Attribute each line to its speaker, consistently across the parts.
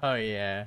Speaker 1: Oh yeah.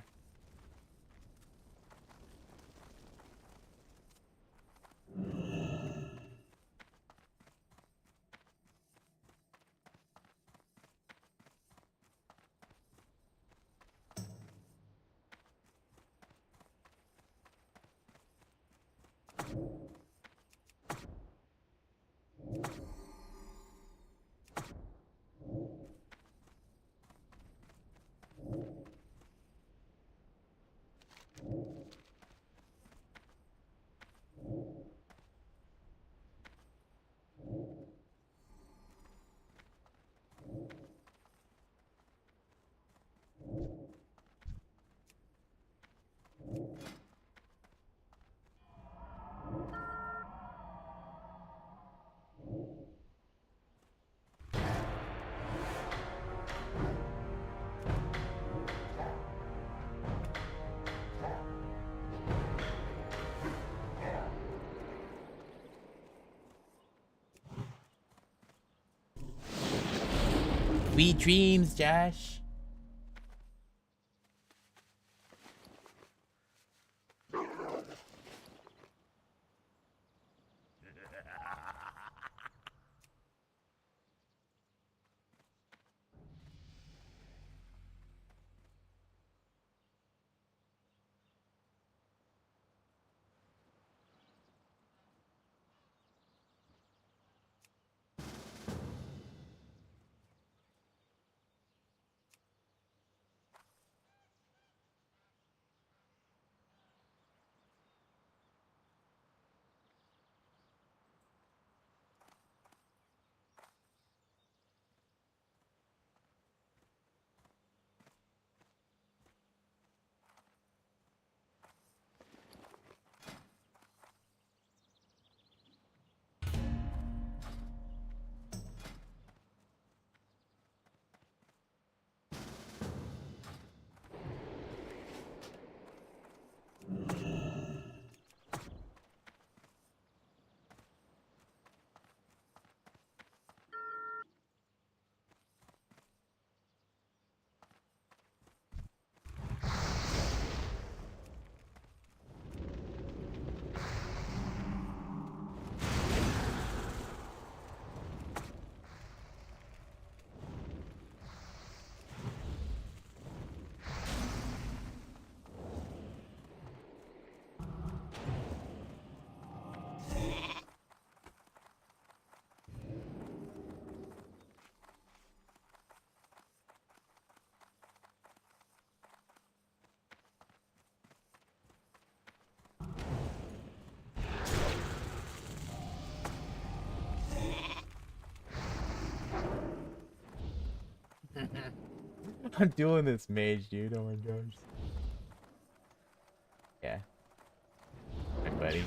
Speaker 1: Sweet dreams, Josh. I'm doing this mage, dude. Oh my gosh. Yeah. My buddy.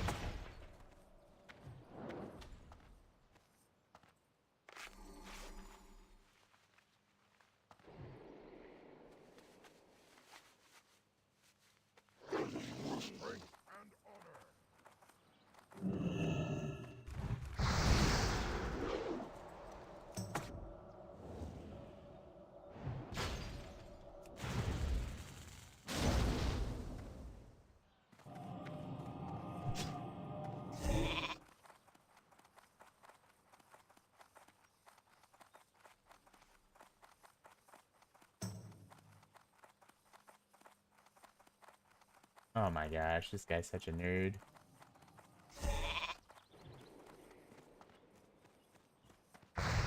Speaker 1: Oh my gosh, this guy's such a nerd.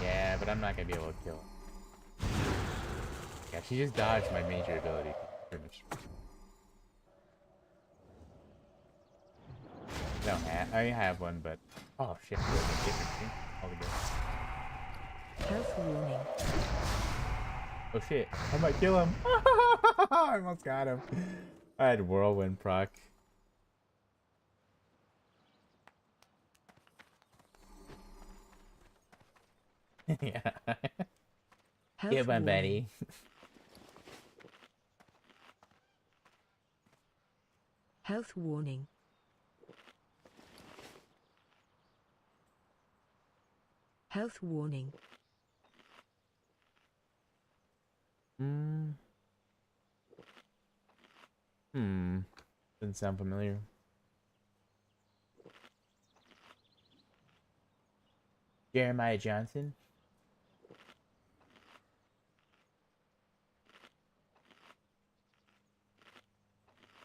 Speaker 1: Yeah, but I'm not gonna be able to kill him. Yeah, she just dodged my major ability. Pretty much. I have one, but oh shit, this is a different thing altogether.
Speaker 2: Health warning.
Speaker 1: Oh shit, I might kill him. I almost got him. I had whirlwind proc. Yeah.
Speaker 2: Health
Speaker 1: Get my
Speaker 2: warning.
Speaker 1: buddy.
Speaker 2: Health warning. Health warning.
Speaker 1: Mm. Doesn't sound familiar. Jeremiah Johnson.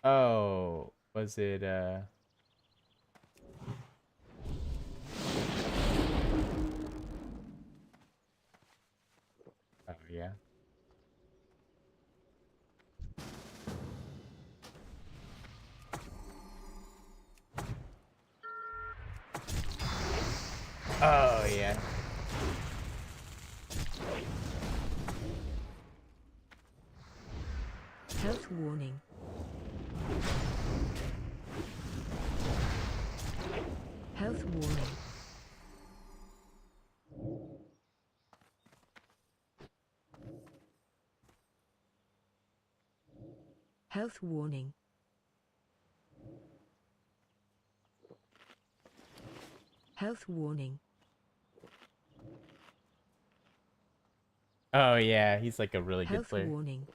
Speaker 1: Oh, was it oh yeah. Oh yeah.
Speaker 2: Health warning. Health warning. Health warning. Health warning.
Speaker 1: Oh yeah, he's like a really good
Speaker 2: Health
Speaker 1: player.
Speaker 2: warning.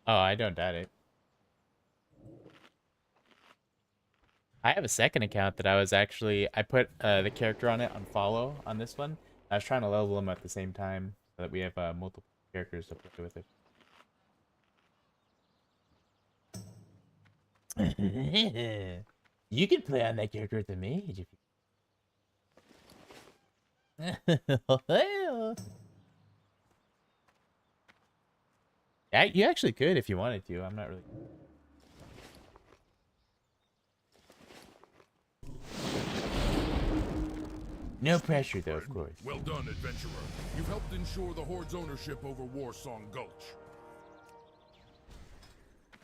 Speaker 1: Oh, I don't doubt it. I have a second account that I put the character on it on follow on this one. I was trying to level him at the same time so that we have multiple characters to play with it. You can play on that character with the mage if you. Yeah, you actually could if you wanted to. I'm not really. No pressure, though, of course.
Speaker 3: Well done, adventurer. You've helped ensure the Horde's ownership over Warsong Gulch.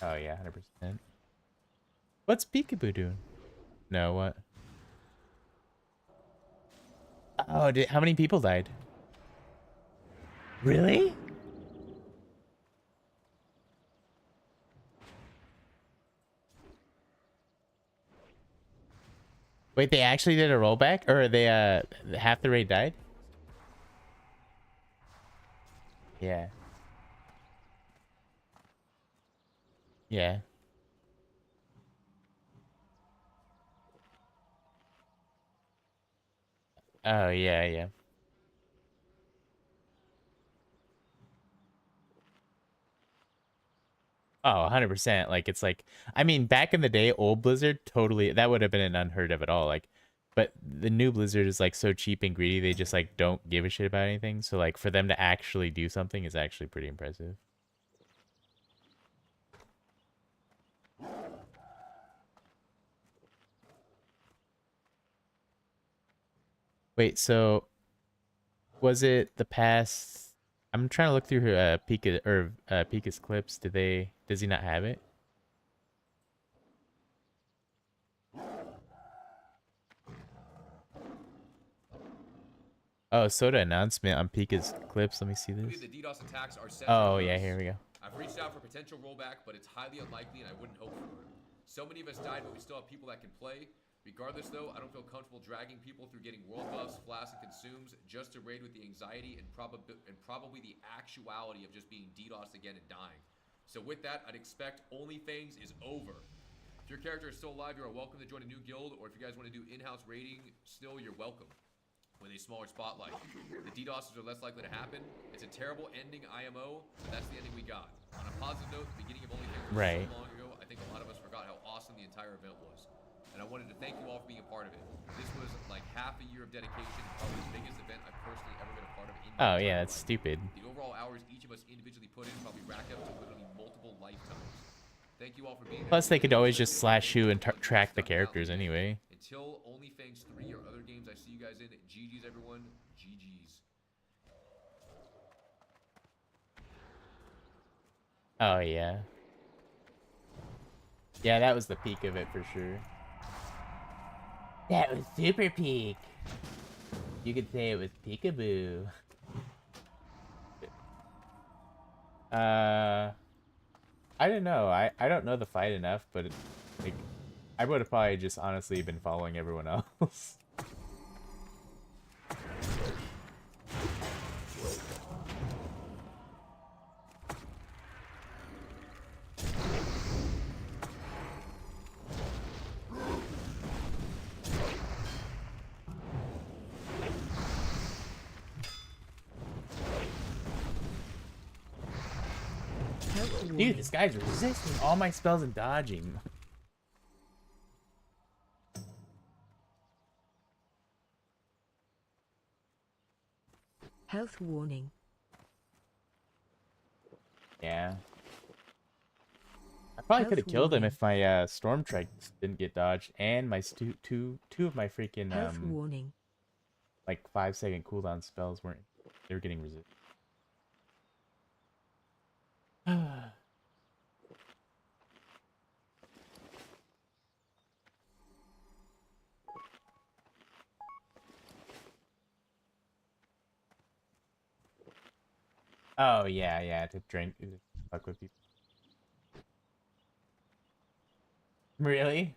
Speaker 1: Oh yeah, 100%. What's Peekaboo doing? No, what? Oh, how many people died? Really? Wait, they actually did a rollback, or they half the raid died? Yeah. Yeah. Oh yeah, yeah. Oh, 100%. Like it's like I mean, back in the day, old Blizzard totally that would have been an unheard of at all. Like but the new Blizzard is like so cheap and greedy, they just like don't give a shit about anything. So like for them to actually do something is actually pretty impressive. Wait, so was it the past I'm trying to look through her Pika's clips. Does he not have it? Oh, Soda announcement on Pika's clips. Let me see this.
Speaker 4: The DDoS attacks are
Speaker 1: Oh, yeah, here we go.
Speaker 4: I've reached out for potential rollback, but it's highly unlikely and I wouldn't hope for it. So many of us died, but we still have people that can play. Regardless, though, I don't feel comfortable dragging people through getting world buffs, flasks, and consumes just to raid with the anxiety and probably the actuality of just being DDoSed again and dying. So with that, I'd expect OnlyFans is over. If your character is still alive, you are welcome to join a new guild, or if you guys want to do in-house raiding, still, you're welcome. With a smaller spotlight. The DDoSes are less likely to happen. It's a terrible ending IMO, but that's the ending we got. On a positive note, the beginning of OnlyFans was
Speaker 1: right.
Speaker 4: so long ago, I think a lot of us forgot how awesome the entire event was. And I wanted to thank you all for being a part of it. This was like half a year of dedication, probably the biggest event I've personally ever been a part of.
Speaker 1: Oh yeah, that's stupid.
Speaker 4: The overall hours each of us individually put in probably rack up to literally multiple lifetimes. Thank you all for being there.
Speaker 1: Plus, they could always just slash you and track the characters anyway.
Speaker 4: Until OnlyFans 3 or other games I see you guys in, GG's everyone, GG's.
Speaker 1: Oh yeah. Yeah, that was the peak of it for sure. That was super peak. You could say it was peekaboo. I don't know. I don't know the fight enough, but like I would have probably just honestly been following everyone else.
Speaker 2: warning.
Speaker 1: this guy's resisting all my spells and dodging.
Speaker 2: Health warning.
Speaker 1: Yeah. I probably
Speaker 2: Health
Speaker 1: could have killed him
Speaker 2: warning.
Speaker 1: if my storm trikes didn't get dodged and my two of my freaking
Speaker 2: Health warning.
Speaker 1: like 5-second cooldown spells weren't, they were getting resisted. Oh yeah, to drink, to fuck with people. Really?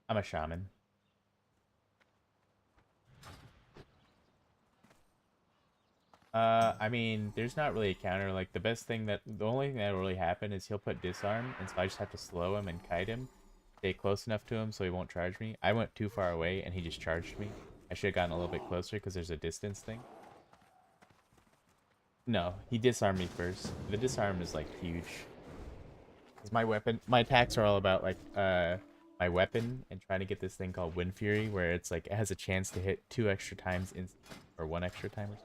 Speaker 1: I'm a shaman. I mean, there's not really a counter. Like, the only thing that will really happen is he'll put disarm, and so I just have to slow him and kite him. Stay close enough to him so he won't charge me. I went too far away, and he just charged me. I should have gotten a little bit closer, because there's a distance thing. No, he disarmed me first. The disarm is, like, huge. Because my attacks are all about, like, my weapon, and trying to get this thing called Wind Fury, where it's, like, it has a chance to hit 2 extra times, or 1 extra time or something.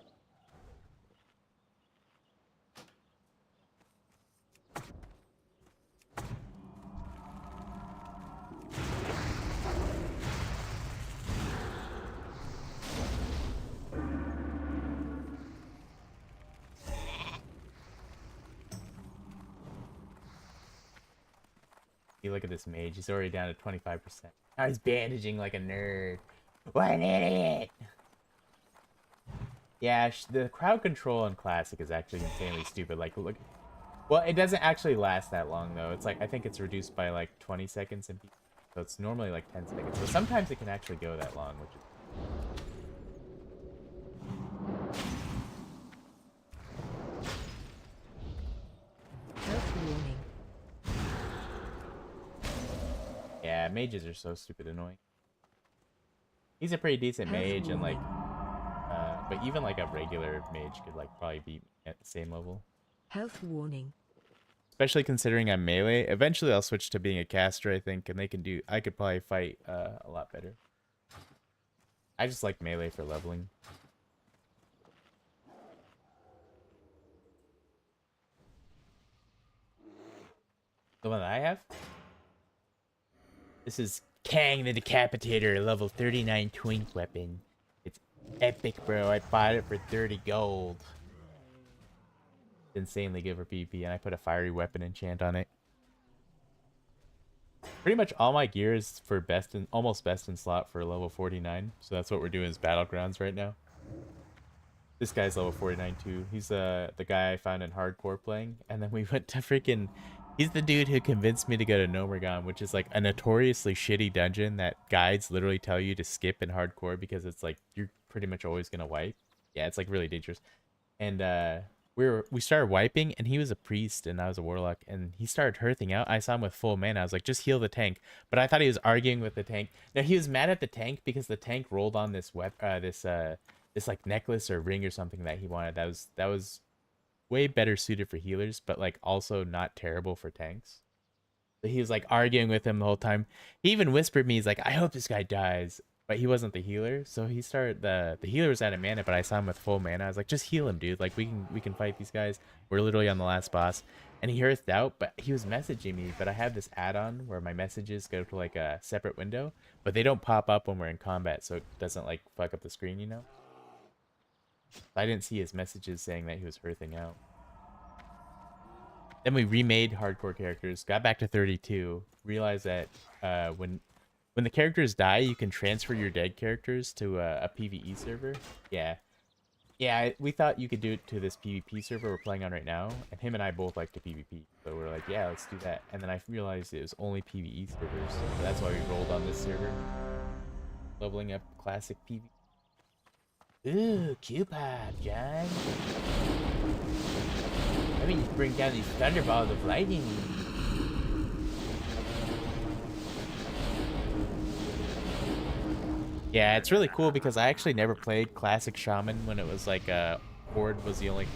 Speaker 1: You look at this mage, he's already down to 25%. Now he's bandaging like a nerd. What an idiot! Yeah, the crowd control in Classic is actually insanely stupid. Like, look. Well, it doesn't actually last that long, though. It's like, I think it's reduced by like 20 seconds, so it's normally like 10 seconds. So sometimes it can actually go that long, which is...
Speaker 2: Health warning.
Speaker 1: Yeah, mages are so stupid annoying. He's a pretty decent
Speaker 2: Health
Speaker 1: mage, and like,
Speaker 2: warning.
Speaker 1: but even like a regular mage could like probably beat me at the same level.
Speaker 2: Health warning.
Speaker 1: Especially considering I'm melee. Eventually I'll switch to being a caster, I think, and I could probably fight a lot better. I just like melee for leveling. The one that I have? This is Kang the Decapitator, level 39 twink weapon. It's epic, bro. I bought it for 30 gold. It's insanely good for PvP, and I put a fiery weapon enchant on it. Pretty much all my gear is for almost best in slot for level 49, so that's what we're doing is Battlegrounds right now. This guy's level 49 too. He's the guy I found in hardcore playing, and then we went to freaking... He's the dude who convinced me to go to Nomergon, which is like a notoriously shitty dungeon that guides literally tell you to skip in hardcore because it's like you're pretty much always gonna wipe. Yeah, it's like really dangerous. And we started wiping, and he was a priest and I was a warlock, and he started hearthing out. I saw him with full mana. I was like, just heal the tank. But I thought he was arguing with the tank. Now he was mad at the tank because the tank rolled on this this like necklace or ring or something that he wanted. That was way better suited for healers, but like also not terrible for tanks. So he was like arguing with him the whole time. He even whispered me, he's like, I hope this guy dies. But he wasn't the healer, so he started the healer was out of mana, but I saw him with full mana. I was like, just heal him, dude. Like we can fight these guys. We're literally on the last boss. And he hearthed out, but he was messaging me. But I have this add-on where my messages go to like a separate window, but they don't pop up when we're in combat, so it doesn't like fuck up the screen, you know? I didn't see his messages saying that he was hearthing out. Then we remade hardcore characters, got back to 32, realized that when the characters die, you can transfer your dead characters to a PvE server. Yeah, we thought you could do it to this PvP server we're playing on right now, and him and I both like to PvP, so we're like, yeah, let's do that. And then I realized it was only PvE servers, so that's why we rolled on this server, leveling up classic PvP. Ooh, Q-pop, John. Let me just bring down these thunderballs of lightning. Yeah, it's really cool because I actually never played Classic Shaman when it was like Horde was the only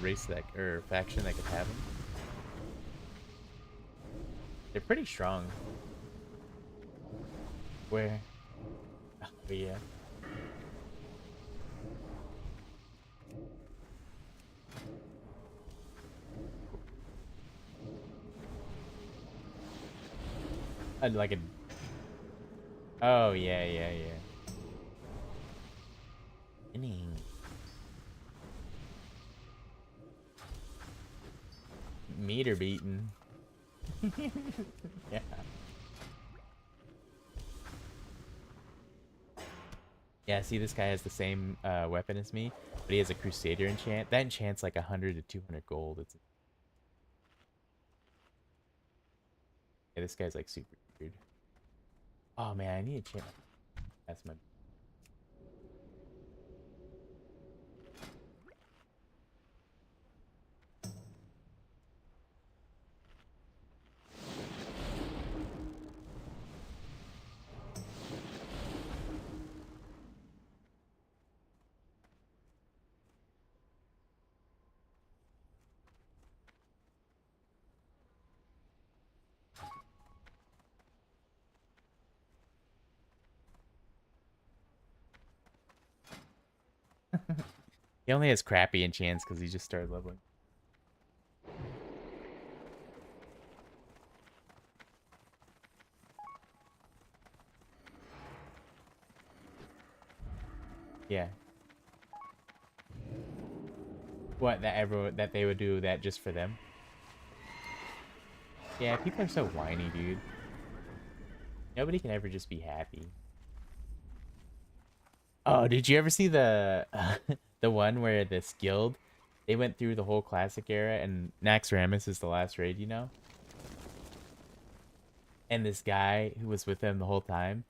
Speaker 1: race that or faction that could have them. They're pretty strong. Where? Oh, yeah. Like a. Oh yeah, yeah, yeah. Inning. Meter beaten. Yeah. Yeah, see, this guy has the same weapon as me, but he has a Crusader enchant. That enchant's like 100 to 200 gold. It's yeah, this guy's like super weird. Oh man, I need a enchant. That's my. He only has crappy enchants because he just started leveling. Yeah. What that they would do that just for them? Yeah, people are so whiny, dude. Nobody can ever just be happy. Oh, did you ever see the the one where this guild they went through the whole classic era and Naxxramas is the last raid, you know? And this guy who was with them the whole time,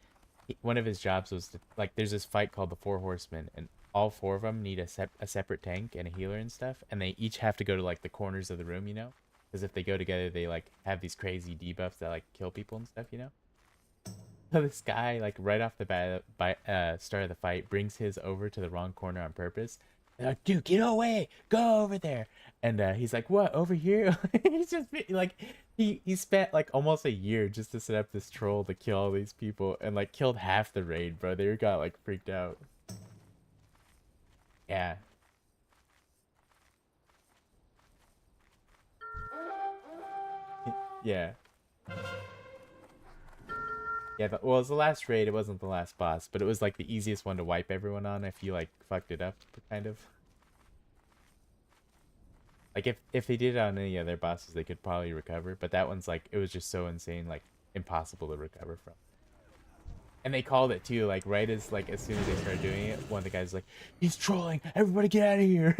Speaker 1: one of his jobs was to, like there's this fight called the Four Horsemen and all four of them need a separate tank and a healer and stuff and they each have to go to like the corners of the room, you know? Because if they go together, they like have these crazy debuffs that like kill people and stuff, you know? So this guy, like right off the bat, by start of the fight, brings his over to the wrong corner on purpose. They're like, dude, get away, go over there. And he's like, what, over here? He's just like, he spent like almost a year just to set up this troll to kill all these people, and like killed half the raid, bro. They got like freaked out. Yeah, yeah, yeah. Well, it was the last raid. It wasn't the last boss, but it was like the easiest one to wipe everyone on if you like fucked it up, kind of. Like if they did it on any other bosses, they could probably recover. But that one's like it was just so insane, like impossible to recover from. And they called it too, like right as like as soon as they started doing it, one of the guys was like, "He's trolling! Everybody get out of here!"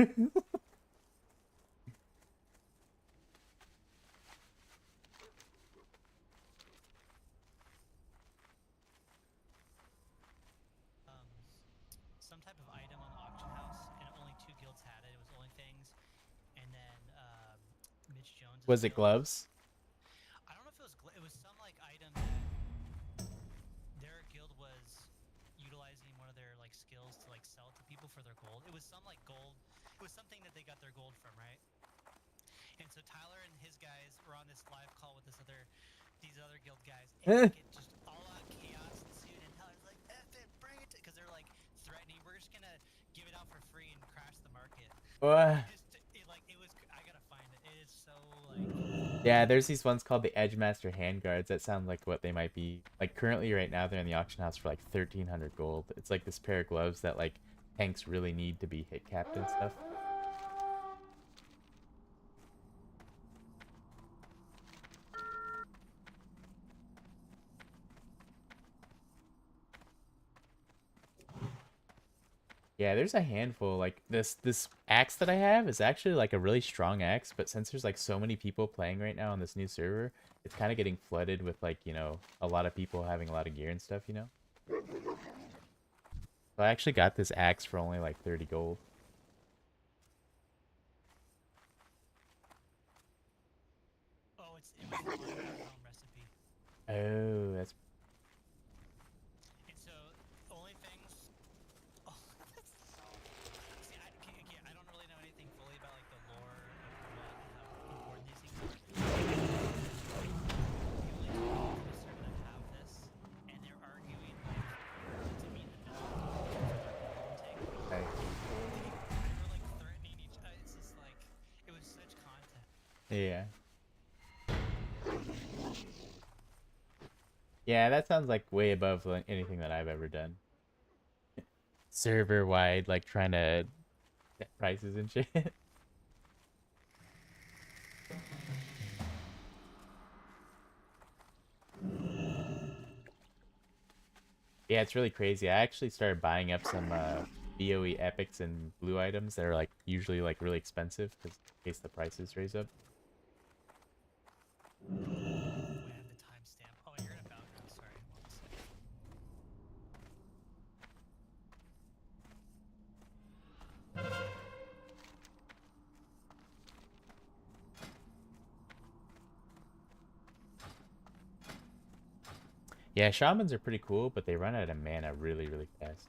Speaker 5: Some type of item on the auction house, and only two guilds had it. It was only things, and then Mitch Jones'
Speaker 1: Was it
Speaker 5: guild.
Speaker 1: gloves?
Speaker 5: I don't know if it was. It was some like item that their guild was utilizing one of their like skills to like sell to people for their gold. It was some like gold. It was something that they got their gold from, right? And so Tyler and his guys were on this live call with these other guild guys, and like, it just all out chaos ensued. And Tyler's like, "F it, bring it," because they're like threatening, "We're just gonna give it out for free and crash the market."
Speaker 1: What?
Speaker 5: It was. I gotta find it. It is so like.
Speaker 1: Yeah, there's these ones called the Edgemaster handguards that sound like what they might be. Like currently right now they're in the auction house for like 1,300 gold. It's like this pair of gloves that like tanks really need to be hit capped and stuff. Yeah, there's a handful. Like this axe that I have is actually like a really strong axe, but since there's like so many people playing right now on this new server, it's kind of getting flooded with like, you know, a lot of people having a lot of gear and stuff, you know? So I actually got this axe for only like 30 gold.
Speaker 5: Oh, it was the home recipe.
Speaker 1: Oh, that's
Speaker 5: And so, only things. Oh, see, I don't really know anything fully about like the lore of what how important these things are. The only two people that have this, and they're arguing like to meet the minimum for their gold intake.
Speaker 1: right.
Speaker 5: They were like threatening each. It's just like it was such content.
Speaker 1: Yeah. Yeah, that sounds like way above like, anything that I've ever done. Server wide, like trying to set prices and shit. Yeah, it's really crazy. I actually started buying up some BOE epics and blue items that are like usually like really expensive because in case the prices raise up.
Speaker 5: Wait, I have the timestamp. Oh, you're in a background. Sorry, one second.
Speaker 1: Yeah, shamans are pretty cool, but they run out of mana really, really fast.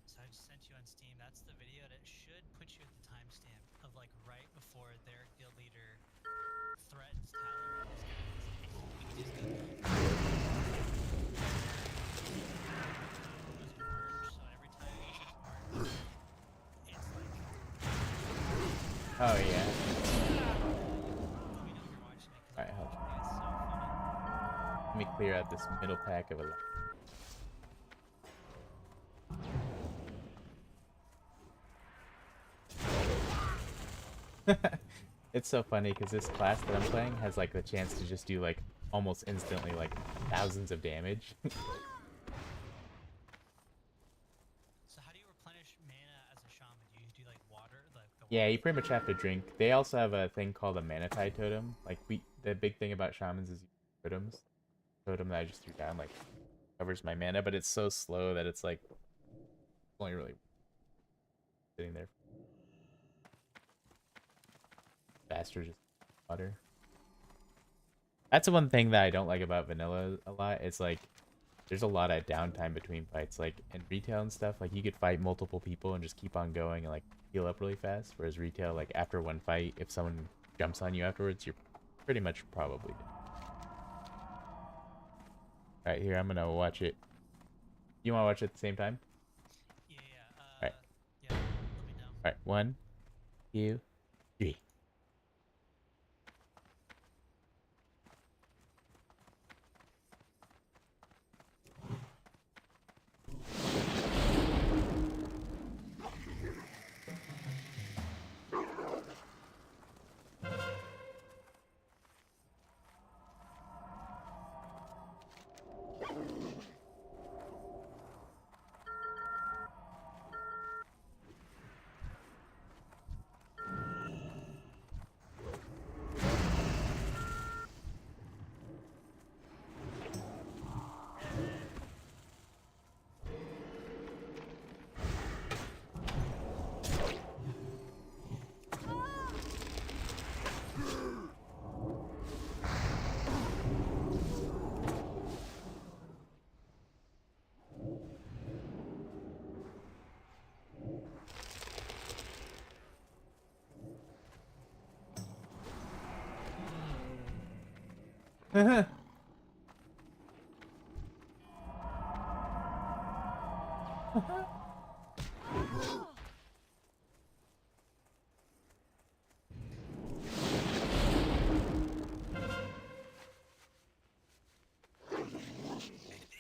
Speaker 5: So I just sent you on Steam. That's the video that should put you at the timestamp of like right before their guild leader threatens Tyler and his guys. And he just goes orange. So every time he uses orange, it's like.
Speaker 1: Oh yeah.
Speaker 5: Let me know if you're watching it because
Speaker 1: Alright,
Speaker 5: I'm
Speaker 1: hold on.
Speaker 5: watching it. It's so funny.
Speaker 1: Let me clear out this middle pack of a. It's so funny because this class that I'm playing has like the chance to just do like almost instantly like thousands of damage.
Speaker 5: So how do you replenish mana as a shaman? Do you do like water, like the
Speaker 1: Yeah,
Speaker 5: water?
Speaker 1: you pretty much have to drink. They also have a thing called a manatide totem. Like the big thing about shamans is totems. Totem that I just threw down like covers my mana, but it's so slow that it's like only really sitting there. Faster just water. That's the one thing that I don't like about vanilla a lot. It's like there's a lot of downtime between fights. Like in retail and stuff, like you could fight multiple people and just keep on going and like heal up really fast. Whereas retail, like after one fight, if someone jumps on you afterwards, you're pretty much probably dead. Alright, here, I'm gonna watch it. You wanna watch it at the same time?
Speaker 5: Yeah, yeah.
Speaker 1: Alright.
Speaker 5: Yeah. Let me know.
Speaker 1: Alright, 1, 2, 3.
Speaker 5: It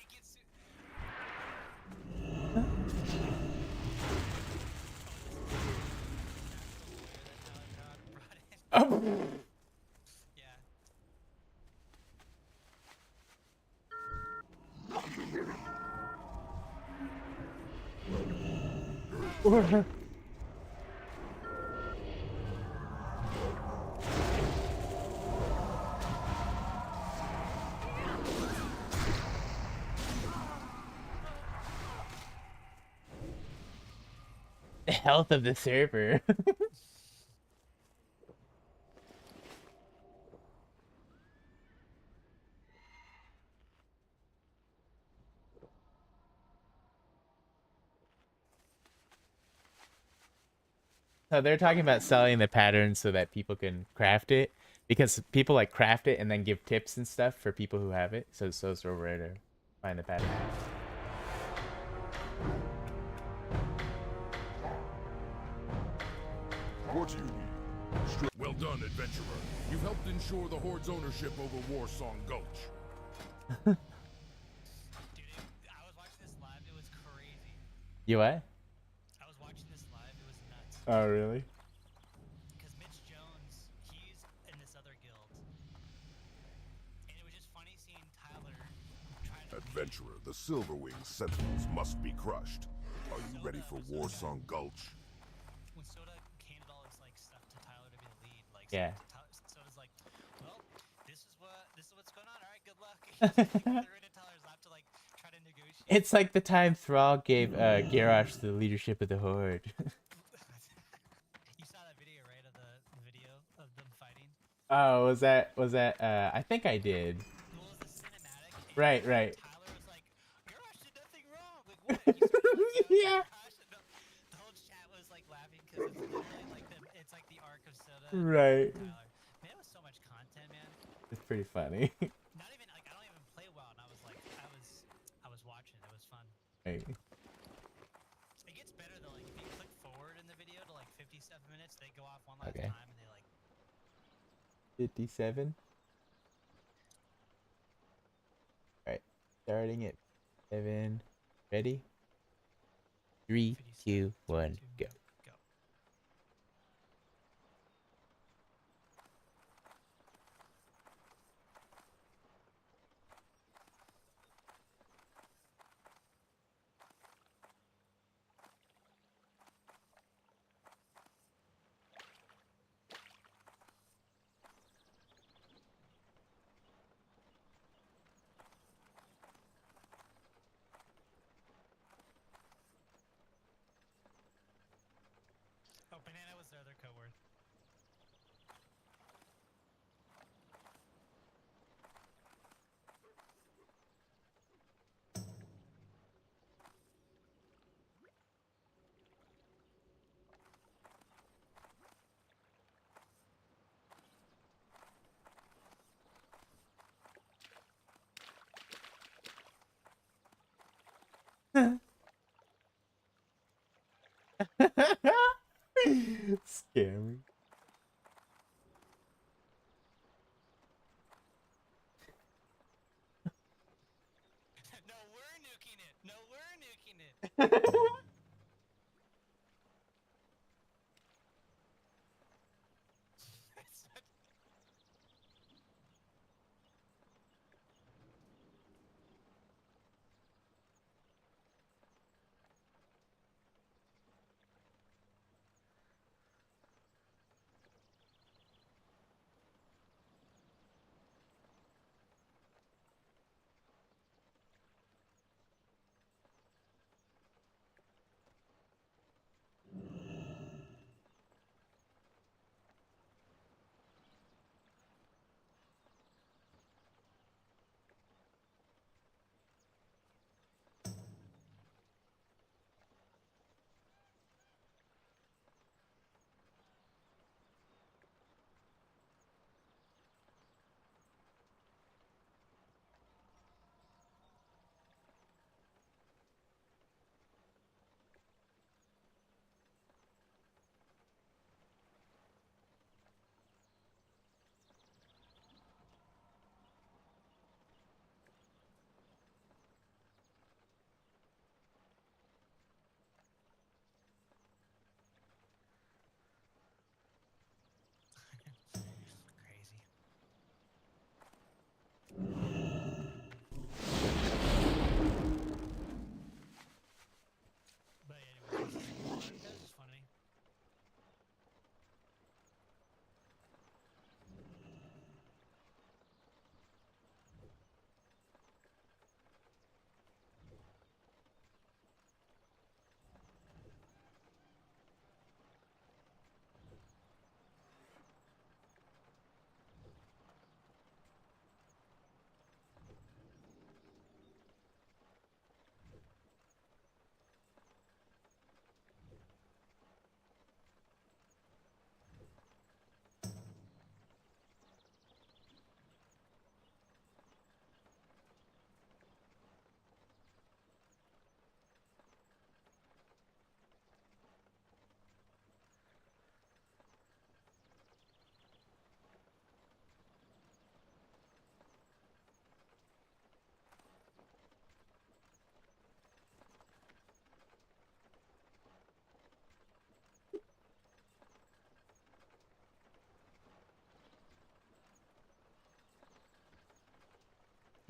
Speaker 5: gets
Speaker 1: Oh.
Speaker 5: yeah.
Speaker 1: The health of the server. So they're talking about selling the pattern so that people can craft it, because people like craft it and then give tips and stuff for people who have it. So it's over there to find the pattern.
Speaker 3: What do you need? Well done, adventurer. You've helped ensure the Horde's ownership over Warsong Gulch.
Speaker 5: Dude, I was watching this live. It was crazy.
Speaker 1: You what?
Speaker 5: I was watching this live. It was nuts.
Speaker 1: Oh really?
Speaker 5: Because Mitch Jones, he's in this other guild. And it was just funny seeing Tyler trying to...
Speaker 3: Adventurer, the Silverwing Sentinels must be crushed. Are you ready for Warsong Gulch?
Speaker 5: When Soda handed all his like stuff to Tyler to be the lead, like
Speaker 1: Yeah.
Speaker 5: Soda's like, well, this is what's going on. All right, good luck. He threw it in Tyler's lap to like try to negotiate.
Speaker 1: It's like the time Thrall gave Garrosh the leadership of the Horde.
Speaker 5: You saw that video, right? Of the video of them fighting.
Speaker 1: Oh, was that I think I did.
Speaker 5: Well, it was a cinematic. And
Speaker 1: Right, right.
Speaker 5: Tyler was like, Garrosh did nothing wrong. Like what? You screamed
Speaker 1: Yeah.
Speaker 5: Garrosh, and the whole chat was like laughing because it's literally like it's like the arc of Soda. and
Speaker 1: Right.
Speaker 5: Tyler. Man, it was so much content, man.
Speaker 1: It's pretty funny.
Speaker 5: Not even like I don't even play WoW, and I was like, I was watching. It was fun.
Speaker 1: Right.
Speaker 5: It gets better though. Like if you click forward in the video to like 57 minutes, they go off one last
Speaker 1: Okay.
Speaker 5: time, and they like
Speaker 1: 57. Alright. Starting at 7. Ready? 3, 2, 1, go.
Speaker 5: go. Oh, Banana was their other co-word.
Speaker 1: Scary.
Speaker 5: No, we're nuking it. No, we're nuking it. It's such-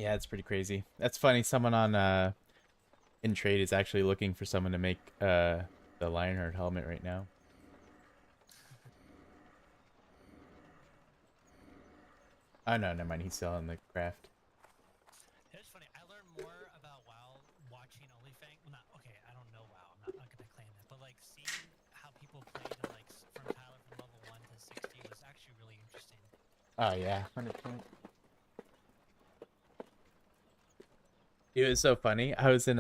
Speaker 1: Yeah, it's pretty crazy. That's funny. Someone on in trade is actually looking for someone to make the Lionheart helmet right now. Oh no, never mind. He's selling the craft.
Speaker 5: It's funny. I learned more about WoW watching OnlyFang. Well, not okay. I don't know WoW. I'm not gonna claim that, but like seeing how people played and like from Tyler from level 1 to 60 was actually really interesting.
Speaker 1: Oh yeah, 100%. It was so funny. I was in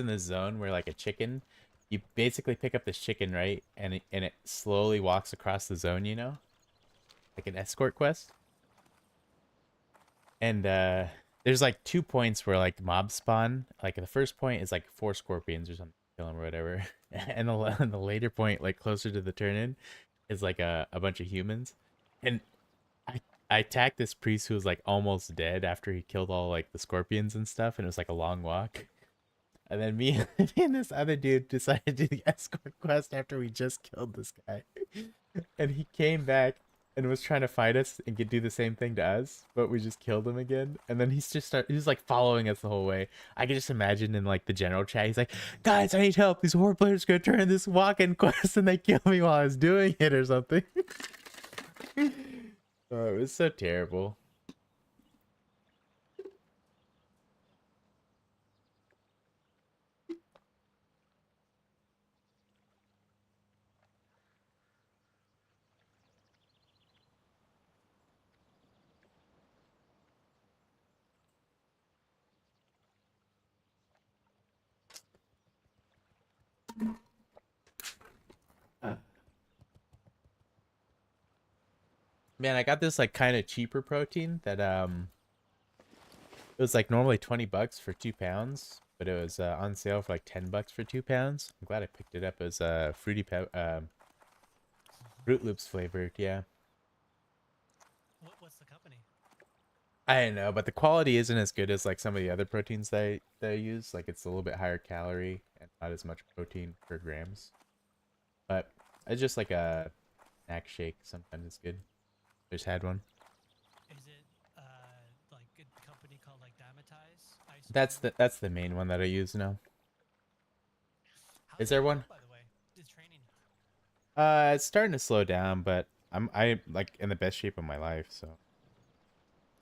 Speaker 1: this zone where like a chicken, you basically pick up this chicken, right? And it slowly walks across the zone, you know? Like an escort quest. And there's like 2 points where like mobs spawn. Like the first point is like 4 scorpions or something, kill them or whatever. And the later point, like closer to the turn in, is like a bunch of humans. And I attacked this priest who was like almost dead after he killed all like the scorpions and stuff, and it was like a long walk. And then me, me and this other dude decided to do the escort quest after we just killed this guy. And he came back and was trying to fight us and do the same thing to us, but we just killed him again. And then he was like following us the whole way. I can just imagine in like the general chat, he's like, "Guys, I need help. These horde players gonna turn this walk-in quest and they kill me while I was doing it or something." Oh, it was so terrible. Man, I got this like kind of cheaper protein that it was like normally 20 bucks for 2 pounds, but it was on sale for like 10 bucks for 2 pounds. I'm glad I picked it up. It was Fruit Loops flavored, yeah.
Speaker 5: What's the company?
Speaker 1: I don't know, but the quality isn't as good as like some of the other proteins that I use. Like it's a little bit higher calorie and not as much protein per grams. But it's just like a snack shake. Sometimes it's good. Just had one.
Speaker 5: Is it like a company called like Dymatize?
Speaker 1: That's the main one that I use now.
Speaker 5: How's
Speaker 1: Is there
Speaker 5: it
Speaker 1: one?
Speaker 5: going, by the way? The training.
Speaker 1: It's starting to slow down, but I like in the best shape of my life, so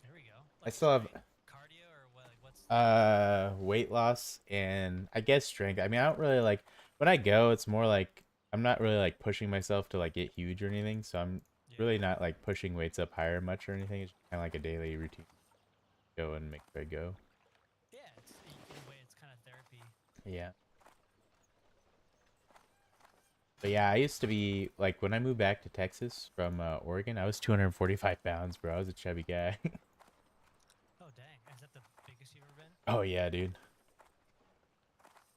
Speaker 5: There we go.
Speaker 1: I still have
Speaker 5: cardio or what? Like what's
Speaker 1: weight loss and I guess strength. I mean, I don't really like when I go, it's more like I'm not really like pushing myself to like get huge or anything, so I'm really not like pushing weights up higher much or anything. It's kind of like a daily routine. Go and make sure I go.
Speaker 5: Yeah, it's in a way it's kind of therapy.
Speaker 1: Yeah. But yeah, I used to be like when I moved back to Texas from Oregon, I was 245 pounds, bro. I was a chubby guy.
Speaker 5: Oh dang, is that the biggest you've ever been?
Speaker 1: Oh yeah, dude.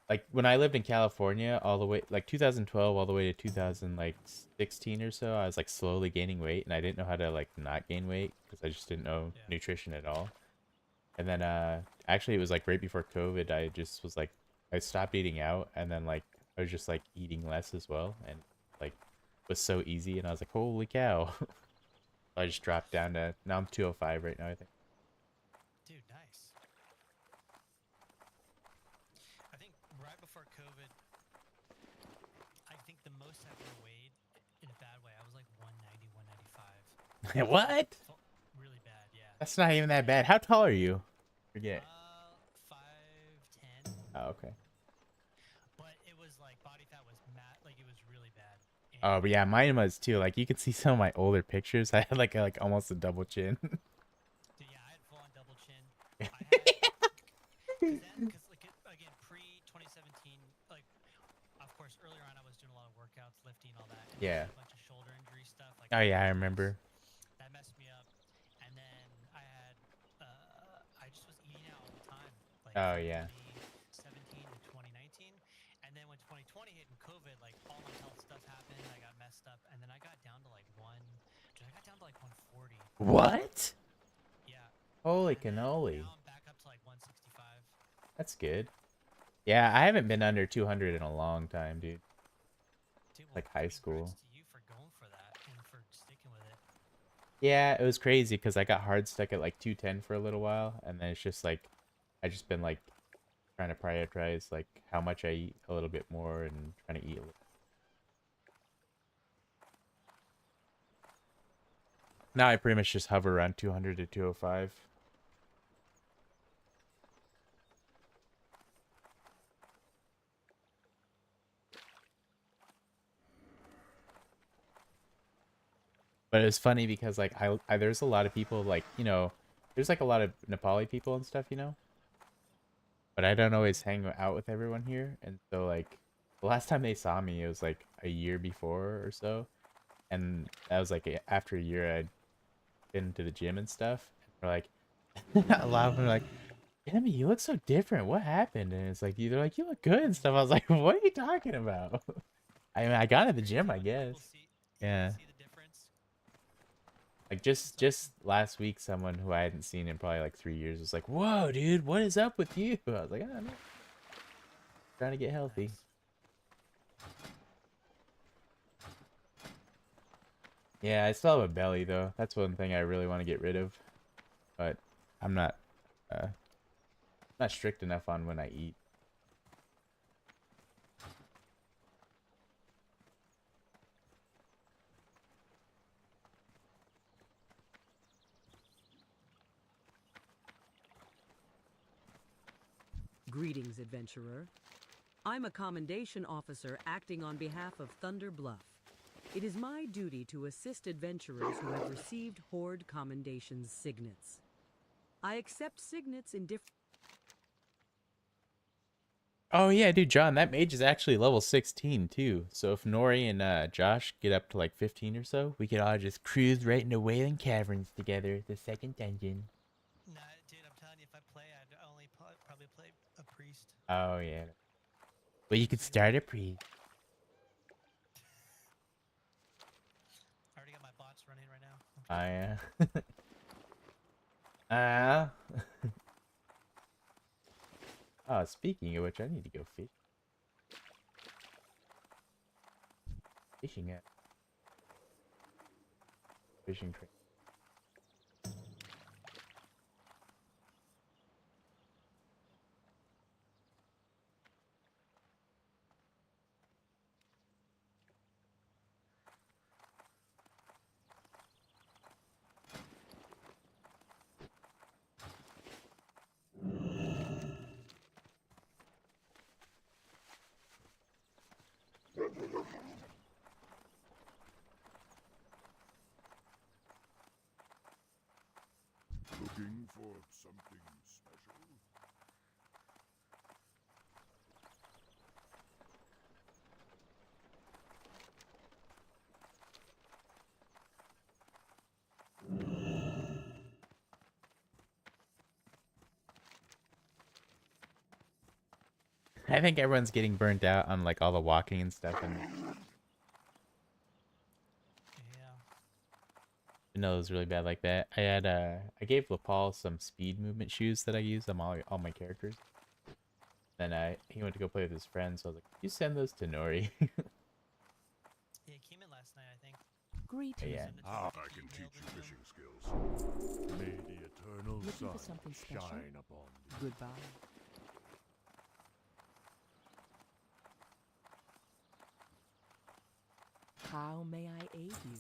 Speaker 1: Like when I lived in California, all the way like 2012 all the way to 2016 or so, I was like slowly gaining weight, and I didn't know how to like not gain weight because I just didn't know nutrition at all. And then actually it was like right before COVID, I just was like I stopped eating out, and then like I was just like eating less as well, and like was so easy, and I was like, holy cow. I just dropped down to now I'm 205 right now, I think.
Speaker 5: Dude, nice. I think right before COVID, I think the most I've ever weighed in a bad way, I was like 190, 195.
Speaker 1: What?
Speaker 5: Felt really bad, yeah.
Speaker 1: That's not even that bad. How tall are you? Forget.
Speaker 5: 5'10".
Speaker 1: Oh, okay.
Speaker 5: But it was like body fat was like it was really bad.
Speaker 1: Oh, but yeah, mine was too. Like you can see some of my older pictures. I had like almost a double chin.
Speaker 5: Dude, yeah, I had full on double chin. I had because like again pre 2017, like of course earlier on I was doing a lot of workouts, lifting, all that. And
Speaker 1: Yeah.
Speaker 5: a bunch of shoulder injury stuff. Like
Speaker 1: Oh yeah, I remember.
Speaker 5: that messed me up. And then I just was eating out all the time. Like
Speaker 1: Oh
Speaker 5: from
Speaker 1: yeah.
Speaker 5: 2017 to 2019, and then when 2020 hit and COVID, like all my health stuff happened. I got messed up, and then I got down to like I got down to like 140.
Speaker 1: What?
Speaker 5: Yeah.
Speaker 1: Holy
Speaker 5: And then
Speaker 1: cannoli.
Speaker 5: now I'm back up to like 165.
Speaker 1: That's good. Yeah, I haven't been under 200 in a long time, dude.
Speaker 5: Dude,
Speaker 1: Like high school.
Speaker 5: congrats to you for going for that and for sticking with it.
Speaker 1: Yeah, it was crazy because I got hard stuck at like 210 for a little while, and then it's just like I just been like trying to prioritize like how much I eat a little bit more and trying to eat a little. Now I pretty much just hover around 200 to 205. But it was funny because like I there's a lot of people like, there's like a lot of Nepali people and stuff, but I don't always hang out with everyone here. And so like the last time they saw me, it was like a year before or so. And that was like after a year I'd been to the gym and stuff. And they're like, a lot of them are like, Enemy, you look so different. What happened? And it's like, they're like, you look good and stuff. I was like, what are you talking about? I mean, I got to the gym, I guess. Yeah.
Speaker 5: See the difference?
Speaker 1: Like just last week, someone who I hadn't seen in probably like 3 years was like, "Whoa, dude, what is up with you?" I was like, "I don't know, trying to get healthy." Yeah, I still have a belly though. That's one thing I really want to get rid of, but I'm not strict enough on when I eat.
Speaker 6: Greetings, adventurer. I'm a commendation officer acting on behalf of Thunder Bluff. It is my duty to assist adventurers who have received Horde Commendation's signets. I accept signets in different...
Speaker 1: Oh yeah, dude, John, that mage is actually level 16 too. So if Nori and Josh get up to like 15 or so, we could all just cruise right into Wailing Caverns together, the second dungeon.
Speaker 5: Nah, dude, I'm telling you, if I play, I'd only probably play a priest.
Speaker 1: Oh yeah. But you could start a priest.
Speaker 5: I already got my bots running right now.
Speaker 1: Oh yeah. Oh, speaking of which, I need to go fish. Fishing at fishing crate.
Speaker 3: Looking for something special?
Speaker 1: I think everyone's getting burnt out on like all the walking and stuff, and
Speaker 5: Yeah.
Speaker 1: no, it was really bad like that. I gave Lapal some speed movement shoes that I use on all my characters. Then he went to go play with his friends, so I was like, "You send those to Nori."
Speaker 5: Yeah, he came in last night, I think.
Speaker 2: Greetings.
Speaker 1: Yeah.
Speaker 3: Ah, I can teach you fishing skills. May the eternal
Speaker 2: Looking for
Speaker 3: sun
Speaker 2: something special?
Speaker 3: shine upon thee.
Speaker 2: Goodbye. How may I aid you?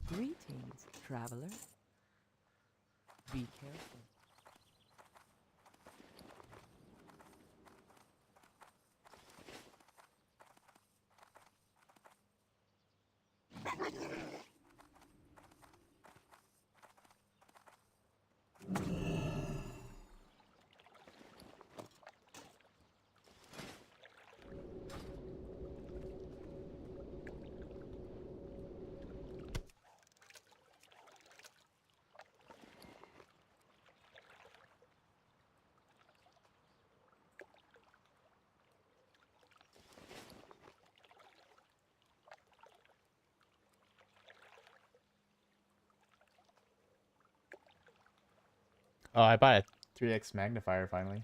Speaker 2: Greetings, traveler. Be careful.
Speaker 1: Oh, I bought a 3x magnifier finally.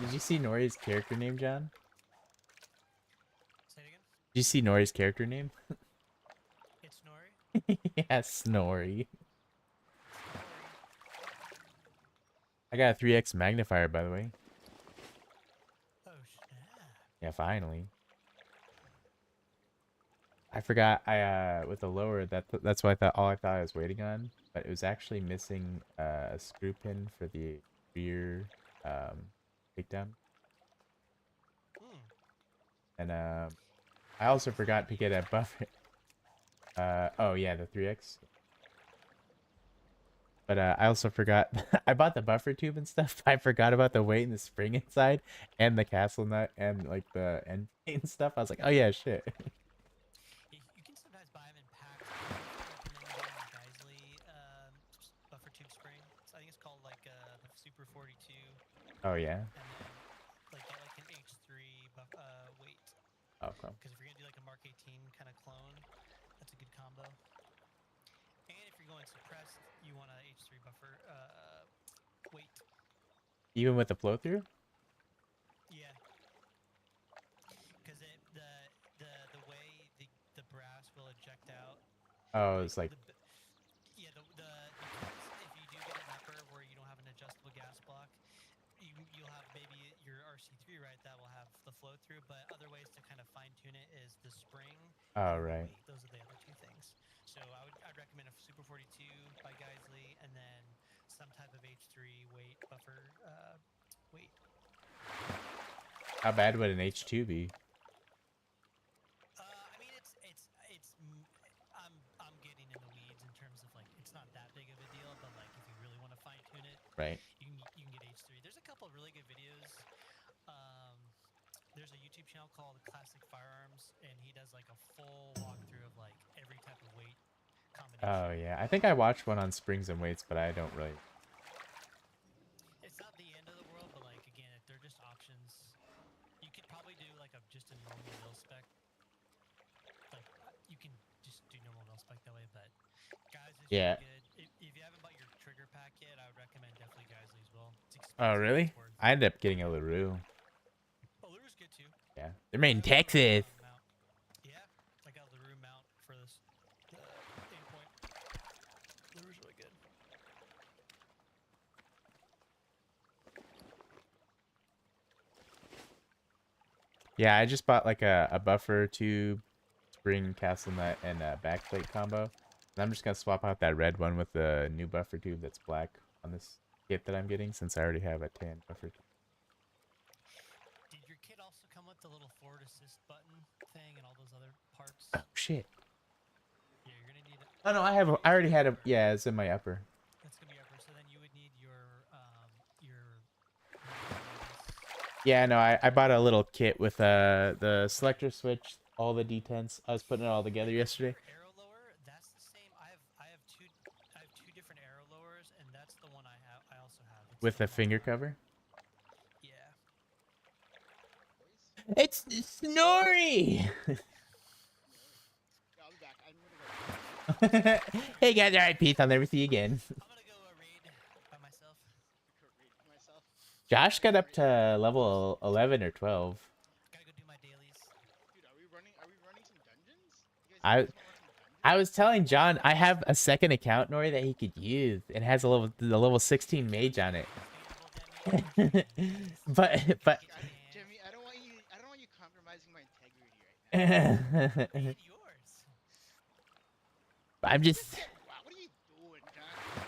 Speaker 1: Did you see Nori's character name, John?
Speaker 5: Say it again.
Speaker 1: Did you see Nori's character name?
Speaker 5: It's Nori.
Speaker 1: Yeah, Snorri.
Speaker 5: Nori.
Speaker 1: I got a 3x magnifier, by the way.
Speaker 5: Oh snap.
Speaker 1: Yeah, finally. I forgot with the lower that's what I thought I was waiting on, but it was actually missing a screw pin for the rear takedown.
Speaker 5: Hmm.
Speaker 1: And I also forgot to get a buffer. Oh yeah, the 3x. But I also forgot I bought the buffer tube and stuff. But I forgot about the weight and the spring inside and the castle nut and like the end plate and stuff. I was like, oh yeah, shit.
Speaker 5: You can sometimes buy them in packs. I recommend getting Geisley buffer tube spring. I think it's called like the Super 42,
Speaker 1: Oh yeah.
Speaker 5: and then like get like an H3 weight.
Speaker 1: Okay.
Speaker 5: Because if you're gonna do like a Mark 18 kind of clone, that's a good combo. And if you're going suppressed, you want a H3 buffer weight.
Speaker 1: Even with the flow through?
Speaker 5: Yeah. Because the way the brass will eject out.
Speaker 1: Oh, it's like
Speaker 5: Yeah, because if you do get an upper where you don't have an adjustable gas block, you'll have maybe your RC3 right that will have the flow through, but other ways to kind of fine tune it is the spring.
Speaker 1: oh
Speaker 5: and the
Speaker 1: right.
Speaker 5: weight. Those are the other two things. So I'd recommend a Super 42 by Geisley, and then some type of H3 weight buffer weight.
Speaker 1: How bad would an H2 be?
Speaker 5: I mean, I'm getting in the weeds in terms of like it's not that big of a deal, but like if you really want to fine tune it,
Speaker 1: Right.
Speaker 5: you can get H3. There's a couple of really good videos. There's a YouTube channel called Classic Firearms, and he does like a full walkthrough of like every type of weight combination.
Speaker 1: Oh yeah. I think I watched one on springs and weights, but I don't really.
Speaker 5: It's not the end of the world, but like again, if they're just options, you could probably do like just a normal mil spec. Like you can just do normal mil spec that way, but guys, it's
Speaker 1: Yeah.
Speaker 5: really good. If you haven't bought your trigger pack yet, I
Speaker 1: Oh, really?
Speaker 5: Towards
Speaker 1: I ended up getting a LaRue.
Speaker 5: Oh, Luru's good too.
Speaker 1: Yeah. They're made in Texas.
Speaker 5: Mount. Yeah, I got Luru mount for this aim point. Luru's really good.
Speaker 1: Yeah, I just bought like a buffer tube, spring castle nut, and a backplate combo. And I'm just gonna swap out that red one with the new buffer tube that's black on this kit that I'm getting, since I already have a tan buffer tube.
Speaker 5: Did your kit also come with the little forward assist button thing and all those other parts?
Speaker 1: Oh shit.
Speaker 5: Yeah, you're gonna need it.
Speaker 1: Oh no, I already had a, yeah, it's in my upper.
Speaker 5: It's gonna be upper, so then you would need your
Speaker 1: Yeah, no, I bought a little kit with the selector switch, all the detents. I was putting it all together yesterday.
Speaker 5: arrow lower. That's the same. I have two different arrow lowers, and that's the one I also have. It's
Speaker 1: With
Speaker 5: the
Speaker 1: a
Speaker 5: one,
Speaker 1: finger cover.
Speaker 5: Yeah.
Speaker 1: It's Snorri! Hey guys, alright, peace. I'll never see you again.
Speaker 5: I'm gonna go raid by myself.
Speaker 1: Josh got up to level 11 or 12.
Speaker 5: Gotta go do my dailies.
Speaker 7: Dude, are we running some dungeons? You guys want some
Speaker 1: I was telling John I have a second account, Nori, that he could use. It has a level 16 mage on it. but
Speaker 7: Jimmy, I don't want you compromising my integrity right now.
Speaker 5: Yours.
Speaker 1: I'm just,
Speaker 7: Wow, what are you doing, John?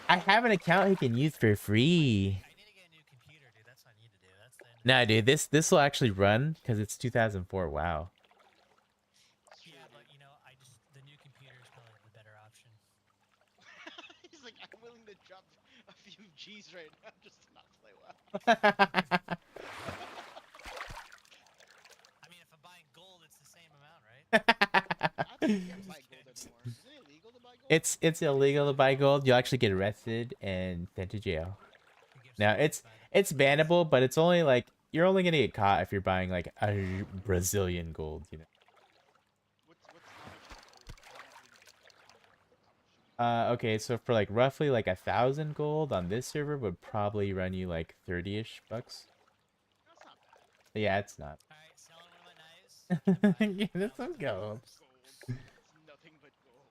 Speaker 1: I have an account he can use for free.
Speaker 5: I need to get a new computer, dude. That's what I need to do. That's the end.
Speaker 1: Nah, dude, this will actually run because it's 2004. Wow.
Speaker 5: Yeah, but you know, the new computer is probably the better option.
Speaker 7: He's like, I'm willing to drop a few G's right now just to not play well.
Speaker 5: I mean, if I'm buying gold, it's the same amount, right?
Speaker 7: I think you can't buy gold anymore. Is it illegal to buy gold?
Speaker 1: It's illegal to buy gold. You'll actually get arrested and sent to jail.
Speaker 5: Who gives
Speaker 1: Now
Speaker 5: a shit about it?
Speaker 1: it's bannable, but it's only like you're only gonna get caught if you're buying like a Brazilian gold, you know.
Speaker 7: How much
Speaker 1: Okay, so for like roughly like 1,000 gold on this server would probably run you like 30-ish bucks.
Speaker 7: That's not bad.
Speaker 1: Yeah, it's not.
Speaker 5: All right, selling one of my knives.
Speaker 1: Yeah, that's some gold.
Speaker 7: Gold. It's nothing but gold.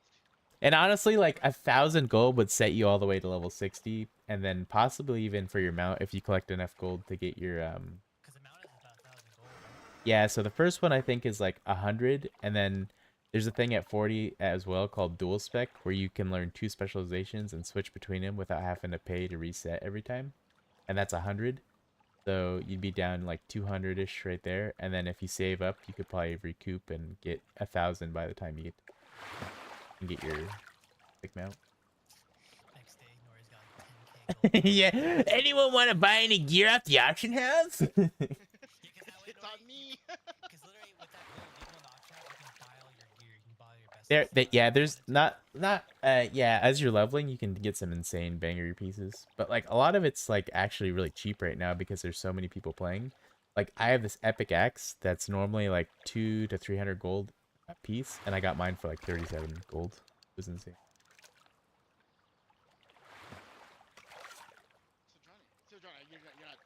Speaker 1: And honestly, like 1,000 gold would set you all the way to level 60, and then possibly even for your mount if you collect enough gold to get your
Speaker 5: Because the mount is about 1,000 gold. Right?
Speaker 1: Yeah, so the first one I think is like 100, and then there's a thing at 40 as well called dual spec where you can learn 2 specializations and switch between them without having to pay to reset every time. And that's 100. So you'd be down like 200-ish right there, and then if you save up, you could probably recoup and get 1,000 by the time you get your big mount.
Speaker 5: Next day, Nori's got 10k gold.
Speaker 1: Yeah. Anyone want to buy any gear off the auction house?
Speaker 5: Yeah, 'cause that way,
Speaker 7: It's
Speaker 5: Nori,
Speaker 7: on me.
Speaker 5: Because literally with that gold, you go on the auction house, you can buy all your gear. You can buy your best.
Speaker 1: Yeah, there's not yeah, as you're leveling you can get some insane banger pieces, but like a lot of it's like actually really cheap right now because there's so many people playing. Like I have this epic axe that's normally like 200 to 300 gold a piece, and I got mine for like 37 gold. It was insane.
Speaker 7: So Johnny, you're not like,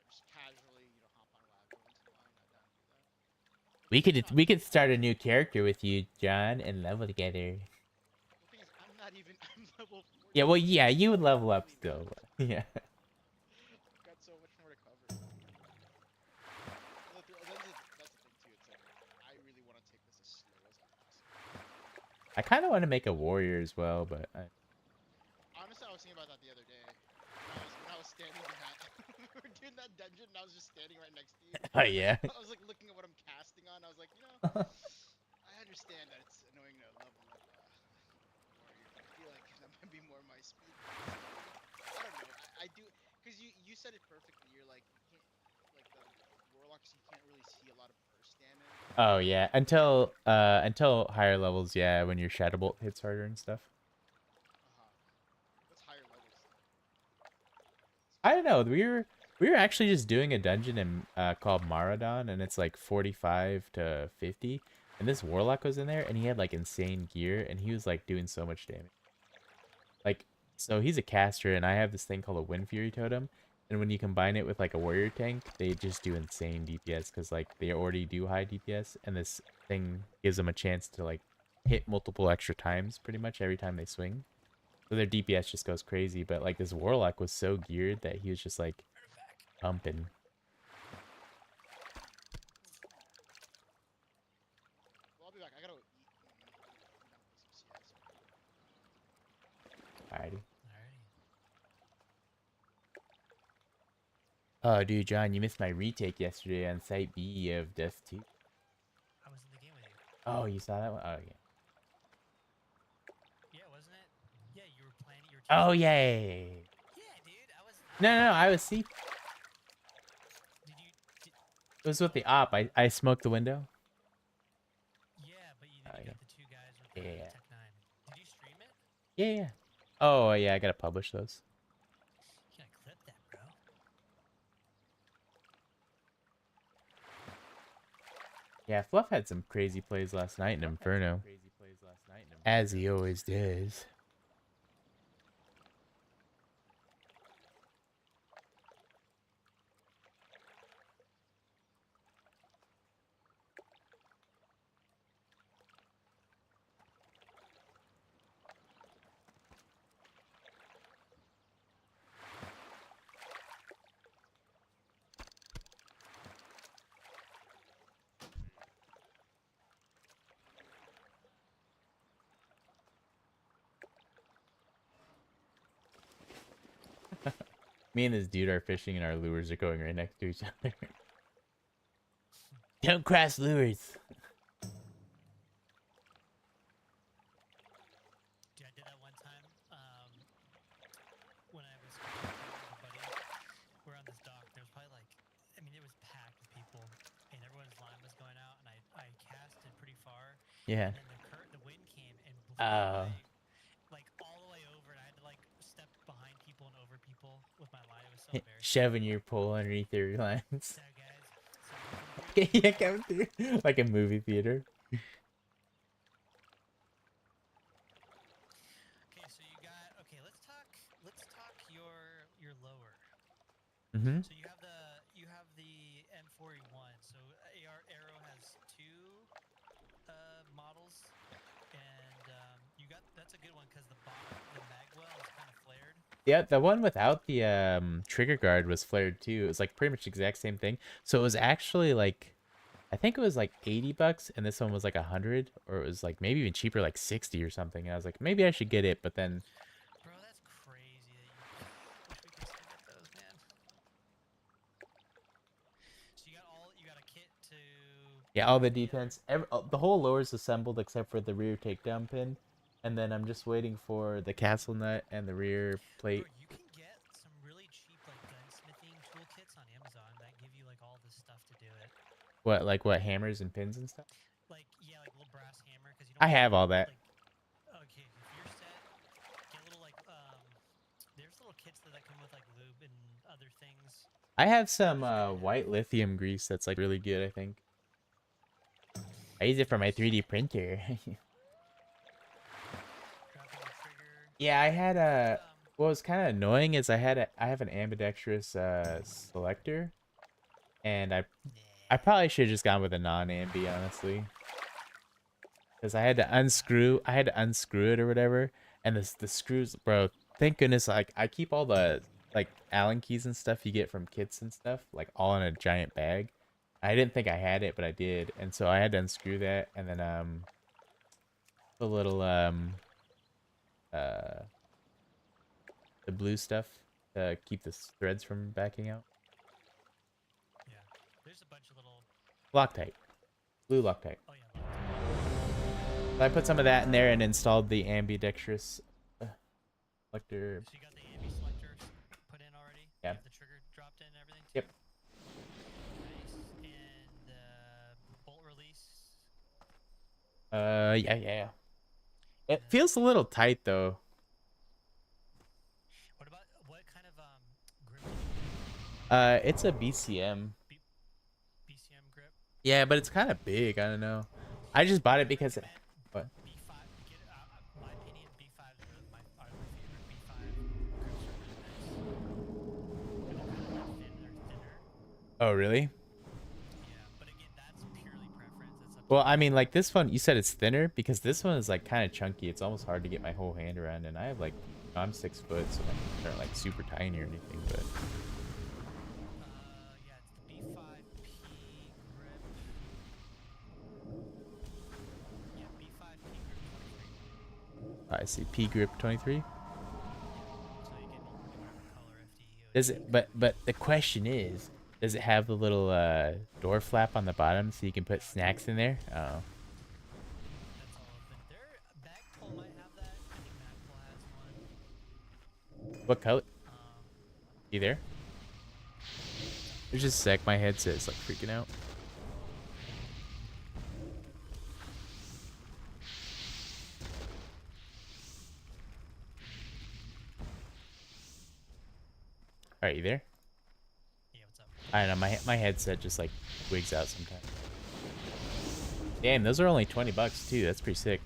Speaker 7: just casually, hop on WoW once in a while. You're not down to do that.
Speaker 1: We could start a new character with you, John, and level together.
Speaker 7: The thing is, I'm level 40.
Speaker 1: Yeah, well, yeah, you would level up still. But, yeah.
Speaker 7: I've got so much more to cover. That's the thing too. It's like I really want to take this as slow as possible.
Speaker 1: I kind of want to make a warrior as well, but
Speaker 7: Honestly, I was thinking about that the other day. When I was standing behind, we were doing that dungeon, and I was just standing right next to you.
Speaker 1: oh yeah.
Speaker 7: I was like looking at what I'm casting on. I was like, I understand that it's annoying to level up warrior. I feel like that might be more my speed. I don't know. I do because you said it perfectly. You're like you can't like the warlocks. You can't really see a lot of burst damage.
Speaker 1: Oh yeah, until higher levels, yeah, when your shadow bolt hits harder and stuff.
Speaker 7: What's higher levels?
Speaker 1: I don't know. We were actually just doing a dungeon in called Maradon, and it's like 45 to 50. And this warlock was in there, and he had like insane gear, and he was like doing so much damage. Like, so he's a caster, and I have this thing called a Wind Fury Totem, And when you combine it with like a warrior tank, they just do insane DPS because like they already do high DPS, and this thing gives them a chance to like hit multiple extra times pretty much every time they swing. So their DPS just goes crazy. But like this warlock was so geared that he was just like pumping.
Speaker 7: Well, I'll be back. I gotta eat and play some CS.
Speaker 1: Alrighty.
Speaker 5: Alrighty.
Speaker 1: Oh, dude, John, you missed my retake yesterday on Site B of Death 2.
Speaker 5: I was in the game with you.
Speaker 1: Oh, you saw that one? Oh, yeah.
Speaker 5: Yeah, wasn't it? Yeah, you were playing. You were.
Speaker 1: Oh,
Speaker 5: teaching-
Speaker 1: yay!
Speaker 5: Yeah, dude. I was.
Speaker 1: No, I was C.
Speaker 5: Did you?
Speaker 1: It was with the op. I smoked the window.
Speaker 5: Yeah, but you,
Speaker 1: Oh,
Speaker 5: you
Speaker 1: yeah.
Speaker 5: got the two guys with the
Speaker 1: Yeah.
Speaker 5: Tech 9. Did you stream it?
Speaker 1: Yeah. Oh, yeah, I gotta publish those.
Speaker 5: You gotta clip that, bro.
Speaker 1: Yeah, Fluff had some crazy plays last night in Inferno. As he always does. Me and this dude are fishing and our lures are going right next to each other. Don't cross lures.
Speaker 5: Dude, I did that one time. When I was with a buddy, we're on this dock. There was probably like, I mean, it was packed with people, and everyone's line was going out. And I casted pretty far,
Speaker 1: Yeah.
Speaker 5: and then the wind came and blew
Speaker 1: Oh.
Speaker 5: my, like all the way over, and I had to like step behind people and over people with my line. It was so embarrassing.
Speaker 1: Shoving your pole underneath your lines.
Speaker 5: So guys, so
Speaker 1: Yeah, come through. Like a movie theater.
Speaker 5: okay, so you got Let's talk your lower.
Speaker 1: Mm-hmm.
Speaker 5: So you have the M41. So Arrow has two models, and that's a good one because the bottom, the magwell is kind of flared.
Speaker 1: Yeah, the one without the trigger guard was flared too. It was like pretty much the exact same thing. So it was actually like, I think it was like $80, and this one was like 100, or it was like maybe even cheaper, like 60 or something. And I was like, maybe I should get it, but then
Speaker 5: Bro, that's crazy that you wish we could still get those, man. So you got a kit to
Speaker 1: yeah, all the defense, the whole lower is assembled except for the rear takedown pin, and then I'm just waiting for the castle nut and the rear plate.
Speaker 5: Bro, you can get some really cheap like gunsmithing toolkits on Amazon that give you like all this stuff to do it.
Speaker 1: What, like what, hammers and pins and stuff?
Speaker 5: Like yeah, like little brass hammer because you
Speaker 1: I
Speaker 5: don't
Speaker 1: have all that.
Speaker 5: Like, okay, if you're set, get little like there's little kits that come with like lube and other things.
Speaker 1: I have some white lithium grease that's like really good, I think. I use it for my 3D printer.
Speaker 5: Dropping the trigger.
Speaker 1: Yeah, I had a.
Speaker 5: Um,
Speaker 1: What was kind of annoying is I have an ambidextrous selector, and I probably should have just gone with a non-ambi, honestly, because I had to unscrew it or whatever, and the screws, bro. Thank goodness, like I keep all the like Allen keys and stuff you get from kits and stuff like all in a giant bag. I didn't think I had it, but I did, and so I had to unscrew that, and then the little the blue stuff to keep the threads from backing out.
Speaker 5: yeah, there's a bunch of little.
Speaker 1: Loctite. Blue Loctite.
Speaker 5: Oh yeah.
Speaker 1: So I put some of that in there and installed the ambidextrous selector.
Speaker 5: So you got the ambi selector put in already?
Speaker 1: Yeah.
Speaker 5: You have the trigger dropped in and everything?
Speaker 1: Yep.
Speaker 5: Nice. And bolt release.
Speaker 1: Yeah. It feels a little tight though.
Speaker 5: What kind of grip?
Speaker 1: It's a BCM.
Speaker 5: BCM grip?
Speaker 1: Yeah, but it's kind of big. I don't know. I just bought it because. What?
Speaker 5: B5. My opinion, B5 are my favorite. B5 grips are really nice.
Speaker 1: Oh, really?
Speaker 5: Yeah, but again, that's purely preference. That's up to
Speaker 1: Well,
Speaker 5: you.
Speaker 1: I mean, like this one, you said it's thinner because this one is like kind of chunky. It's almost hard to get my whole hand around, and I have like I'm 6 foot, so my hands aren't like super tiny or anything. But
Speaker 5: Yeah, it's the B5P grip. Yeah, B5P grip 23.
Speaker 1: I see P grip 23.
Speaker 5: So you can do whatever color FDE.
Speaker 1: Does it? But the question is, does it have the little door flap on the bottom so you can put snacks in there? Oh,
Speaker 5: That's all open. There, Magpul might have that. I think Magpul has one.
Speaker 1: what color?
Speaker 5: Um,
Speaker 1: You there? There's just a sec. My headset's like freaking out. All right, you there?
Speaker 5: yeah, what's up?
Speaker 1: I don't know. My headset just like wigs out sometimes. Damn, those are only $20 too. That's pretty sick.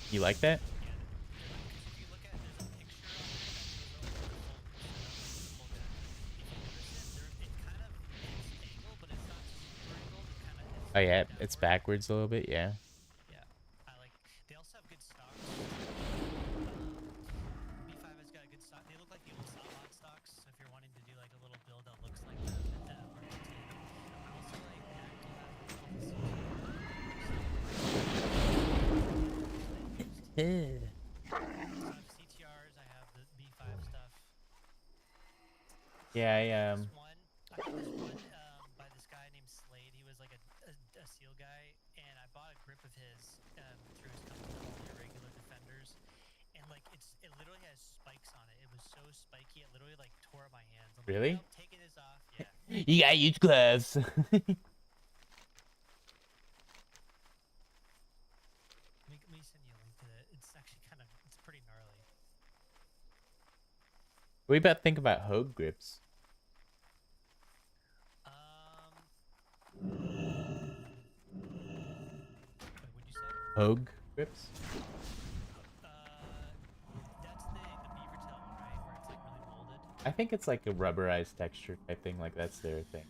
Speaker 1: You like that?
Speaker 5: Yeah, because if you look at, there's a picture on there that shows all the full setup, the full gun. If you notice it, there, it kind of is angled, but it's not super angled. It kind of is
Speaker 1: Oh yeah,
Speaker 5: downward.
Speaker 1: it's backwards a little bit. Yeah.
Speaker 5: Yeah, I like. They also have good stocks. B5 has got a good stock. They look like the old Salmon stocks. So if you're wanting to do like a little build that looks like that works too. I also like Magpul has all the I have CTRs. I have the B5 stuff.
Speaker 1: Yeah,
Speaker 5: I got this one by this guy named Slade. He was like a SEAL guy, and I bought a grip of his through his company called Irregular Defenders, and like it literally has spikes on it. It was so spiky, it literally like tore up my hands. I'm
Speaker 1: Really?
Speaker 5: Like, nope, taking this off. Yeah.
Speaker 1: You gotta use gloves.
Speaker 5: Let me send you a link to that. It's actually it's pretty gnarly.
Speaker 1: What do you about think about Hogue grips?
Speaker 5: Wait, what'd you say?
Speaker 1: Hogue grips?
Speaker 5: That's the beaver tail one, right? Where it's like really molded.
Speaker 1: I think it's like a rubberized texture type thing. Like that's their thing.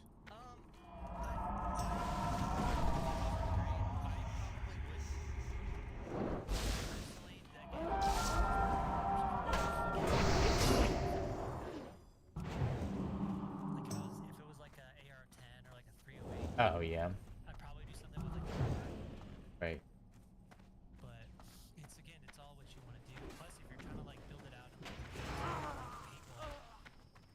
Speaker 5: If it was like a AR-10 or like a 308,
Speaker 1: Oh yeah,
Speaker 5: I'd probably do something with like that.
Speaker 1: right.
Speaker 5: But it's all what you want to do. Plus, if you're trying to like build it out and paint will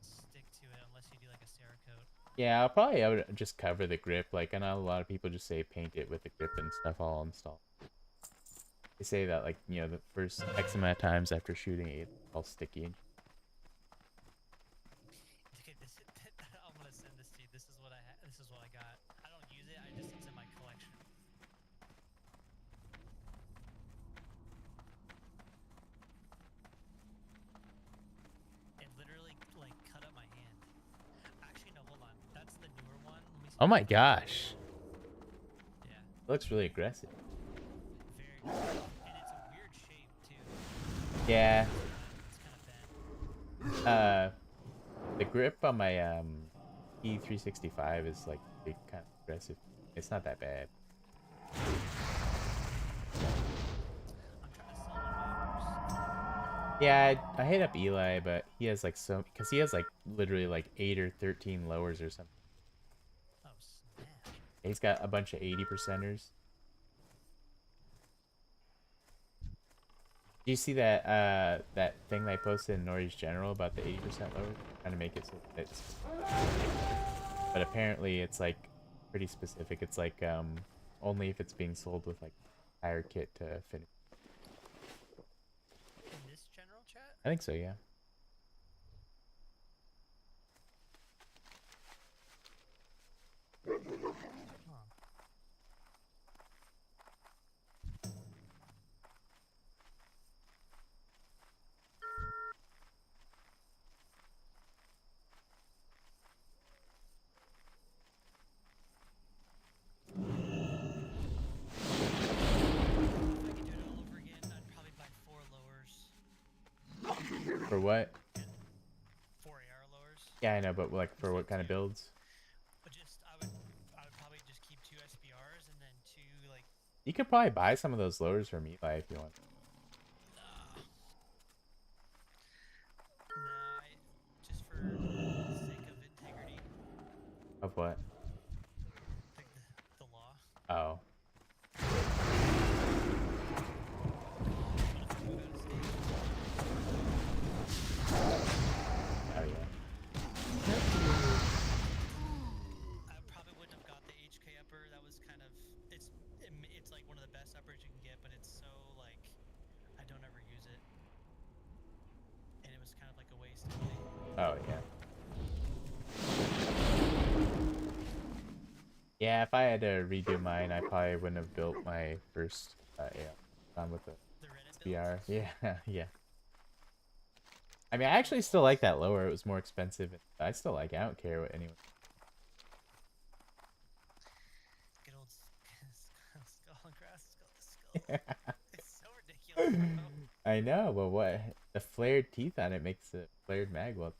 Speaker 5: stick to it unless you do like a Cerakote.
Speaker 1: Yeah, I would just cover the grip. Like I know a lot of people just say paint it with the grip and stuff all installed. They say that like the first X amount of times after shooting it, it's all sticky.
Speaker 5: Okay, I'm gonna send this to you. This is what this is what I got. I don't use it. It's in my collection. It literally like cut up my hand. Actually, no, hold on. That's the newer one. Let me see.
Speaker 1: Oh my gosh,
Speaker 5: Yeah,
Speaker 1: it looks really aggressive.
Speaker 5: very good. And it's a weird shape too.
Speaker 1: Yeah.
Speaker 5: It's kind of bent.
Speaker 1: The grip on my E365 is like big, kind of aggressive. It's not that bad.
Speaker 5: I'm trying to sell my vapors.
Speaker 1: Yeah, I hit up Eli, but he has like because he has like literally like 8 or 13 lowers or something.
Speaker 5: Oh snap!
Speaker 1: He's got a bunch of 80%ers. Do you see that that thing that I posted in Nori's General about the 80% lower? Trying to make it so that it's but apparently it's like pretty specific. It's like only if it's being sold with like higher kit to finish.
Speaker 5: In this general chat?
Speaker 1: I think so, yeah.
Speaker 5: Huh. If I could do it all over again, I'd probably buy 4 lowers.
Speaker 1: For what?
Speaker 5: 4 AR lowers.
Speaker 1: Yeah, I know, but like for what kind of builds?
Speaker 5: But just
Speaker 1: You could probably buy some of those lowers from Eli if you want.
Speaker 5: Nah, just for the sake of integrity,
Speaker 1: Of what?
Speaker 5: the law.
Speaker 1: Oh. Oh yeah.
Speaker 5: I probably wouldn't have got the HK upper. That was kind of it's like one of the best uppers you can get, but it's so like I don't ever use it, and it was kind of like a waste of money.
Speaker 1: Oh yeah. Yeah, if I had to redo mine, I probably wouldn't have built my first on with the
Speaker 5: The Reddit build.
Speaker 1: SBR. Yeah, yeah. I mean, I actually still like that lower. It was more expensive. I still like it. I don't care what anyone.
Speaker 5: Good old skull and grass, skull to skull. It's so ridiculous. Bro.
Speaker 1: I know, but what? The flared teeth on it makes it flared mag well.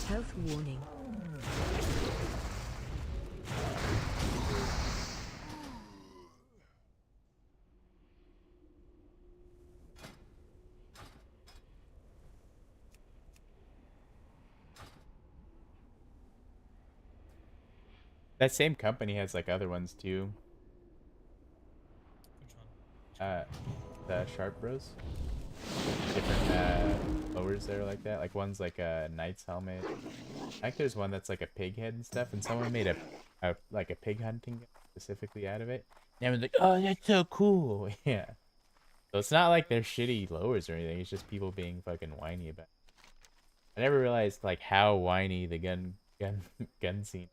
Speaker 6: Health warning.
Speaker 1: That same company has like other ones too.
Speaker 5: Which one?
Speaker 1: The Sharp Bros. Different lowers that are like that. Like one's like a knight's helmet. I think there's one that's like a pig head and stuff, and someone made a like a pig hunting specifically out of it. And everyone's like, "Oh, that's so cool!" Yeah. So it's not like they're shitty lowers or anything. It's just people being fucking whiny about it. I never realized like how whiny the gun scene.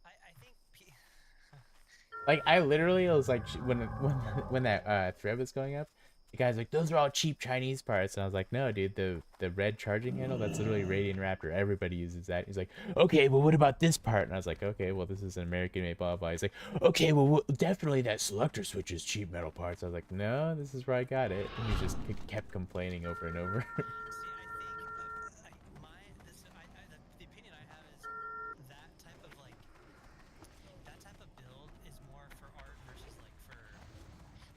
Speaker 5: I think
Speaker 1: Like I literally was like when that thread was going up, the guy's like, "Those are all cheap Chinese parts," and I was like, "No, dude, the red charging handle, that's literally Radiant Raptor. Everybody uses that." He's like, "Okay, well, what about this part?" And I was like, "Okay, well, this is an American made, blah blah." He's like, "Okay, well, definitely that selector switch is cheap metal parts." I was like, "No, this is where I got it." And he just kept complaining over and over.
Speaker 5: see. I think the opinion I have is that type of build is more for art versus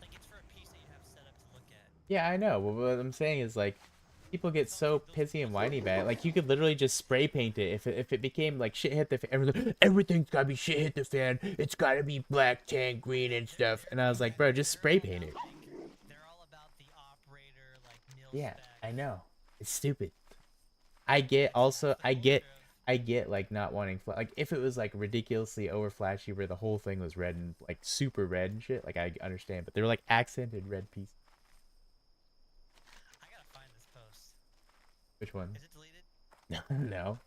Speaker 5: like it's for a piece that you have set up to look at.
Speaker 1: Yeah, I know. Well, what I'm saying is like, people get so pissy and whiny about it. Like you could literally just spray paint it. If it became like shit hit the fan, everything's gotta be shit hit the fan. It's gotta be black, tan, green, and stuff. And I was like, bro, just spray paint it.
Speaker 5: They're all about the operator, like nil
Speaker 1: Yeah,
Speaker 5: spec.
Speaker 1: I know. It's stupid. I get also. I get like not wanting like if it was like ridiculously over flashy where the whole thing was red and like super red and shit. Like I understand, but they were like accented red pieces.
Speaker 5: I gotta find this post.
Speaker 1: Which one?
Speaker 5: Is it deleted?
Speaker 1: No.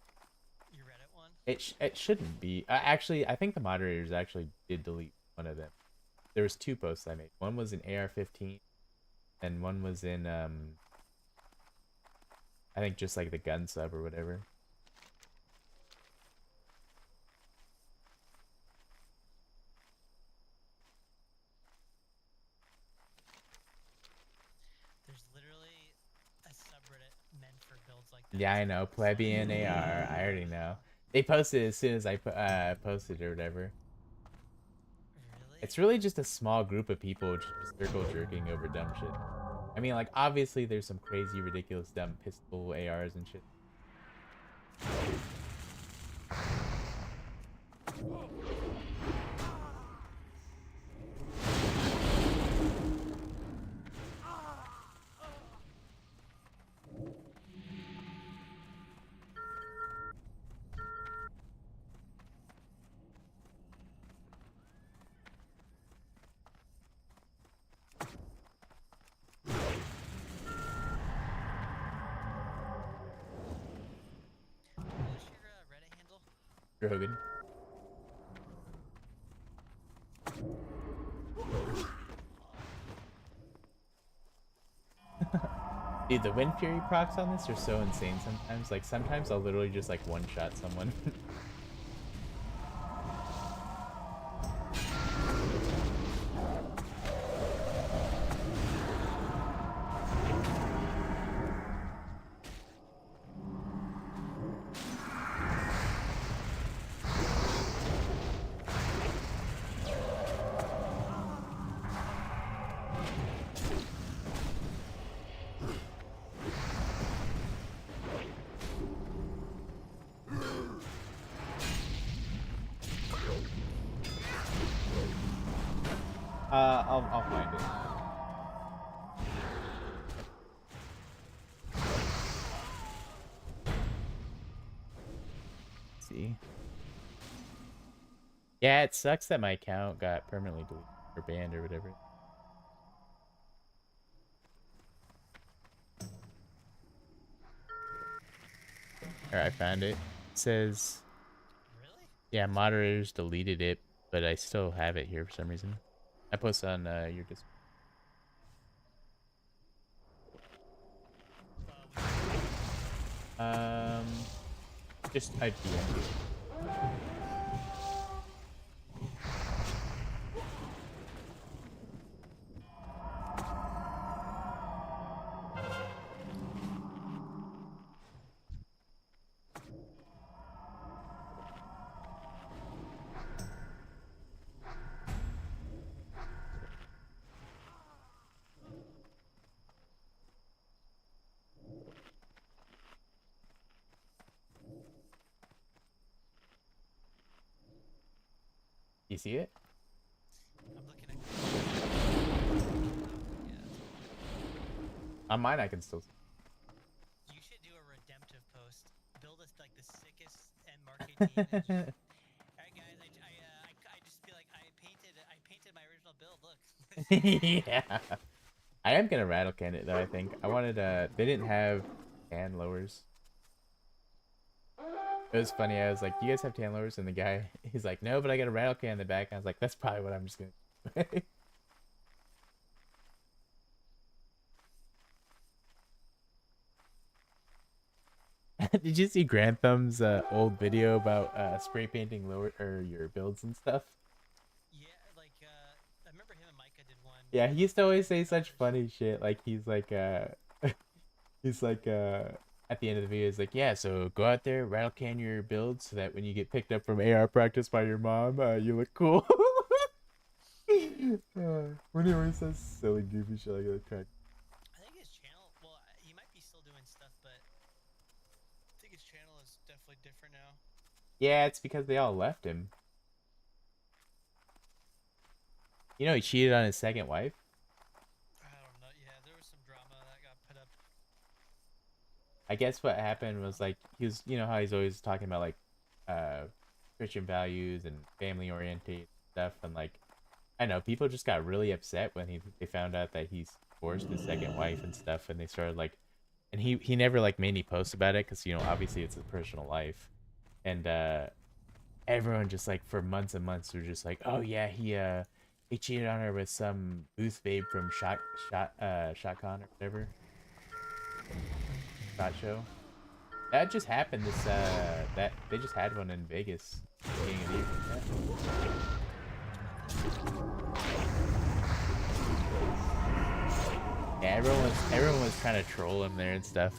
Speaker 5: Your Reddit one?
Speaker 1: It shouldn't be. Actually, I think the moderators actually did delete one of them. There was two posts I made. One was in AR-15, and one was in I think just like the gun sub or whatever.
Speaker 5: There's literally a subreddit meant for builds like that.
Speaker 1: Yeah, I know. Plebeian AR. I already know. They posted as soon as I posted or whatever.
Speaker 5: Really?
Speaker 1: It's really just a small group of people just circle jerking over dumb shit. I mean, like, obviously there's some crazy, ridiculous, dumb pistol ARs and shit. Drogon. Dude, the Wind Fury procs on this are so insane sometimes. Like, sometimes I'll literally just, like, one-shot someone. I'll find it. Let's see. Yeah, it sucks that my account got permanently deleted or banned or whatever. Alright, I found it. It says,
Speaker 5: Really?
Speaker 1: yeah, moderators deleted it, but I still have it here for some reason. I posted on your Discord. Just I DM'd you. You see it?
Speaker 5: I'm looking at. Yeah.
Speaker 1: On mine, I can still.
Speaker 5: You should do a redemptive post. Build us like the sickest end market team. And just, all right, guys. I just feel like I painted my original build. Look.
Speaker 1: Yeah. I am gonna rattle can it though. I think I wanted. They didn't have tan lowers. It was funny. I was like, "Do you guys have tan lowers?" And the guy, he's like, "No, but I got a rattle can in the back." And I was like, "That's probably what I'm just gonna." Did you see Grantham's old video about spray painting lower or your builds and stuff?
Speaker 5: Yeah, like I remember him and Micah did one.
Speaker 1: Yeah, he used to always say such funny shit. Like he's like he's like at the end of the video, he's like, yeah, so go out there, rattle can your build so that when you get picked up from AR practice by your mom, you look cool. When he always says silly goofy shit like that, crack.
Speaker 5: I think his channel. Well, he might be still doing stuff, but I think his channel is definitely different now.
Speaker 1: Yeah, it's because they all left him. You know, he cheated on his second wife.
Speaker 5: I don't know. Yeah, there was some drama that got put up.
Speaker 1: I guess what happened was like he was, you know how he's always talking about like Christian values and family oriented stuff, and like I know people just got really upset when they found out that he's divorced his second wife and stuff, and they started like, and he never like made any posts about it because you know obviously it's a personal life, and everyone just like for months and months were just like, oh yeah, he cheated on her with some booth babe from ShotCon or whatever. Shot show. That just happened this that they just had one in Vegas beginning of the year. Yeah, everyone was trying to troll him there and stuff.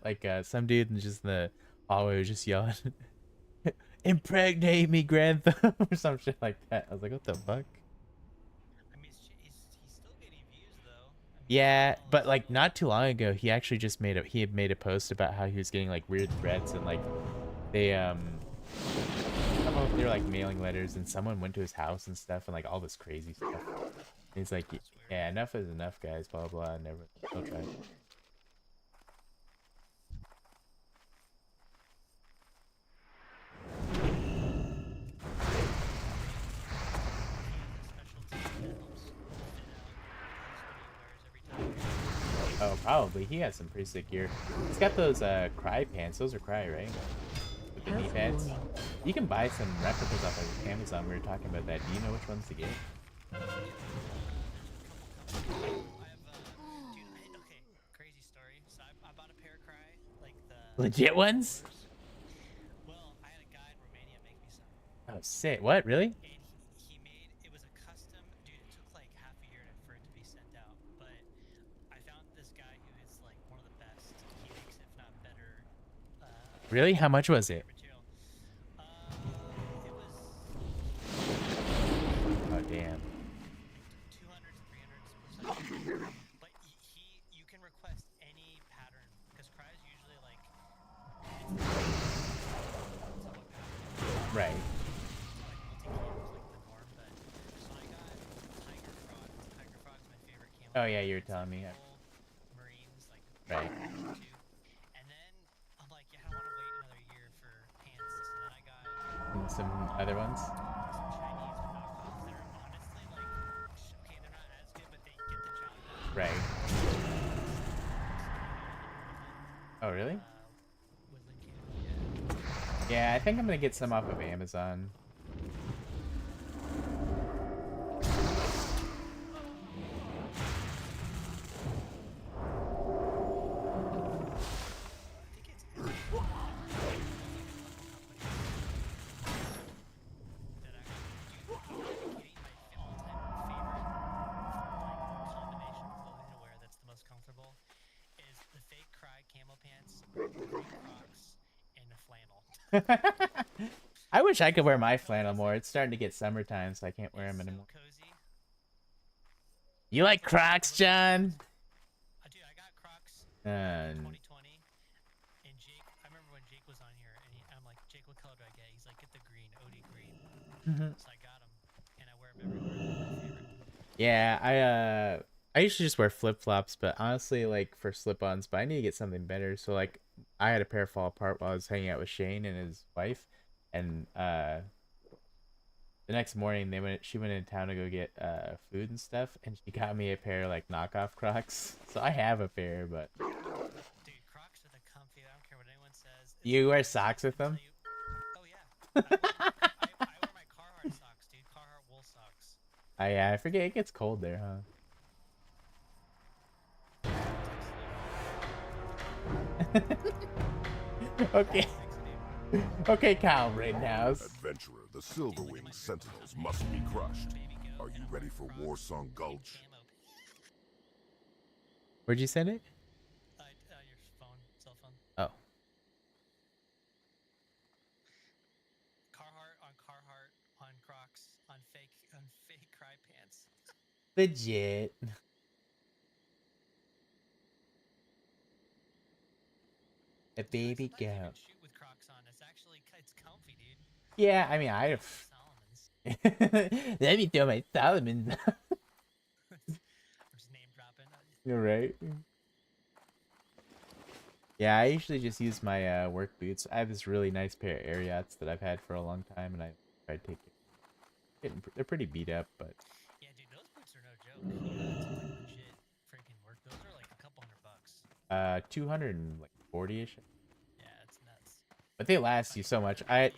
Speaker 1: Like some dude just in the hallway was just yelling, "Impregnate me, Grantham," or some shit like that. I was like, what the fuck?
Speaker 5: I mean, he's still getting views though. I mean,
Speaker 1: Yeah, but like not too long ago, he actually just had made a post about how he was getting like weird threats and like they I don't know if they were like mailing letters and someone went to his house and stuff and like all this crazy stuff. And he's like, yeah, enough is enough, guys. Blah blah. And never. Don't try. Oh, probably. He has some pretty sick gear. He's got those cry pants. Those are cry, right? The knee pads. You can buy some replicas off of Amazon. We were talking about that. Do you know which ones to get?
Speaker 5: I have, dude, okay, crazy story. So I bought a pair of Cry, like the
Speaker 1: Legit ones?
Speaker 5: Well, I had a guy in Romania make me some.
Speaker 1: Oh, sick. What? Really?
Speaker 5: And he made, it was a custom, dude, it took like half a year for it to be sent out. But I found this guy who is like one of the best. He makes, if not better,
Speaker 1: Really? How much was it?
Speaker 5: material. It was
Speaker 1: Oh, damn.
Speaker 5: 200s, 300s. But you can request any pattern because Cry is usually like it's so what pattern.
Speaker 1: Right.
Speaker 5: Like multi-cam is like the norm, but so I got Tiger Frog. Tiger Frog's my favorite camo.
Speaker 1: Oh, yeah, you were
Speaker 5: It's
Speaker 1: telling
Speaker 5: like
Speaker 1: me.
Speaker 5: full Marines, like
Speaker 1: Right.
Speaker 5: too. And then I'm like, yeah, I don't want to wait another year for pants. So then I got
Speaker 1: And some other ones?
Speaker 5: some Chinese knockoffs that are honestly like, okay, they're not as good, but they get the job done.
Speaker 1: Right. Oh, really?
Speaker 5: Woodland camo, yeah.
Speaker 1: Yeah, I think I'm gonna get some off of Amazon. I wish I could wear my flannel more. It's starting to get summertime, so I can't wear them anymore. You like Crocs, John?
Speaker 5: Dude, I got Crocs
Speaker 1: And
Speaker 5: 2020, and Jake, I remember when Jake was on here, and I'm like, Jake, what color do I get? He's like, get the green, OD green. So I got them, and I wear them everywhere. They're my favorite.
Speaker 1: yeah, I usually just wear flip flops, but honestly, like for slip-ons, but I need to get something better. So like, I had a pair fall apart while I was hanging out with Shane and his wife, and the next morning she went in town to go get food and stuff, and she got me a pair of like knockoff Crocs. So I have a pair, but
Speaker 5: Dude, Crocs are the comfy. I don't care what anyone says.
Speaker 1: you wear socks with them?
Speaker 5: Oh yeah. I wear my Carhartt socks, dude. Carhartt wool socks.
Speaker 1: Yeah, I forget it gets cold there, huh? Okay. Okay, Kyle Rittenhouse.
Speaker 3: Adventurer, the Silverwing Sentinels must be crushed. Are you ready for Warsong Gulch?
Speaker 1: Where'd you send it?
Speaker 5: Your phone, cell phone.
Speaker 1: Oh.
Speaker 5: Carhartt on Crocs on fake Cry pants.
Speaker 1: Legit. A baby
Speaker 5: It's nice you
Speaker 1: girl.
Speaker 5: can shoot with Crocs on. It's comfy, dude.
Speaker 1: Yeah, I mean,
Speaker 5: Solomon's.
Speaker 1: let me throw my Solomon.
Speaker 5: I'm just name dropping.
Speaker 1: You're right. Yeah, I usually just use my work boots. I have this really nice pair of Ariats that I've had for a long time, and I try to take it. They're pretty beat up, but
Speaker 5: Yeah, dude, those boots are no joke. You know, it's like legit freaking work. Those are like a couple $100.
Speaker 1: 240-ish.
Speaker 5: Yeah, it's nuts.
Speaker 1: But they last you so much.
Speaker 5: Yeah,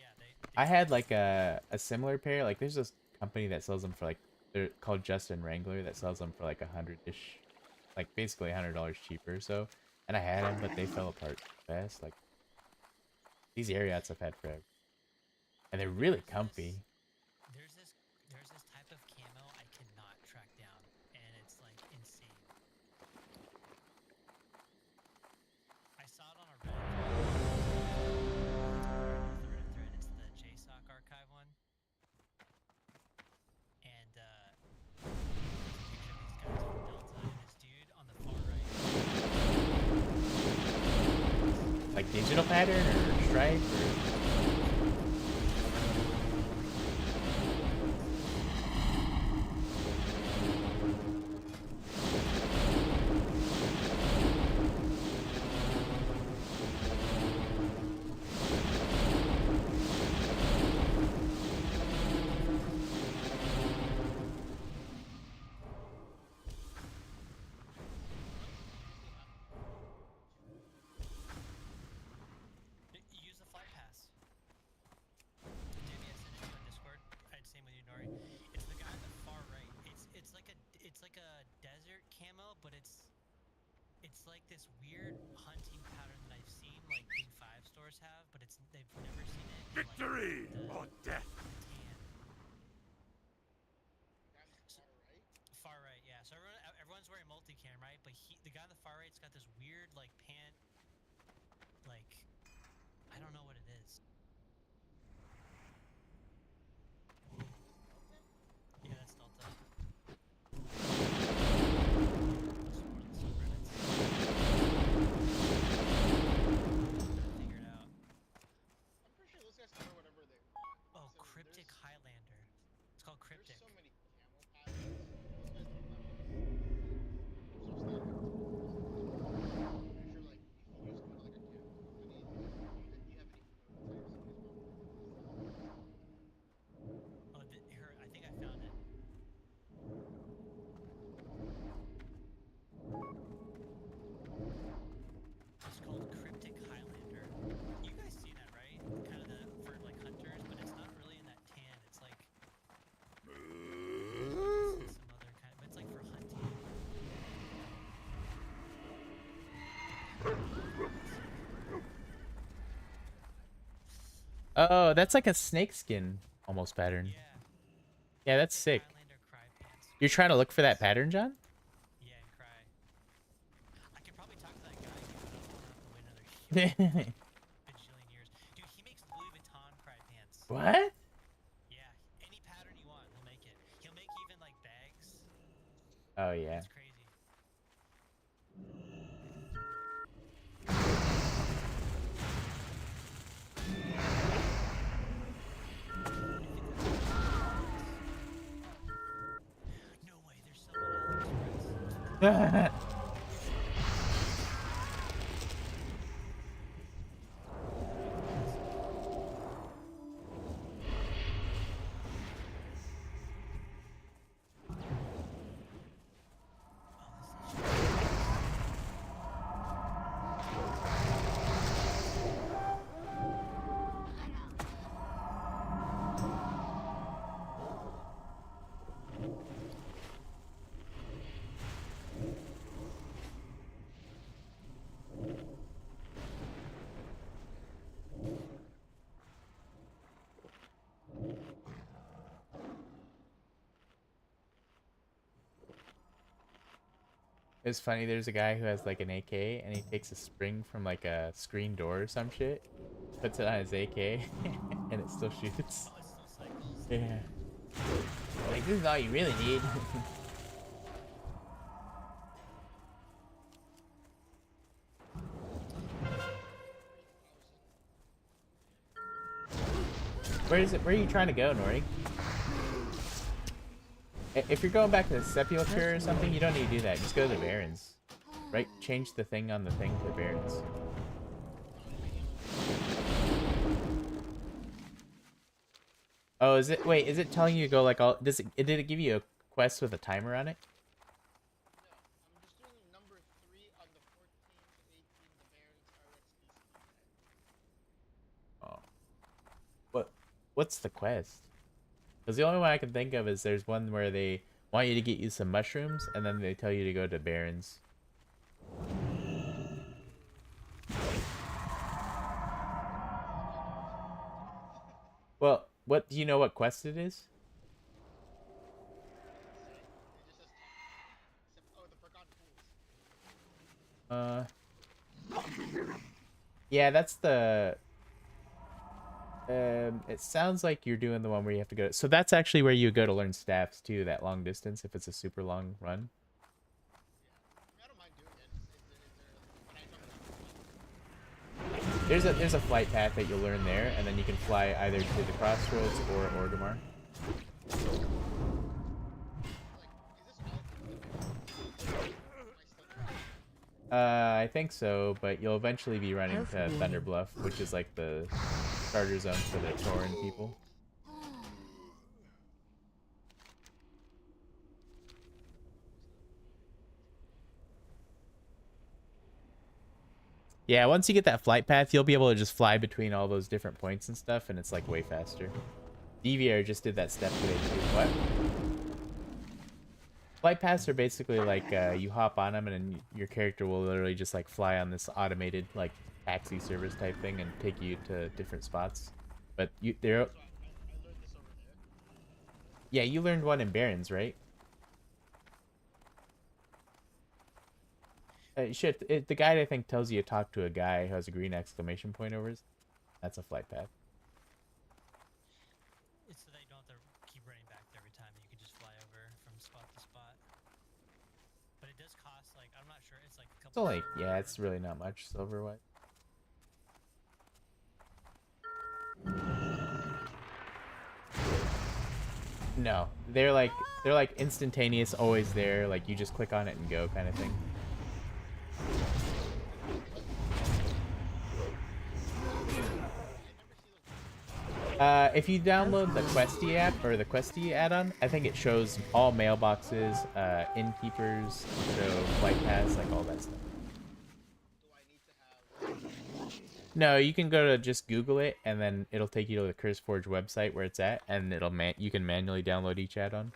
Speaker 1: I had like a similar pair. Like there's this company that sells them for like, they're called Justin Wrangler, that sells them for like 100-ish, like basically $100 cheaper or so. And I had them, but they fell apart fast. Like these Ariats I've had forever, and they're really comfy.
Speaker 5: There's this type of camo I cannot track down, and it's like insane. I saw it on a Reddit thread. It's the JSOC archive one, and there's a picture of these guys from Delta, and this dude on the far right.
Speaker 1: Like digital pattern or stripe or...
Speaker 5: Use the flight pass. like this weird hunting pattern that I've seen like Big Five stores have, but they've never seen it. In,
Speaker 3: Victory
Speaker 5: like,
Speaker 3: or death.
Speaker 5: tan.
Speaker 7: Guy on the far right.
Speaker 5: Far right, yeah. So everyone's wearing multicam, right? But the guy on the far right's got this weird like pant, like I don't know what it is. Yeah, that's Delta. Figure it out.
Speaker 7: I'm pretty sure those guys can wear whatever they want.
Speaker 5: Oh,
Speaker 7: So
Speaker 5: Cryptic
Speaker 7: there's-
Speaker 5: Highlander. It's called Cryptic.
Speaker 7: There's so many camo patterns. Those guys don't have any. There's no standard. I'm pretty sure like if you just go to like a camo company, do you have any photos that you've seen as well?
Speaker 5: Oh, I think I found it. It's called Cryptic Highlander. You guys see that, right? Kind of for like hunters, but it's not really in that tan. It's like it's some other kind, but it's like for hunting.
Speaker 1: Oh, that's like a snake skin almost pattern.
Speaker 5: Yeah.
Speaker 1: Yeah, that's sick.
Speaker 5: Highlander cry pants.
Speaker 1: You're trying to look for that pattern, John?
Speaker 5: Yeah, and cry. I could probably talk to that guy, but I don't want to have to wait another bajillion years. Dude, he makes Louis Vuitton cry pants.
Speaker 1: What?
Speaker 5: Yeah, any pattern you want, he'll make it. He'll make even like bags.
Speaker 1: Oh yeah.
Speaker 5: It's crazy. No way, there's someone else.
Speaker 1: It's funny, there's a guy who has like an AK and he takes a spring from like a screen door or some shit, puts it on his AK, and it still shoots.
Speaker 5: Oh, it still cycles.
Speaker 1: Yeah. Like, this is all you really need. Where are you trying to go, Nori? If you're going back to the Sepulchre or something, you don't need to do that. Just go to the Barrens. Right? Change the thing on the thing to the Barrens. Oh, is it? Wait, is it telling you to go like all? Did it give you a quest with a timer on it?
Speaker 7: No, I'm just doing number 3 on the 14 to 18, the Barons RX
Speaker 1: Oh. What's the quest? Because the only one I can think of is there's one where they want you to get you some mushrooms, and then they tell you to go to Barrens. Well, what do you know what quest it is?
Speaker 7: It just says top. Oh, the Forgotten Pools.
Speaker 1: Yeah, that's the. It sounds like you're doing the one where you have to go. So that's actually where you go to learn staffs too. That long distance, if it's a super long run.
Speaker 7: I don't mind doing it. Is there,
Speaker 1: There's a flight path that you'll learn there, and then you can fly either to the Crossroads or Orgrimmar.
Speaker 7: is this all?
Speaker 1: I think so, but you'll eventually be running to Thunder Bluff, which is like the starter zone for the Tauren people. Yeah, once you get that flight path, you'll be able to just fly between all those different points and stuff, and it's like way faster. DVR just did that step today too. What? Flight paths are basically like you hop on them and then your character will literally just like fly on this automated like taxi service type thing and take you to different spots. But they're
Speaker 7: So I learned this over there.
Speaker 1: yeah, you learned one in Barons, right? Shit, the guide I think tells you to talk to a guy who has a green exclamation point over his. That's a flight path.
Speaker 5: It's so that you don't have to keep running back every time. You can just fly over from spot to spot. But it does cost like I'm not sure. It's like a
Speaker 1: It's
Speaker 5: couple.
Speaker 1: only yeah, it's really not much silver white. No, they're like instantaneous, always there. Like you just click on it and go kind of thing. If you download the Questy app or the Questy add-on, I think it shows all mailboxes, innkeepers, so flight paths, like all that stuff.
Speaker 7: Do I need to have?
Speaker 1: No, you can go to just Google it, and then it'll take you to the CurseForge website where it's at, and you can manually download each add-on.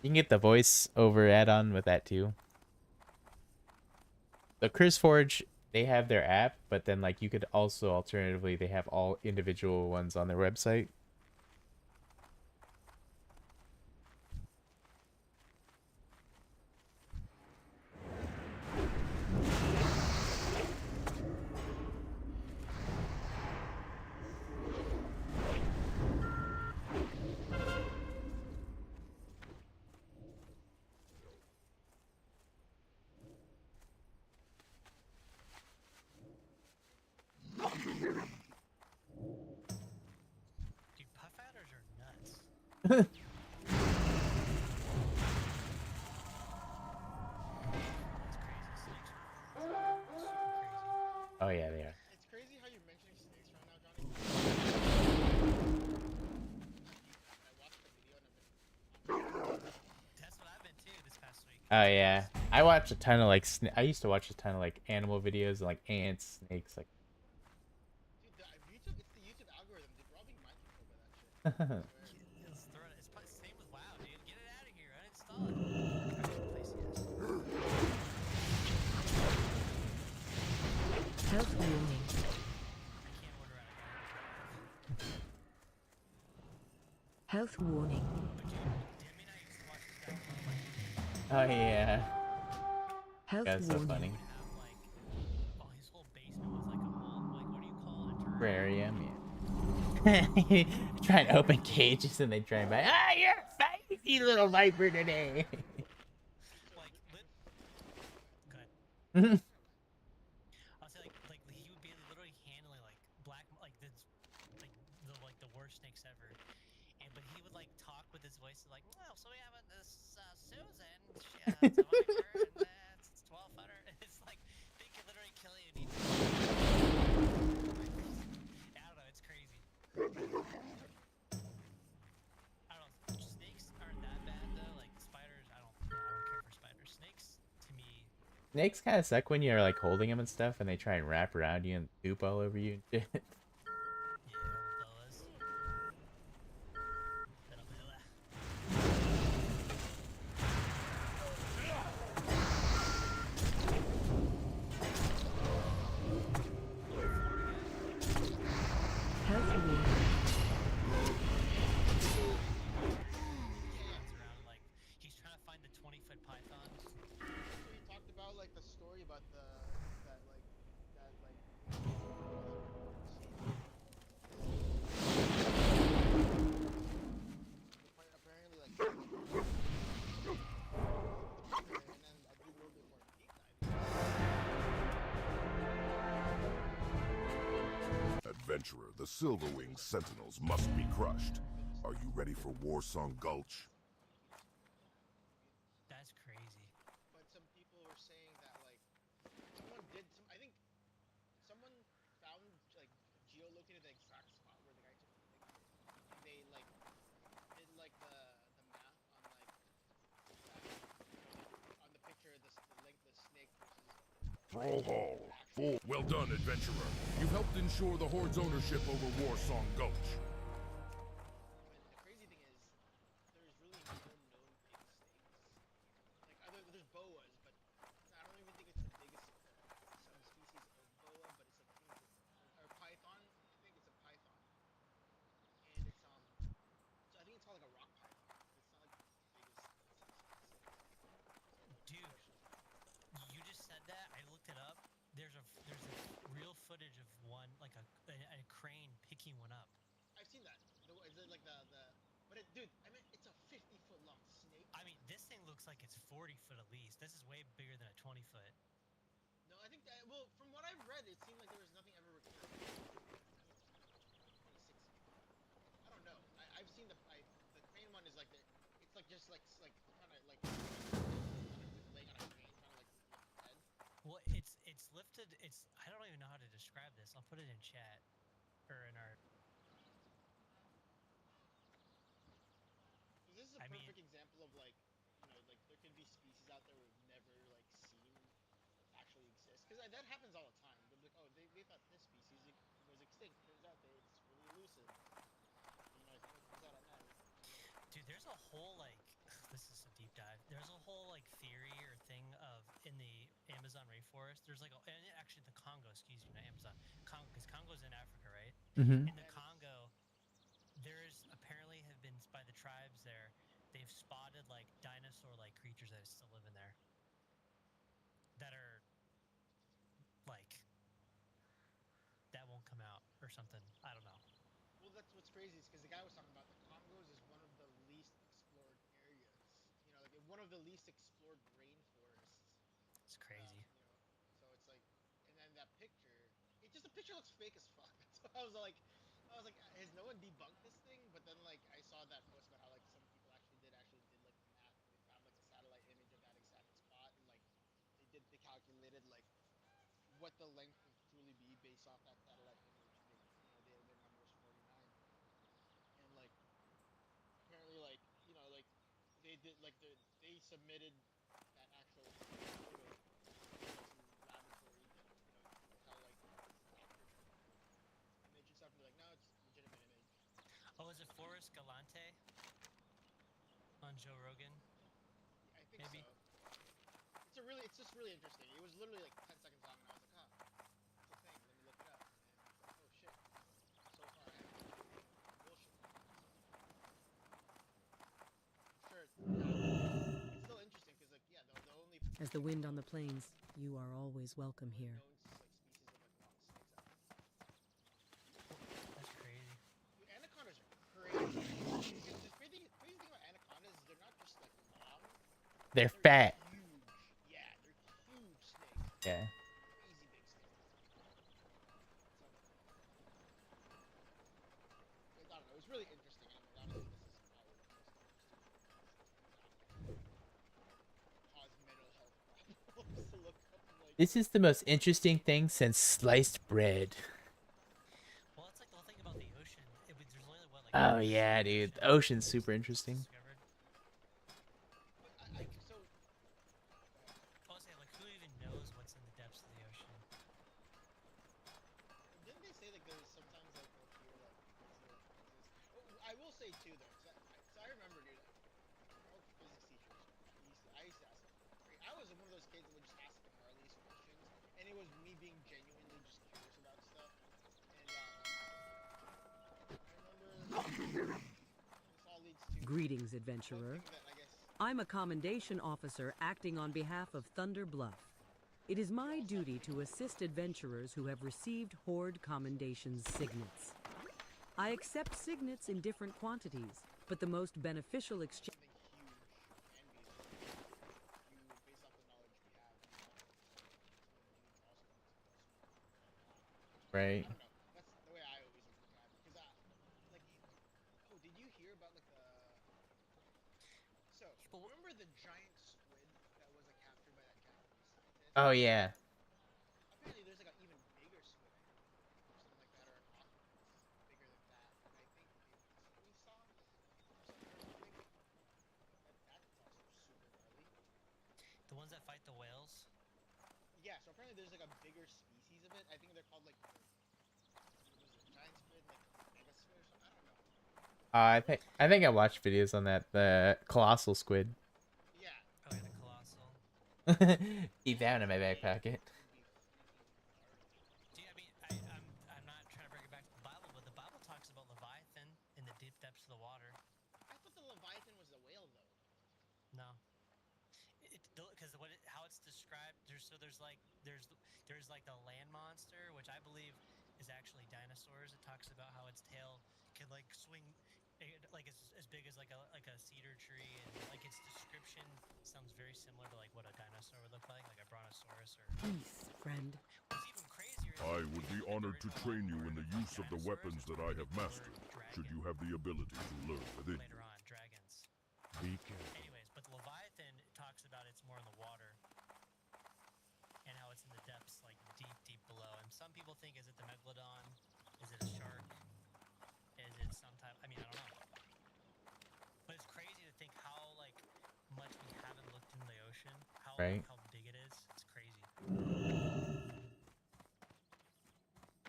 Speaker 1: You can get the voice over add-on with that too. The CurseForge, they have their app, but then like you could also alternatively they have all individual ones on their website.
Speaker 5: Dude, puff adders are nuts.
Speaker 1: Oh yeah, they are.
Speaker 7: It's crazy how you're mentioning snakes right now, Johnny. I watched the video and I've been.
Speaker 5: That's what I've been too this past week.
Speaker 1: Oh yeah, I watch a ton of like I used to watch a ton of like animal videos, like ants, snakes, like.
Speaker 7: Dude, YouTube, it's the YouTube algorithm. They're robbing my people with that shit. I swear.
Speaker 5: It's probably the same with WoW, dude. Get it out of here. Uninstall it. Place yes.
Speaker 6: Health warning.
Speaker 5: I can't order out of
Speaker 6: Health warning.
Speaker 5: But dude, damn it, I used to watch this guy.
Speaker 1: Oh yeah,
Speaker 6: Health
Speaker 1: that's so
Speaker 6: warning.
Speaker 1: funny.
Speaker 5: Have like, oh, his whole basement was like a whole, like, what do you call it?
Speaker 1: Terrarium, yeah. Try and open cages and they try and buy. Ah, you're a feisty little viper today.
Speaker 5: Like, go ahead. I'll say like he would be literally handling like the worst snakes ever, but he would like talk with his voice like, well, so we have this Susan, she has a viper, and it's 1200. It's like they could literally kill you. And I don't know, it's crazy. I don't know, snakes aren't that bad though. Like spiders, I don't care for spiders. Snakes to me.
Speaker 1: Snakes kind of suck when you're like holding them and stuff, and they try and wrap around you and poop all over you and shit.
Speaker 5: Yeah, little boas. Little boa.
Speaker 6: Health warning.
Speaker 5: Runs around like he's trying to find the 20-foot python.
Speaker 7: So you talked about like the story about that apparently like and then I do a little bit more deep dive.
Speaker 3: Adventurer, the Silverwing Sentinels must be crushed. Are you ready for Warsong Gulch?
Speaker 5: That's crazy.
Speaker 7: But some people were saying that like someone did some. I think someone found like geolocated the exact spot where the guy took the picture. And they like did like the math on like on the picture the length of the snake versus
Speaker 3: Thrall Hall. Well done, adventurer. You've helped ensure the Horde's ownership over Warsong Gulch.
Speaker 7: But the crazy thing is, there's really no known pigs
Speaker 5: footage of one like a crane picking one up.
Speaker 7: I've seen that. Is it like the? But dude, I mean, it's a 50-foot long snake.
Speaker 5: I mean, this thing looks like it's 40 foot at least. This is way bigger than a 20 foot.
Speaker 7: No, I think that. Well, from what I've read, it seemed like there was nothing ever recorded. I mean, 26. I don't know. I've seen the crane one is like it's like just like kind of like laying on a crane, trying to like lift its head.
Speaker 5: Well, it's lifted. It's I don't even know how to describe this. I'll put it in chat or in our.
Speaker 7: This is a perfect example of like, like there could be species out there we've never like seen actually exist. Because that happens all the time. They'll be like, oh, they thought this species was extinct. Turns out it's really elusive. It comes out at night.
Speaker 5: Dude, there's a whole like this is a deep dive. There's a whole like theory or thing of in the Amazon rainforest. There's like and actually the Congo, excuse me, not Amazon. Congo, because Congo's in Africa, right?
Speaker 1: Mm-hmm.
Speaker 5: In the Congo, there's apparently have been by the tribes there. They've spotted like dinosaur-like creatures that still live in there. That are like that won't come out or something. I don't know.
Speaker 7: Well, that's what's crazy is because the guy was talking about the Congos is one of the least explored areas. Like one of the least explored rainforests.
Speaker 5: It's crazy.
Speaker 7: So it's like, and then that picture, the picture looks fake as fuck. That's what I was like. Has no one debunked this thing? But then like I saw that post about how like some people actually did like the math and they found like a satellite image of that exact spot and like they calculated like what the length would truly be based off that satellite image and their number was 49 and like apparently like like they did like they submitted that actual photo some laboratory that tell like this is accurate image and stuff and they're like no it's legitimate image.
Speaker 5: Oh, is it Forrest Galante on Joe Rogan?
Speaker 7: I think
Speaker 5: Maybe.
Speaker 7: so. It's just really interesting. It was literally like 10 seconds long and I was like it's a thing, let me look it up and it's like oh shit, so far I haven't bullshit. Sure, it's still interesting because like the only
Speaker 6: As the wind on the plains, you are always welcome here.
Speaker 7: known species of like long snakes out there.
Speaker 5: That's crazy.
Speaker 7: Dude, anacondas are crazy. The crazy thing about anacondas is they're not just like long.
Speaker 1: They're fat.
Speaker 7: Huge. Yeah, they're huge snakes.
Speaker 1: Yeah.
Speaker 7: Crazy big snakes. So, I don't know. It was really interesting. I mean, honestly, this is probably the most interesting cause mental health problems to look up. Like,
Speaker 1: This is the most interesting thing since sliced bread.
Speaker 5: Well, it's like the whole thing about the ocean. There's only what like.
Speaker 1: Oh yeah, dude. The ocean's super interesting.
Speaker 5: Discovered.
Speaker 7: but so.
Speaker 5: I was saying, like, who even knows what's in the depths of the ocean?
Speaker 7: Didn't they say like there's sometimes like they'll hear like exist? Oh, I will say too though, so I remember, dude. Our physics teachers. I used to ask them. I was one of those kids that would just ask the gnarliest questions, and it was me being genuinely just curious about stuff. And I remember this all leads to
Speaker 6: Greetings,
Speaker 7: one
Speaker 6: adventurer.
Speaker 7: thing that I guess.
Speaker 6: I'm a commendation officer acting on behalf of Thunder Bluff. It is my duty to assist adventurers who have received Horde Commendation's signets. I accept signets in different quantities, but the most beneficial exchange...
Speaker 7: Something huge can be you based off the knowledge we have. Something huge also needs to go small.
Speaker 1: Right.
Speaker 7: I don't know. That's the way I always look at it. Because like, oh, did you hear about like the? So remember the giant squid that was like captured by that Japanese scientist?
Speaker 1: Oh yeah.
Speaker 7: Apparently, there's like an even bigger squid, I think, or something like that, or an octopus bigger than that. And I think it's soy sauce or something. That's also super gnarly.
Speaker 5: The ones that fight the whales.
Speaker 7: Yeah, so apparently there's like a bigger species of it. I think they're called like was it giant squid, like mega squid or something. I don't know.
Speaker 1: I think I watched videos on that. The colossal squid.
Speaker 7: Yeah.
Speaker 5: Oh yeah, the colossal.
Speaker 1: Keep that in my back pocket.
Speaker 7: Would be freaking gnarly.
Speaker 5: See, I mean, I'm not trying to bring it back to the Bible, but the Bible talks about Leviathan in the deep depths of the water.
Speaker 7: I thought the Leviathan was the whale though.
Speaker 5: No. Because how it's described described. There's like the land monster, which I believe is actually dinosaurs. It talks about how its tail can like swing, like as big as like a cedar tree, and like its description sounds very similar to like what a dinosaur would look like a brontosaurus or.
Speaker 6: Peace, friend.
Speaker 5: What's even crazier is
Speaker 3: I would be honored to train you in the use of the weapons that I have mastered, should you have the ability to learn within you.
Speaker 5: later on dragons.
Speaker 1: Be careful.
Speaker 5: Anyways, but the Leviathan talks about it's more in the water and how it's in the depths, like deep below. And some people think, is it the megalodon? Is it a shark? Is it some type? I mean, I don't know. But it's crazy to think how like much we haven't looked into the ocean. How
Speaker 1: Right.
Speaker 5: how big it is. It's crazy.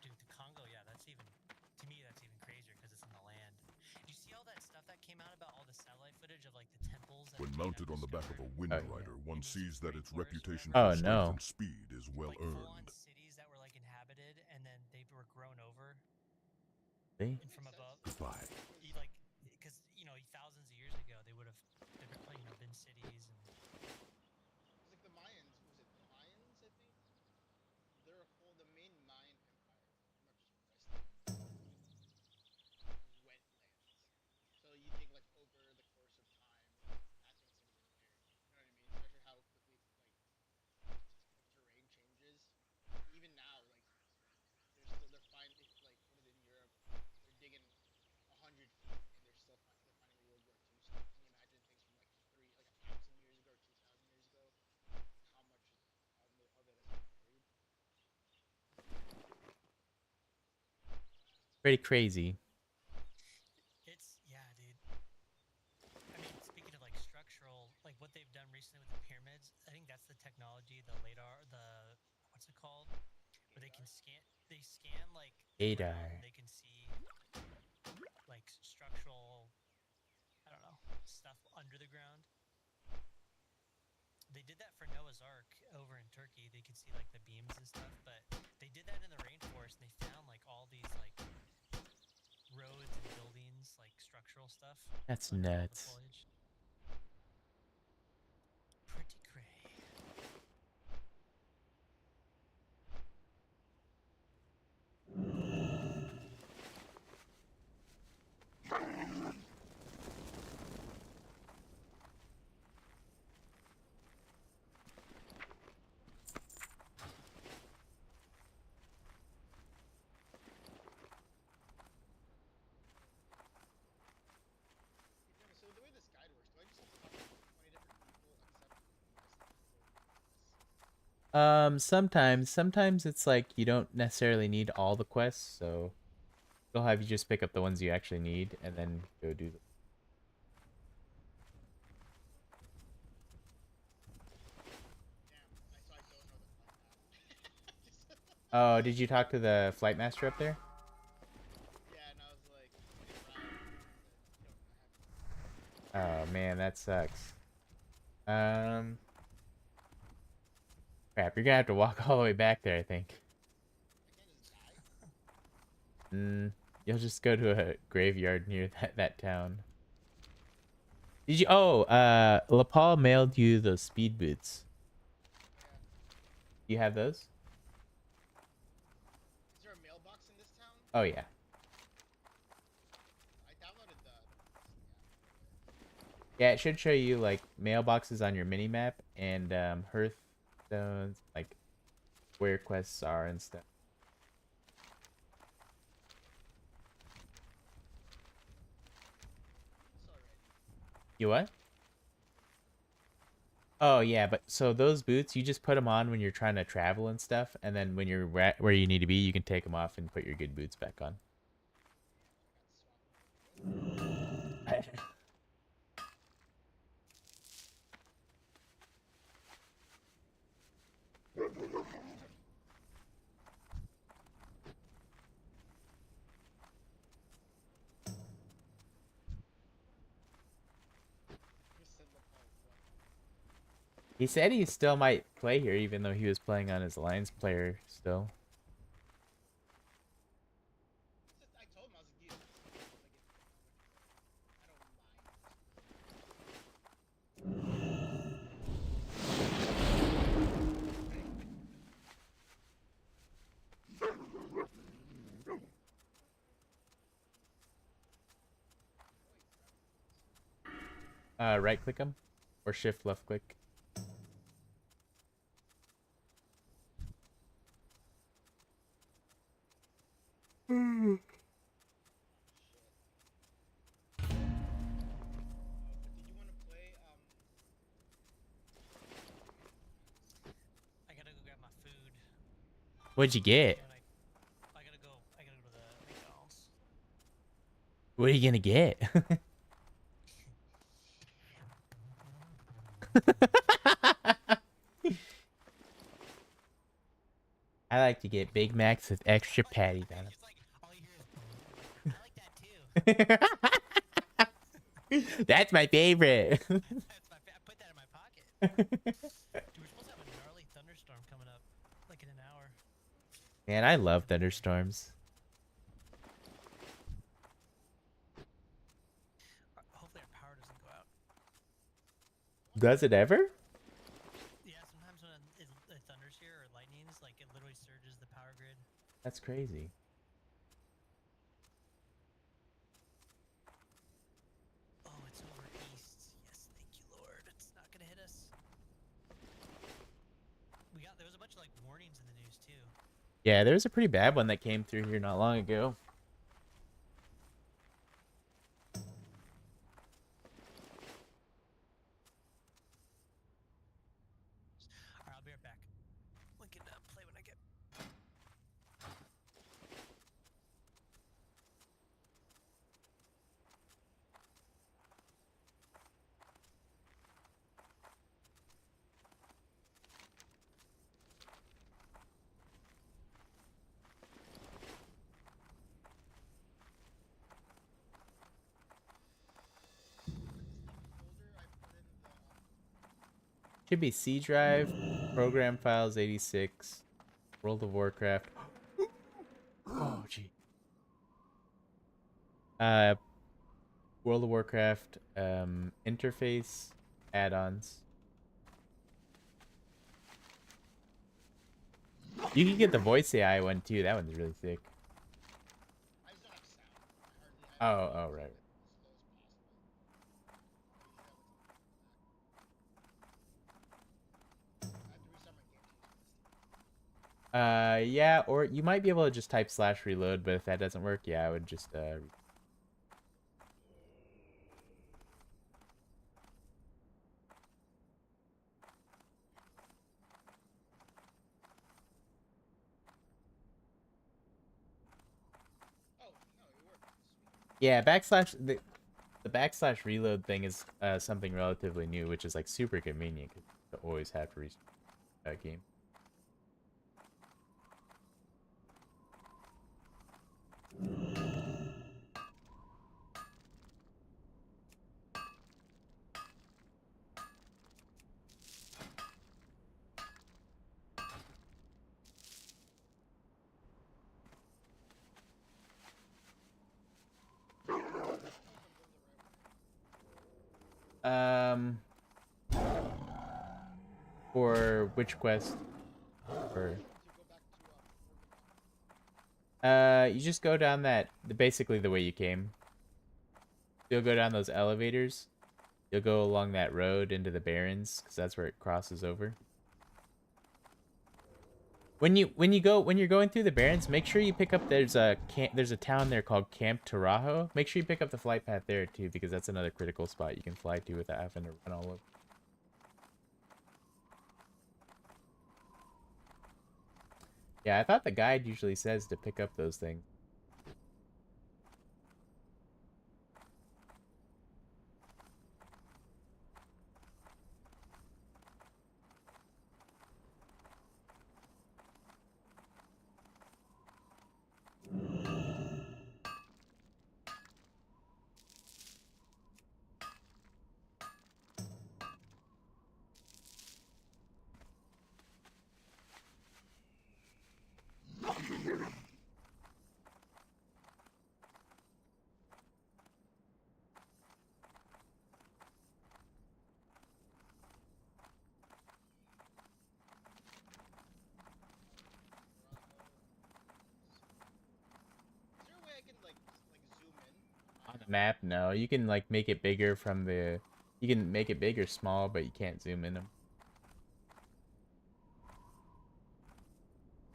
Speaker 5: Dude, the Congo, yeah, that's even to me that's even crazier because it's in the land. Did you see all that stuff that came out about all the satellite footage of like the temples? That
Speaker 3: When
Speaker 5: they have
Speaker 3: mounted on the back of a
Speaker 5: discovered?
Speaker 3: wind
Speaker 1: Oh, yeah.
Speaker 3: rider, one sees that its reputation
Speaker 1: Oh,
Speaker 3: for strength
Speaker 1: no.
Speaker 3: and speed is well
Speaker 5: Like full-on
Speaker 3: earned.
Speaker 5: cities that were like inhabited and then they were grown over
Speaker 1: See?
Speaker 5: and from above.
Speaker 3: Goodbye.
Speaker 5: Like, because thousands of years ago they would have been cities and.
Speaker 7: It's like the Mayans. Was it the Mayans? I think they're the main Mayan empire, not just wetlands. So you think like over the course of time, that thing's gonna disappear. You know what I mean? Especially how quickly terrain changes. Even now, like they're finding like what is it in Europe? They're digging 100 feet and they're finding World War II stuff. Can you imagine things from like 1,000 years ago or 2,000 years ago? How much of it has been buried?
Speaker 1: Pretty crazy.
Speaker 5: It's dude. I mean, speaking of like structural, like what they've done recently with the pyramids, I think that's the technology, the LiDAR, what's it called? Where they scan like the
Speaker 1: Radar.
Speaker 5: ground and they can see like structural, I don't know, stuff under the ground. They did that for Noah's Ark over in Turkey. They could see like the beams and stuff, but they did that in the rainforest and they found like all these like roads and buildings, like structural stuff.
Speaker 1: That's
Speaker 5: under all the
Speaker 1: nuts.
Speaker 5: foliage. Pretty cray.
Speaker 7: So the way this guide works, do I just have to talk to 20 different people except
Speaker 1: Sometimes it's like you don't necessarily need all the quests, so they'll have you just pick up the ones you actually need and then go do them.
Speaker 7: Damn, so I don't know the flight path.
Speaker 1: Oh, did you talk to the flight master up there?
Speaker 7: Yeah, and I was like, I haven't.
Speaker 1: Oh man, that sucks. Crap, you're gonna have to walk all the way back there, I think.
Speaker 7: I can't just die.
Speaker 1: You'll just go to a graveyard near that town. Did you? Oh, LaPaul mailed you those speed boots.
Speaker 7: Yeah.
Speaker 1: You have those?
Speaker 7: Is there a mailbox in this town?
Speaker 1: Oh yeah.
Speaker 7: I downloaded the
Speaker 1: Yeah, it should show you like mailboxes on your mini map and hearthstones, like where quests are and stuff. You what? Oh yeah, but so those boots, you just put them on when you're trying to travel and stuff, and then when you're where you need to be, you can take them off and put your good boots back on. He said he still might play here, even though he was playing on his Alliance player still.
Speaker 7: I told him I was like, dude, I don't mind.
Speaker 1: Right click them, or shift left click.
Speaker 7: Did you want to play?
Speaker 5: I gotta go grab my food.
Speaker 1: What'd you get?
Speaker 5: When I gotta go. I gotta go to the McDonald's.
Speaker 1: What are you gonna get? I like to get Big Macs with extra patties on
Speaker 5: Just like all you hear is, I like that too.
Speaker 1: them. That's my favorite.
Speaker 5: That's I put that in my pocket. Dude, we're supposed to have a gnarly thunderstorm coming up, like in an hour.
Speaker 1: Man, I love thunderstorms.
Speaker 5: Hopefully our power doesn't go out.
Speaker 1: Does it ever?
Speaker 5: Yeah, sometimes when it thunders here or lightnings, like it literally surges the power grid.
Speaker 1: That's crazy.
Speaker 5: Oh, it's over east. Yes, thank you, Lord. It's not gonna hit us. There was a bunch of like warnings in the news too.
Speaker 1: Yeah, there was a pretty bad one that came through here not long ago.
Speaker 5: Alright, I'll be right back. We can play when I get.
Speaker 1: Should be C drive, program files 86, World of Warcraft. Oh, gee. World of Warcraft, interface, add-ons. You can get the voice AI one too. That one's really sick.
Speaker 7: I just don't have sound. I hardly.
Speaker 1: Oh, right.
Speaker 7: As slow as possible. I have to restart my game to use this.
Speaker 1: Yeah, or you might be able to just type /reload, but if that doesn't work, yeah, I would just
Speaker 7: Oh no, it worked. Sweet.
Speaker 1: yeah, the backslash reload thing is something relatively new, which is like super convenient because you always have to restart that game. For which quest? Or you just go down basically the way you came. You'll go down those elevators. You'll go along that road into the Barrens, because that's where it crosses over. When you're going through the Barrens, make sure you pick up there's a town there called Camp Tarajo. Make sure you pick up the flight path there too, because that's another critical spot you can fly to without having to run all over. Yeah, I thought the guide usually says to pick up those things.
Speaker 7: Is there a way I can like zoom in?
Speaker 1: On the map, no. You can like make it bigger from the You can make it big or small, but you can't zoom in them.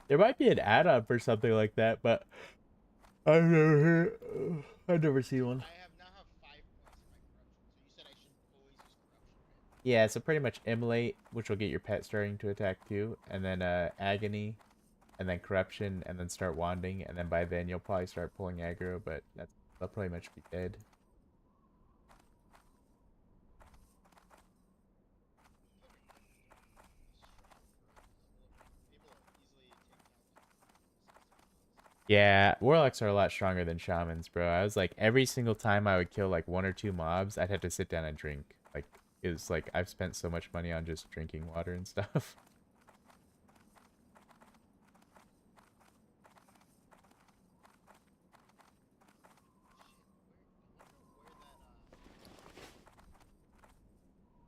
Speaker 1: There might be an add-on for something like that, but I've never seen one.
Speaker 7: I have now have 5 points in my corruption. So you said I should always use corruption, right?
Speaker 1: Yeah, so pretty much immolate, which will get your pet starting to attack too, and then agony, and then corruption, and then start wanding, and then by then you'll probably start pulling aggro, but they'll pretty much be dead. Yeah, warlocks are a lot stronger than shamans, bro. I was like, every single time I would kill like 1 or 2 mobs, I'd have to sit down and drink. Like, it was like, I've spent so much money on just drinking water and stuff.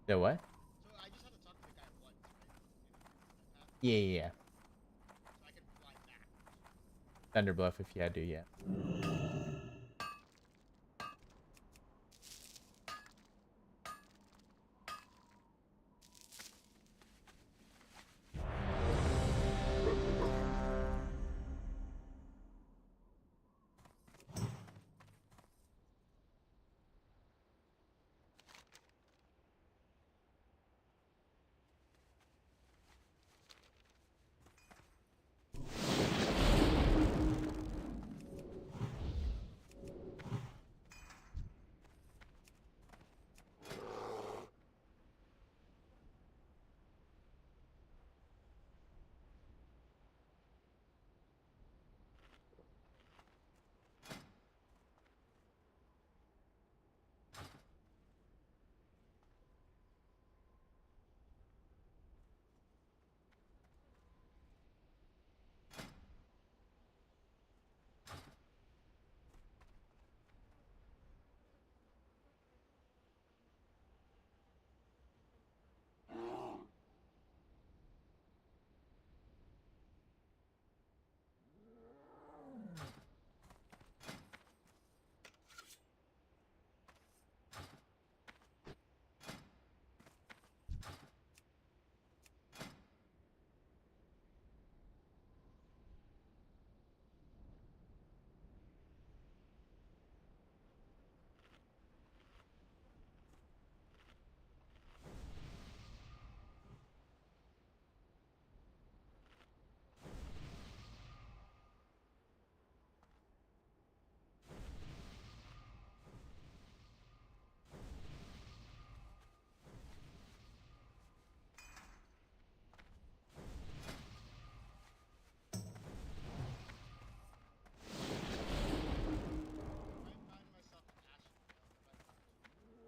Speaker 1: The what?
Speaker 7: So I just had to talk to the guy once, right?
Speaker 1: Yeah, yeah, yeah.
Speaker 7: So I can fly back.
Speaker 1: Thunder Bluff if you had to, yeah.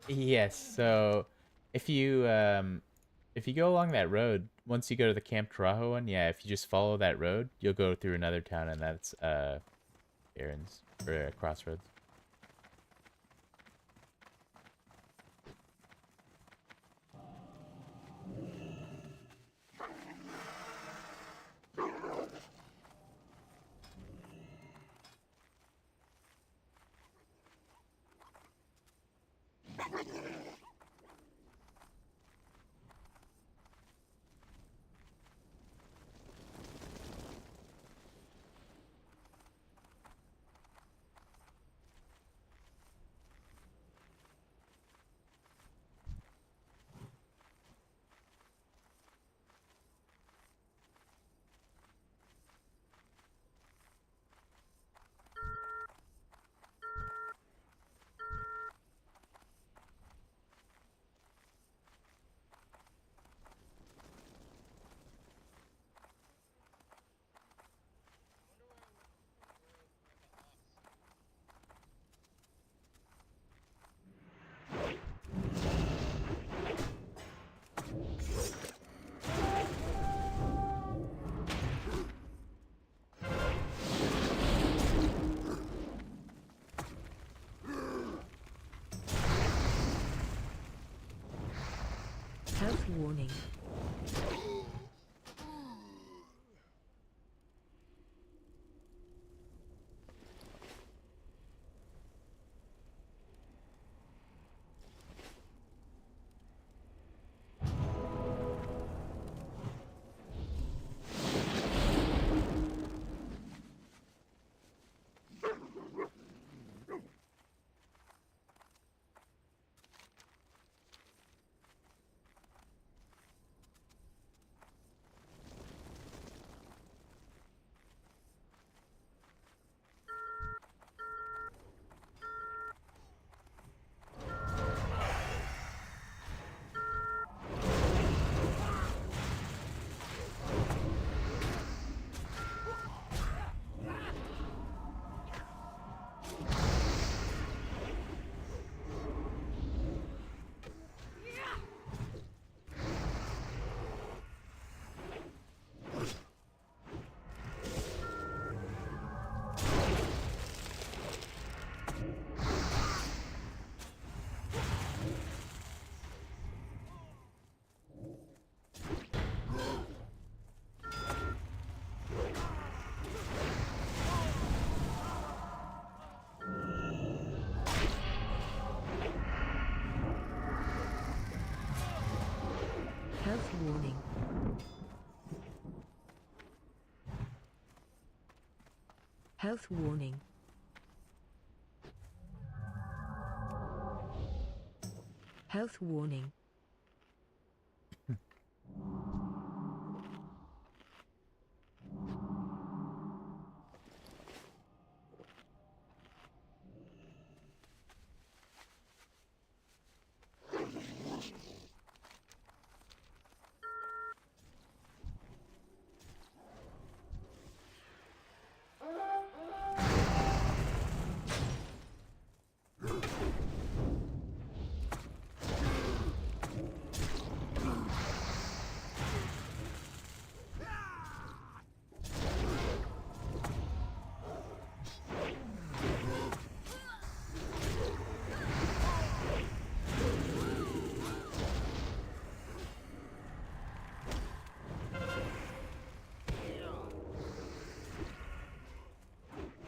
Speaker 1: Yes, so if you go along that road, once you go to the Camp Tarajo one, yeah, if you just follow that road, you'll go through another town, and that's Aaron's or Crossroads.
Speaker 6: Health warning. warning. Health warning. Health warning.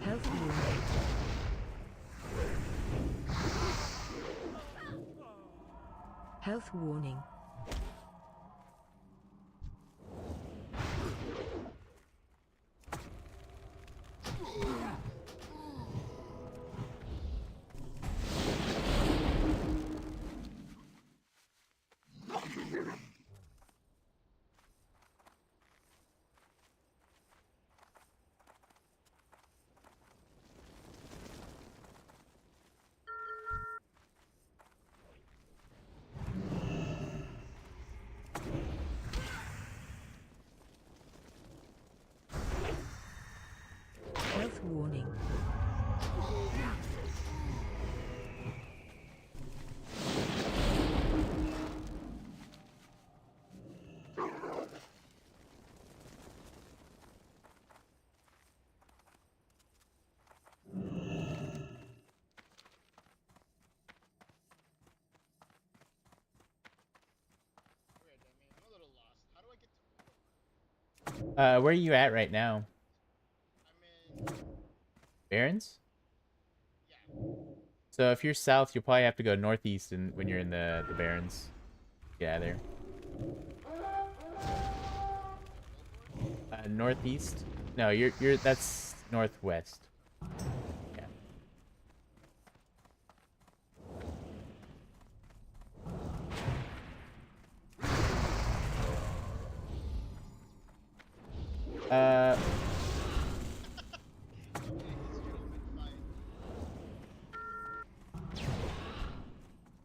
Speaker 6: Health warning. Health warning. Health warning.
Speaker 7: Weird, I mean, I'm a little lost. How do I get to
Speaker 1: Where are you at right now?
Speaker 7: I'm in...
Speaker 1: Barrens?
Speaker 7: Yeah.
Speaker 1: So if you're south, you'll probably have to go northeast when you're in the Barrens. Get out of there. Northeast? No, you're that's northwest. Yeah.
Speaker 7: Okay, these gentlemen fight.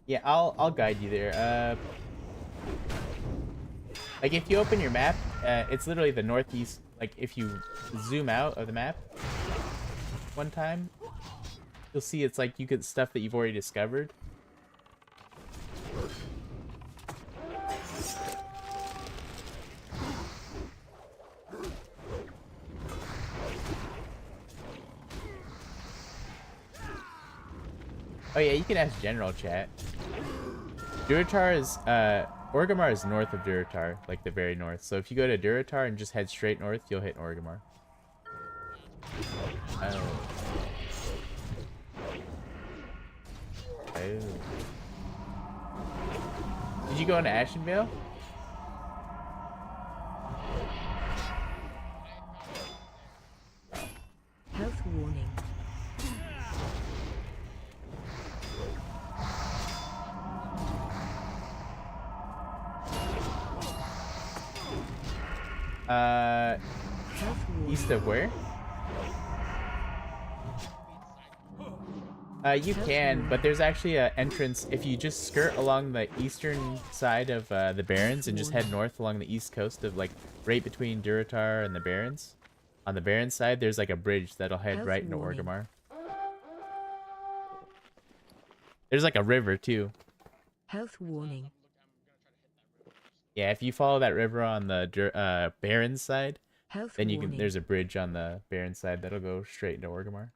Speaker 1: Yeah, I'll guide you there. Like if you open your map, it's literally the northeast. Like if you zoom out of the map one time, you'll see it's like you get stuff that you've already discovered. Oh yeah, you can ask general chat. Durotar is Orgrimmar is north of Durotar, like the very north. So if you go to Durotar and just head straight north, you'll hit Orgrimmar. Oh. Oh. Did you go into Ashenvale?
Speaker 6: Health warning. Health warning.
Speaker 1: East of where? You can, but there's actually an entrance if you just skirt along the eastern side of the Barrens and just head north along the east coast of like right between Durotar and the Barrens. On the Barrens side, there's like a bridge that'll head
Speaker 6: Health
Speaker 1: right into
Speaker 6: warning.
Speaker 1: Orgrimmar. There's like a river too.
Speaker 6: Health warning.
Speaker 1: Yeah, if you follow that river on the Barrens side,
Speaker 6: Health
Speaker 1: then you
Speaker 6: warning.
Speaker 1: can. There's a bridge on the Barrens side that'll go straight into Orgrimmar.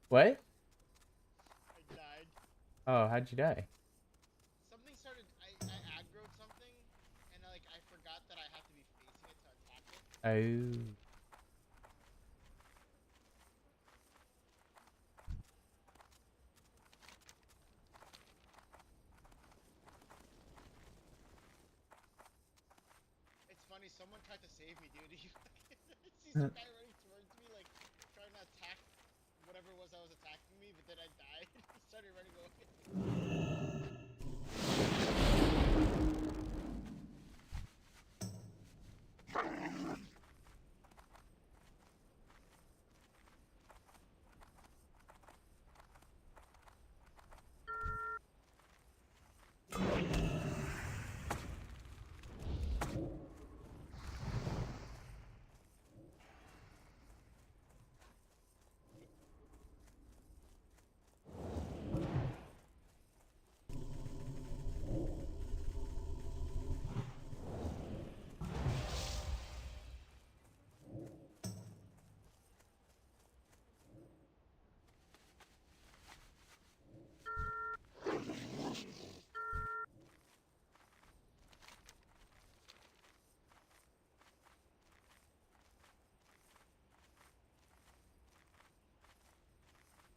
Speaker 1: What?
Speaker 7: I died.
Speaker 1: Oh, how'd you die?
Speaker 7: Something started. I aggroed something, and like I forgot that I have to be facing it to attack it.
Speaker 1: Oh.
Speaker 7: It's funny. Someone tried to save me, dude. He I see some guy running towards me, like trying to attack whatever it was that was attacking me, but then I died. He started running away.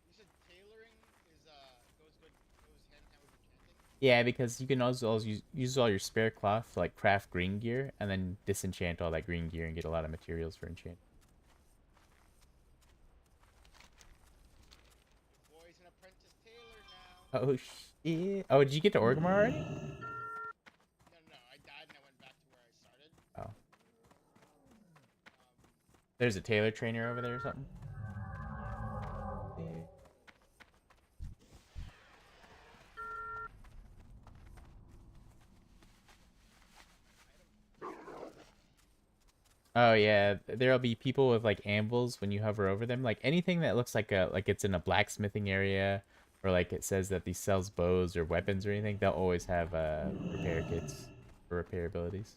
Speaker 7: You said tailoring is goes hand in hand with enchanting.
Speaker 1: Yeah, because you can also use all your spare cloth to like craft green gear and then disenchant all that green gear and get a lot of materials for enchant.
Speaker 7: Your boy's an apprentice tailor now.
Speaker 1: Oh shit. Oh, did you get to Orgrimmar already?
Speaker 7: No, no, I died and I went back to where I started.
Speaker 1: Oh.
Speaker 7: Um,
Speaker 1: There's a tailor trainer over there or something? Yeah. Oh yeah, there'll be people with like anvils when you hover over them. Like anything that looks like it's in a blacksmithing area, or like it says that these sells bows or weapons or anything, they'll always have repair kits for repair abilities.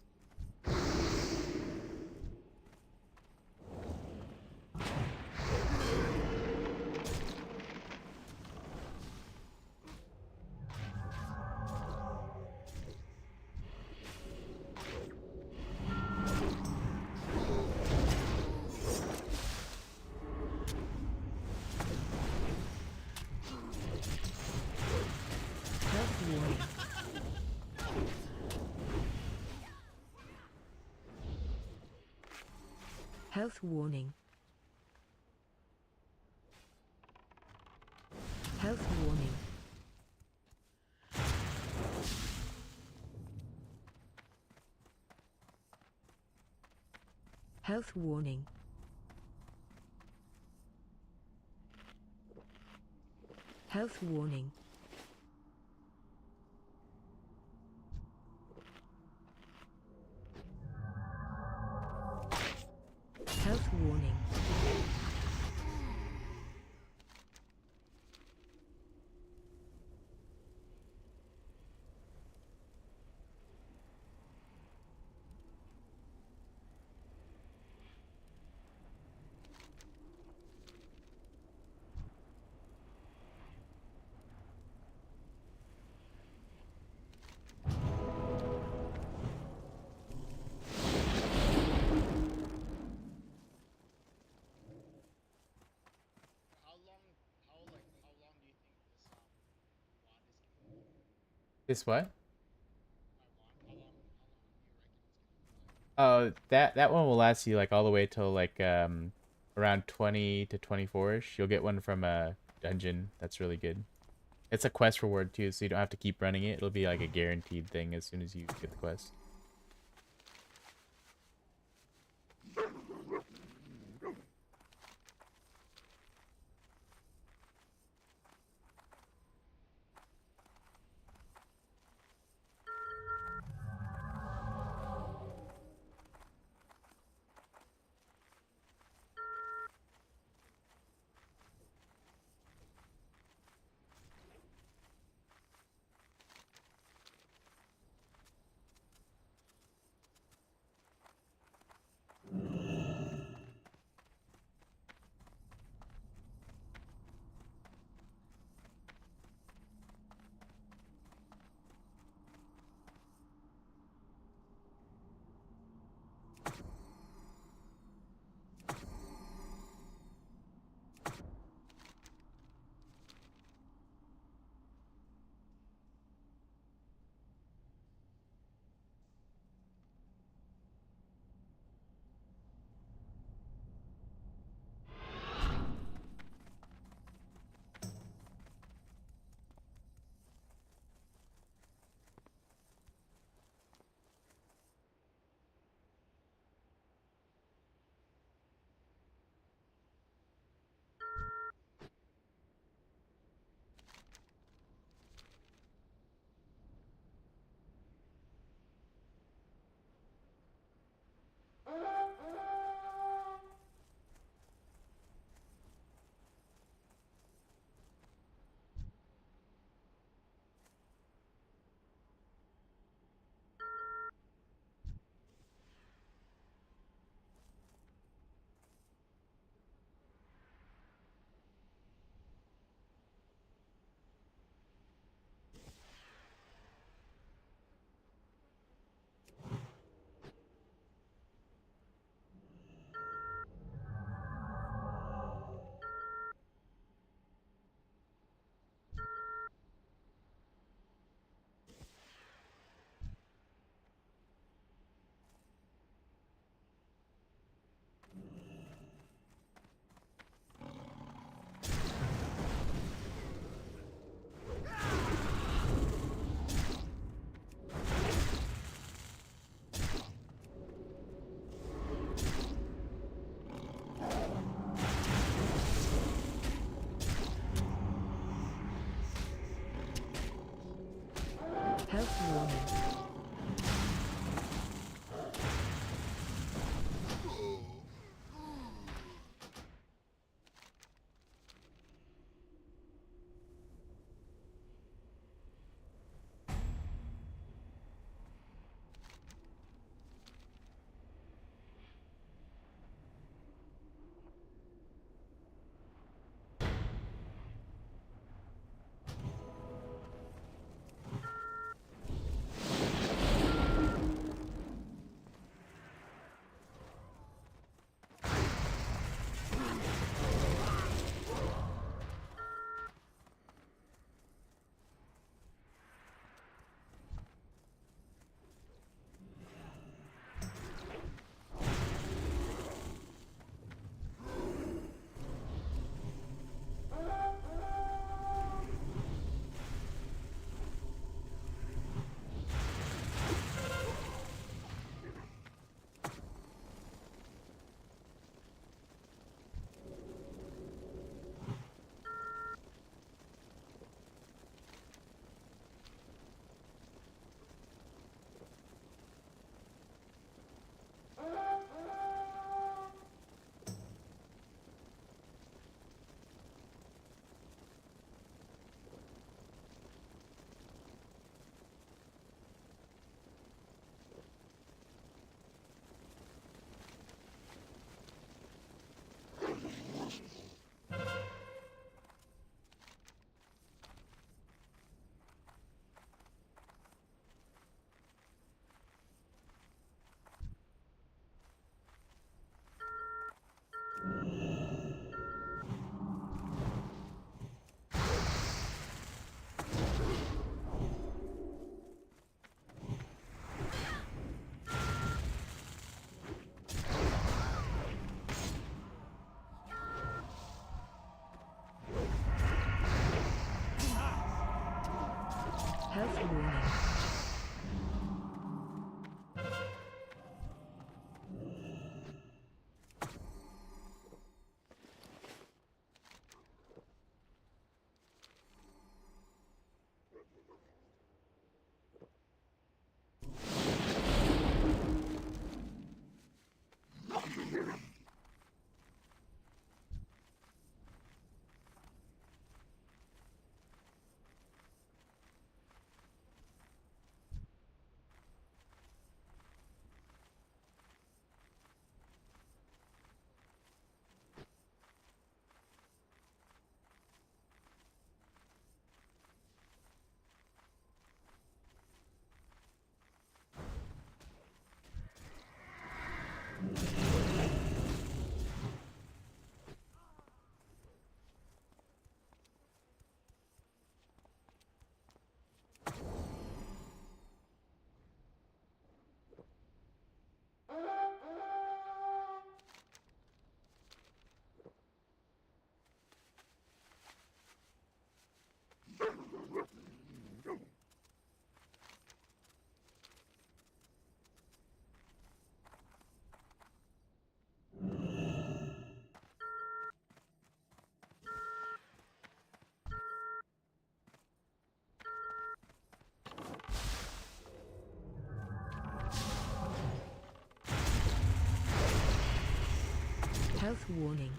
Speaker 6: Health warning. Health warning. Health warning. Health warning. Health warning. Health warning.
Speaker 7: how long do you think this wand is gonna be?
Speaker 1: This what?
Speaker 7: My wand. How long do you reckon it's gonna be?
Speaker 1: Oh, that one will last you like all the way till like around 20 to 24ish. You'll get one from a dungeon that's really good. It's a quest reward too, so you don't have to keep running it. It'll be like a guaranteed thing as soon as you get the quest.
Speaker 8: Health warning.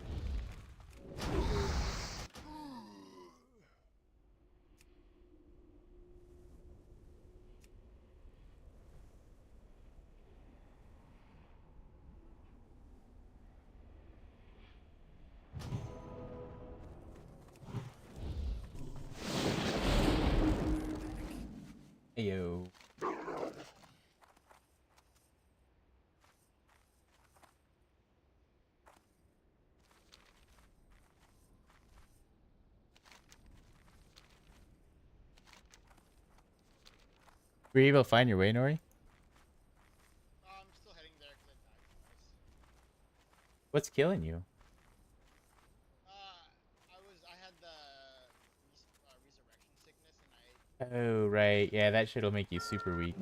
Speaker 1: Ayo. Were you able to find your way, Nori?
Speaker 7: I'm still heading there because I died twice.
Speaker 1: What's killing you?
Speaker 7: I had the resurrection sickness, and I
Speaker 1: Oh, right. Yeah, that shit'll make you super weak.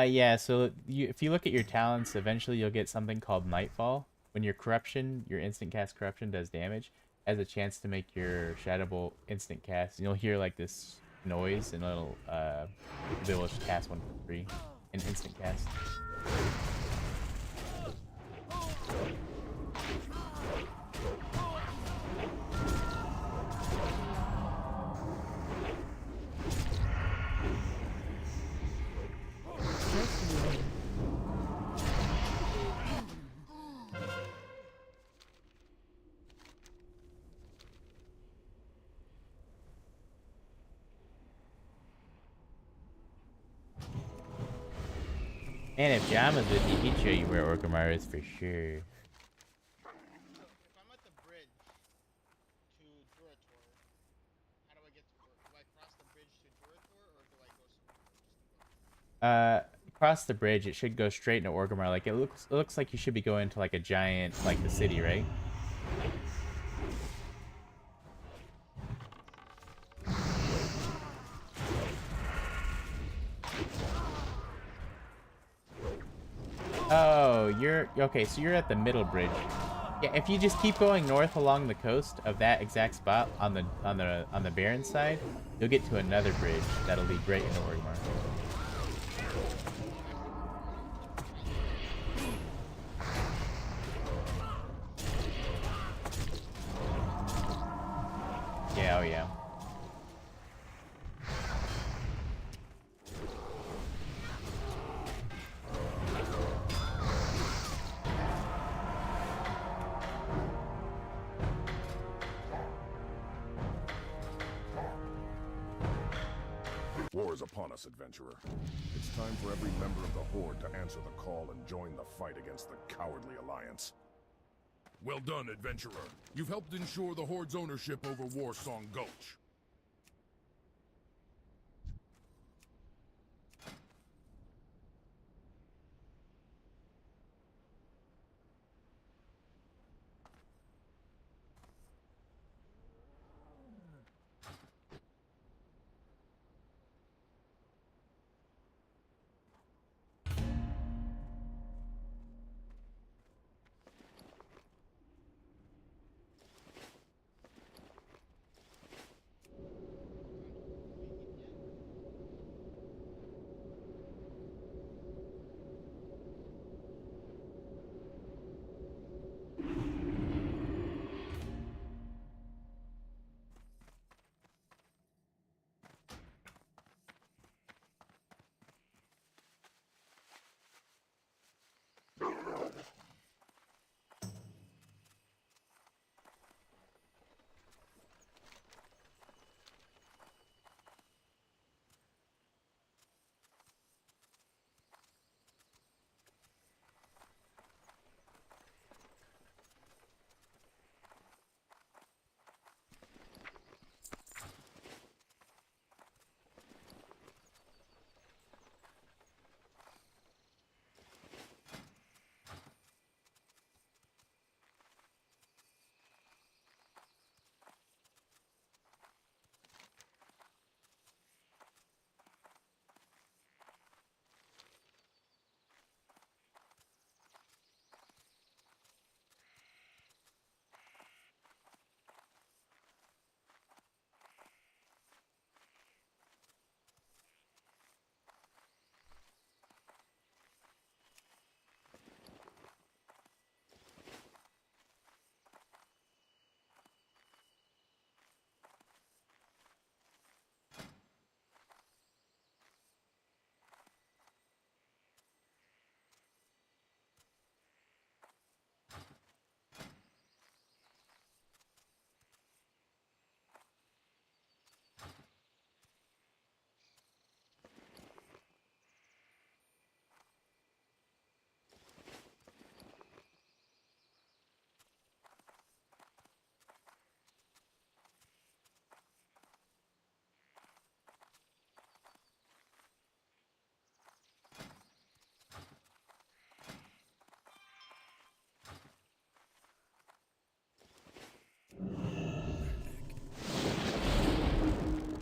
Speaker 1: Yeah, so if you look at your talents, eventually you'll get something called Nightfall. When your corruption, your instant cast corruption does damage, has a chance to make your Shadow Bolt instant cast. And you'll hear like this noise and it'll be able to cast one for free. An instant cast. And if Jama's with you, he'd show you where Orgrimmar is for sure.
Speaker 7: So if I'm at the bridge to Durator, how do I get to Orc? Do I cross the bridge to Durator or do I go somewhere just to go?
Speaker 1: Across the bridge, it should go straight into Orgrimmar. Like it looks like you should be going to like a giant, like the city, right? Oh, you're okay. So you're at the middle bridge. Yeah, if you just keep going north along the coast of that exact spot on the Baron side, you'll get to another bridge that'll lead right into Orgrimmar. Yeah, oh yeah.
Speaker 3: War is upon us, adventurer. It's time for every member of the Horde to answer the call and join the fight against the cowardly alliance. Well done, adventurer. You've helped ensure the Horde's ownership over Warsong Gulch.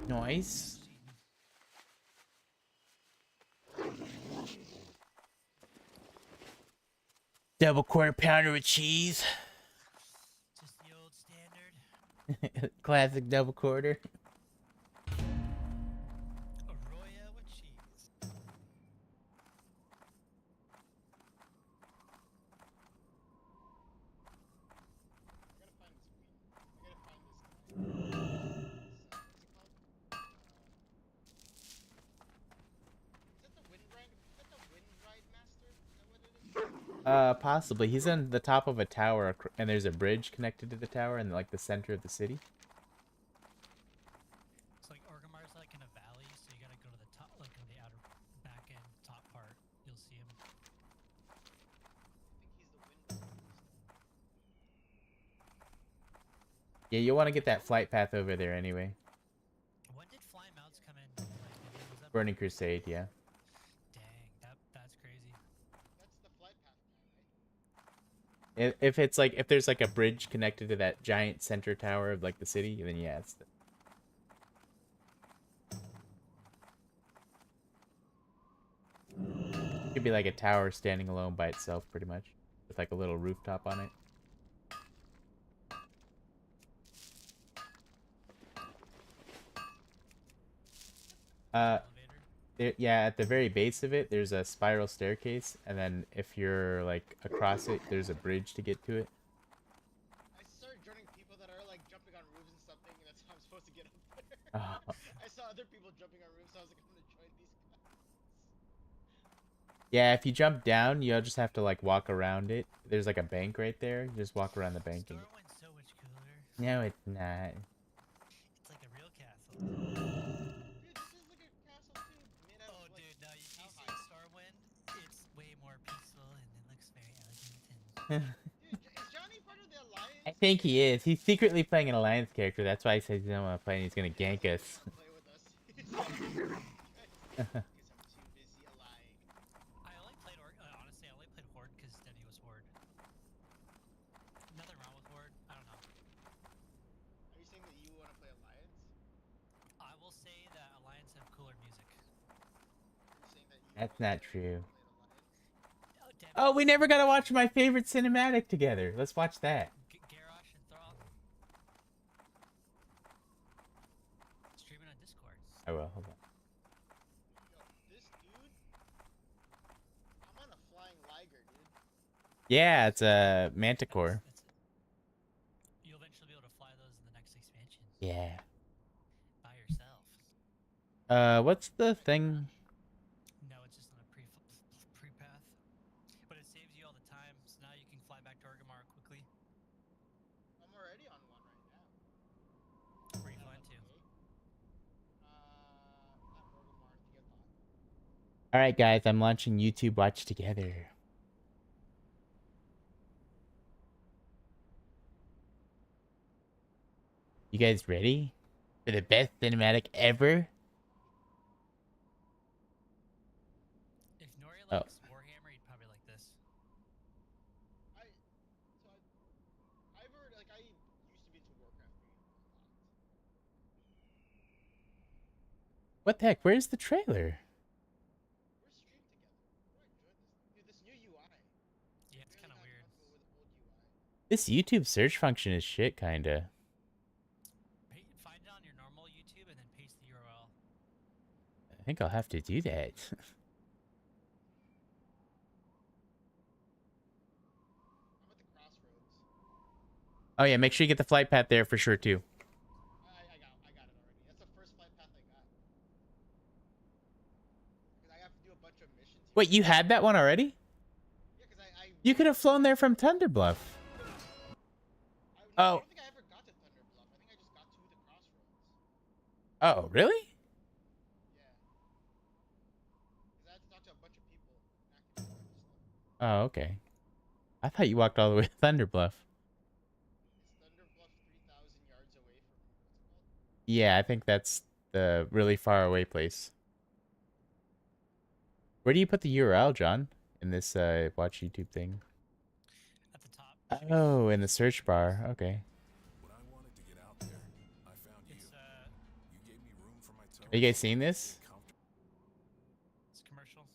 Speaker 1: Nice. Double quarter pounder with cheese.
Speaker 5: Just the old standard.
Speaker 1: Classic double quarter.
Speaker 5: Arroyo with cheese.
Speaker 7: I gotta find this queen. I gotta find this guy. What's it called? Is that the Windride? Is that the Windride Master? Is that what it is?
Speaker 1: Possibly. He's on the top of a tower, and there's a bridge connected to the tower in like the center of the city.
Speaker 5: It's like Orgrimmar's like in a valley, so you gotta go to the top, like on the outer back end top part. You'll see him.
Speaker 7: I think he's the wind.
Speaker 1: Yeah, you want to get that flight path over there anyway.
Speaker 5: When did flying mounts come in? Like, was that
Speaker 1: Burning Crusade, yeah.
Speaker 5: Dang, that's crazy.
Speaker 7: That's the flight path guy, right?
Speaker 1: If it's like if there's like a bridge connected to that giant center tower of like the city, then yeah, it's it could be like a tower standing alone by itself, pretty much, with like a little rooftop on it.
Speaker 5: Elevator.
Speaker 1: Yeah, at the very base of it, there's a spiral staircase, and then if you're like across it, there's a bridge to get to it.
Speaker 7: I started joining people that are like jumping on roofs and something, and that's how I'm supposed to get up there.
Speaker 1: Oh.
Speaker 7: I saw other people jumping on roofs, so I was like, I'm gonna join these guys.
Speaker 1: Yeah, if you jump down, you'll just have to like walk around it. There's like a bank right there. You just walk around the bank. And...
Speaker 5: Stormwind's so much cooler.
Speaker 1: No, it's not.
Speaker 5: It's like a real castle.
Speaker 7: Dude, this is like a castle too, made out
Speaker 5: Oh,
Speaker 7: of like.
Speaker 5: dude, no, you see
Speaker 7: cowhide.
Speaker 5: Stormwind? It's way more peaceful and it looks very elegant and
Speaker 7: Dude, is Johnny part of the alliance?
Speaker 1: I think he is. He's secretly playing an alliance character. That's why he says he doesn't want to play and he's gonna gank us.
Speaker 7: Play with us. Guess I'm too busy allying.
Speaker 5: I only played honestly, I only played Horde because Debbie was Horde. Nothing wrong with Horde. I don't know.
Speaker 7: Are you saying that you want to play alliance?
Speaker 5: I will say that Alliance have cooler music.
Speaker 7: Are you saying that you
Speaker 1: That's
Speaker 7: want
Speaker 1: not
Speaker 7: to
Speaker 1: true.
Speaker 7: play alliance?
Speaker 5: Oh, Debbie.
Speaker 1: Oh, we never got to watch my favorite cinematic together. Let's watch that.
Speaker 5: Garrosh and Thrall. Streaming on Discord.
Speaker 1: I will. Hold on.
Speaker 7: Yo, this dude. I'm on a flying liger, dude.
Speaker 1: Yeah, it's a Manticore.
Speaker 5: You'll eventually be able to fly those in the next expansion
Speaker 1: Yeah.
Speaker 5: by yourself.
Speaker 1: What's the thing?
Speaker 5: No, it's just on a pre path, but it saves you all the time. So now you can fly back to Orgrimmar quickly.
Speaker 7: I'm already on one right now.
Speaker 5: Where are you flying to?
Speaker 7: Not Orgrimmar, Theathon.
Speaker 1: All right, guys, I'm launching YouTube Watch Together. You guys ready for the best cinematic ever?
Speaker 5: If Nori
Speaker 1: Oh.
Speaker 5: likes Warhammer, he'd probably like this.
Speaker 7: I've heard, like, I used to be into Warcraft 3 a lot.
Speaker 1: What the heck? Where's the trailer?
Speaker 7: We're streamed together. I enjoyed this. Dude, this new UI.
Speaker 5: Yeah, it's kind of weird.
Speaker 7: Comfortable with old UI.
Speaker 1: This YouTube search function is shit, kinda.
Speaker 5: Find it on your normal YouTube and then paste the URL.
Speaker 1: I think I'll have to do that.
Speaker 7: I'm at the crossroads.
Speaker 1: Oh yeah, make sure you get the flight path there for sure too.
Speaker 7: I got it already. That's the first flight path I got. Because I have to do a bunch of missions. here.
Speaker 1: Wait, you had that one already?
Speaker 7: Yeah, because I
Speaker 1: You could have flown there from Thunder Bluff.
Speaker 7: I
Speaker 1: Oh.
Speaker 7: don't think I ever got to Thunder Bluff. I think I just got to the crossroads.
Speaker 1: Oh, really?
Speaker 7: Yeah. Because I had to talk to a bunch of people. And activate stuff.
Speaker 1: Oh, okay. I thought you walked all the way to Thunder Bluff.
Speaker 7: Is Thunder Bluff 3,000 yards away from what's it called?
Speaker 1: Yeah, I think that's the really far away place. Where do you put the URL, John? In this watch YouTube thing?
Speaker 5: At the top.
Speaker 1: Oh, in the search bar. Okay.
Speaker 3: When I wanted to get out there, I found you.
Speaker 5: It's
Speaker 3: You gave me room for my toes.
Speaker 1: Are you guys seeing this?
Speaker 5: it's commercial.
Speaker 1: All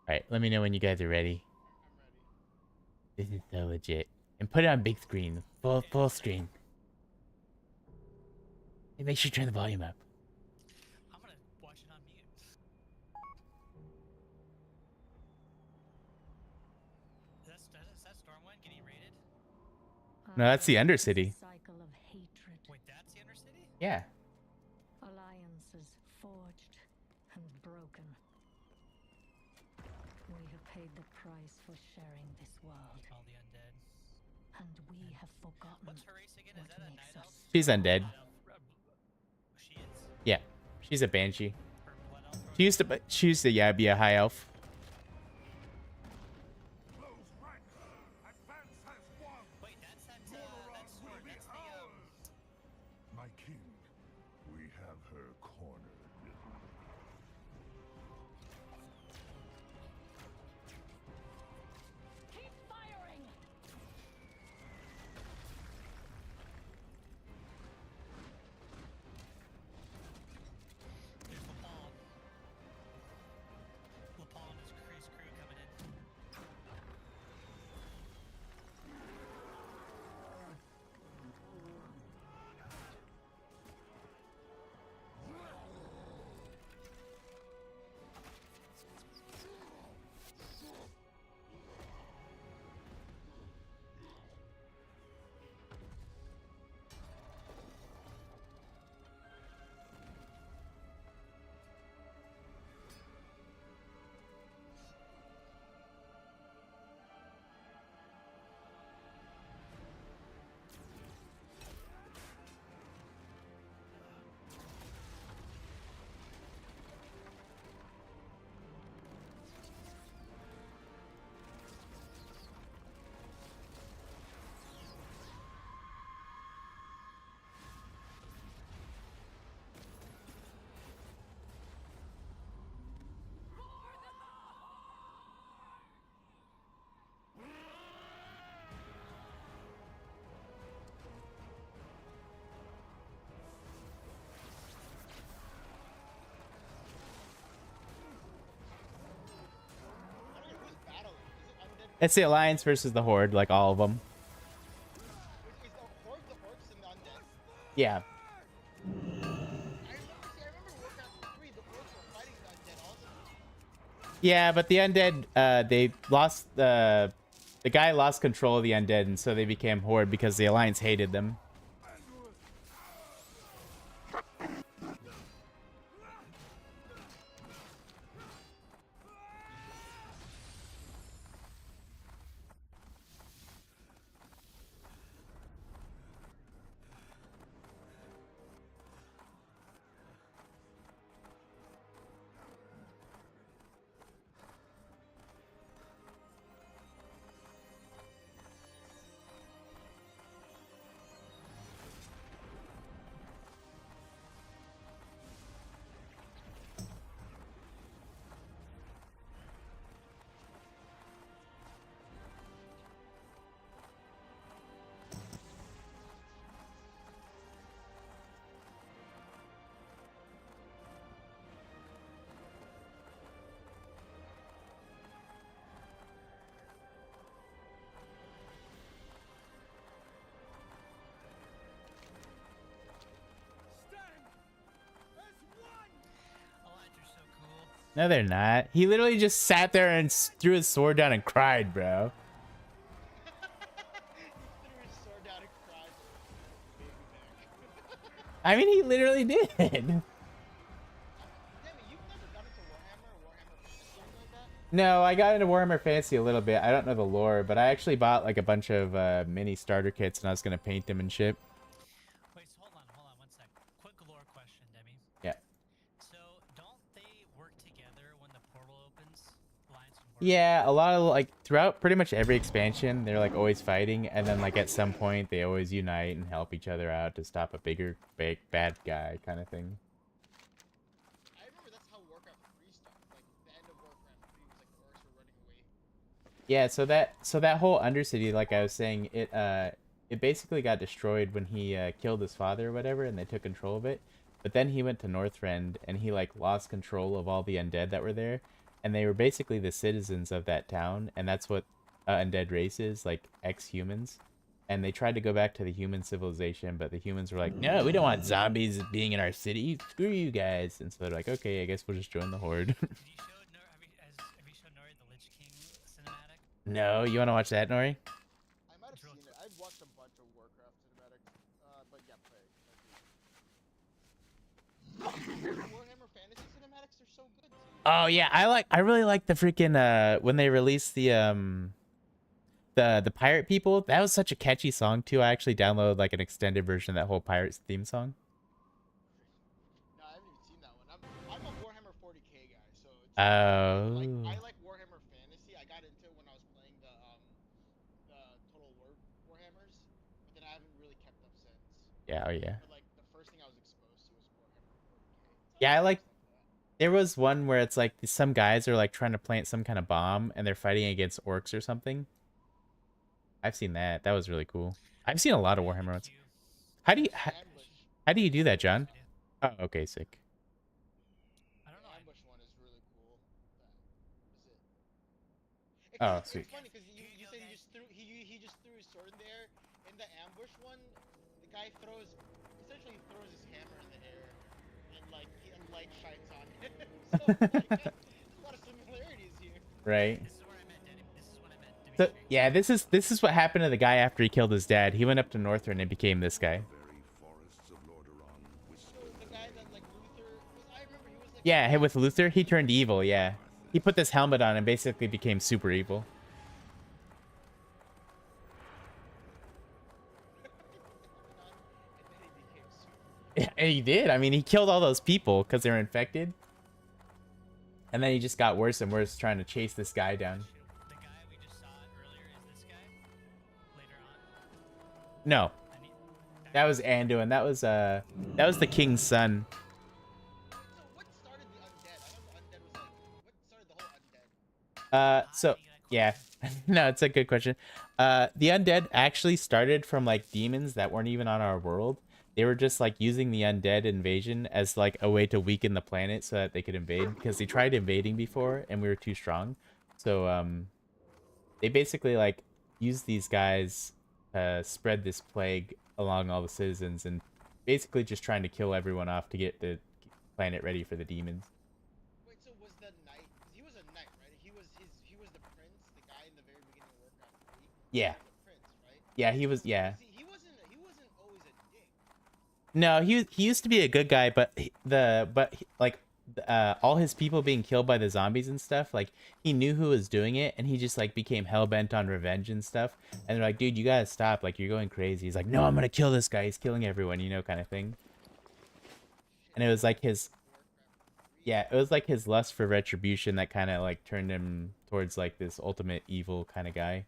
Speaker 1: right, let me know when you guys are ready.
Speaker 7: I'm ready.
Speaker 1: This is so legit. And put it on big screen, full screen. Hey, make sure you turn the volume up.
Speaker 5: I'm gonna watch it on mute. Is that Stormwind getting raided?
Speaker 1: No, that's the Undercity.
Speaker 8: Cycle of hatred.
Speaker 5: Wait, that's the Undercity?
Speaker 1: Yeah.
Speaker 8: Alliances forged and broken. We have paid the price for sharing this world,
Speaker 5: All the undead.
Speaker 8: and we have forgotten.
Speaker 5: What's her race again? Is
Speaker 8: what
Speaker 5: that a
Speaker 8: makes
Speaker 5: night
Speaker 8: us
Speaker 5: elf?
Speaker 1: She's undead.
Speaker 5: Blood elf? She is?
Speaker 1: Yeah. She's a banshee.
Speaker 5: Or blood elf?
Speaker 1: She used to be a high elf. It's the Alliance versus the Horde, like all of them.
Speaker 7: Is the Horde the orcs and the undead?
Speaker 1: Yeah.
Speaker 7: I remember Warcraft 3, the orcs were fighting the undead also.
Speaker 1: Yeah, but the undead, they lost the guy lost control of the undead, and so they became Horde because the Alliance hated them.
Speaker 5: Alliance are so cool.
Speaker 1: No, they're not. He literally just sat there and threw his sword down and cried, bro.
Speaker 7: He threw his sword down and cried. Baby back.
Speaker 1: I mean, he literally did.
Speaker 7: Damn it, you've never gone into Warhammer or Warhammer Fantasy or anything like that?
Speaker 1: No, I got into Warhammer Fantasy a little bit. I don't know the lore, but I actually bought like a bunch of mini starter kits, and I was gonna paint them and shit.
Speaker 5: Wait, so hold on 1 sec. Quick lore question, Demi.
Speaker 1: Yeah.
Speaker 5: So, don't they work together when the portal opens? Alliance and Horde?
Speaker 1: Yeah, a lot of like throughout pretty much every expansion, they're like always fighting, and then like at some point they always unite and help each other out to stop a bigger, big bad guy kind of thing.
Speaker 7: I remember that's how Warcraft 3 started. Like, the end of Warcraft 3 was like the orcs were running away.
Speaker 1: Yeah, so that whole Undercity, like I was saying, it basically got destroyed when he killed his father or whatever, and they took control of it. But then he went to Northrend, and he like lost control of all the undead that were there, and they were basically the citizens of that town, and that's what undead race is, like ex-humans. And they tried to go back to the human civilization, but the humans were like, no, we don't want zombies being in our city. Screw you guys. And so they're like, okay, I guess we'll just join the Horde.
Speaker 5: Have you showed Nori the Lich King cinematic?
Speaker 1: No, you want to watch that, Nori?
Speaker 7: I might have seen it. I've watched a bunch of Warcraft cinematics. But yeah, play. Warhammer Fantasy cinematics are so good too.
Speaker 1: Oh yeah, I really like the freaking when they released the pirate people. That was such a catchy song too. I actually downloaded like an extended version of that whole pirates theme song.
Speaker 7: No, I haven't even seen that one. I'm a Warhammer 40k guy, so it's
Speaker 1: Oh.
Speaker 7: I like Warhammer Fantasy. I got into it when I was playing the Total War Warhammers, but then I haven't really kept up since.
Speaker 1: Yeah, oh yeah.
Speaker 7: But like the first thing I was exposed to was Warhammer 40k.
Speaker 1: Yeah, I like there was one where it's like some guys are like trying to plant some kind of bomb and they're fighting against orcs or something. I've seen that. That was really cool. I've seen a lot of Warhammer ones. How do you how do you do that, John? Oh, okay, sick.
Speaker 5: I don't know.
Speaker 7: The ambush one is really cool. Is it?
Speaker 1: Oh,
Speaker 7: It's
Speaker 1: sweet.
Speaker 7: funny because you said he just threw his sword in the air. In the ambush one, the guy essentially throws his hammer in the air, and light shines on him. So like, there's a lot of similarities here.
Speaker 1: Right.
Speaker 5: This is where I meant, Demi. This is what I meant.
Speaker 1: So, yeah, this is what happened to the guy after he killed his dad. He went up to Northrend and became this guy.
Speaker 3: Very forests of Lordaeron whisper
Speaker 7: So the guy that like Luther, I remember he was like.
Speaker 1: Yeah, with Luther, he turned evil, yeah. He put this helmet on and basically became super evil. Yeah, he did. I mean, he killed all those people because they were infected. And then he just got worse and worse trying to chase this guy down.
Speaker 5: The guy we just saw earlier is this guy. Later on.
Speaker 1: No,
Speaker 5: I need,
Speaker 1: that was Anduin. That was the king's son.
Speaker 7: So what started the undead? I know the undead was like, what started the whole undead?
Speaker 1: So yeah, no, it's a good question. The undead actually started from like demons that weren't even on our world. They were just like using the undead invasion as like a way to weaken the planet so that they could invade because they tried invading before and we were too strong. So they basically like use these guys to spread this plague along all the citizens and basically just trying to kill everyone off to get the planet ready for the demons.
Speaker 7: Wait, so was the knight? Because he was a knight, right? He was the prince, the guy in the very beginning of Warcraft 3.
Speaker 1: Yeah.
Speaker 7: He was a prince, right?
Speaker 1: Yeah, he was.
Speaker 7: So
Speaker 1: Yeah.
Speaker 7: he wasn't always a dick.
Speaker 1: No, he used to be a good guy, but like all his people being killed by the zombies and stuff, like he knew who was doing it, and he just like became hell bent on revenge and stuff. And they're like, dude, you gotta stop, like you're going crazy. He's like, no, I'm gonna kill this guy. He's killing everyone, you know, kind of thing. And it was like his, yeah, it was like his lust for retribution that kind of like turned him towards like this ultimate evil kind of guy.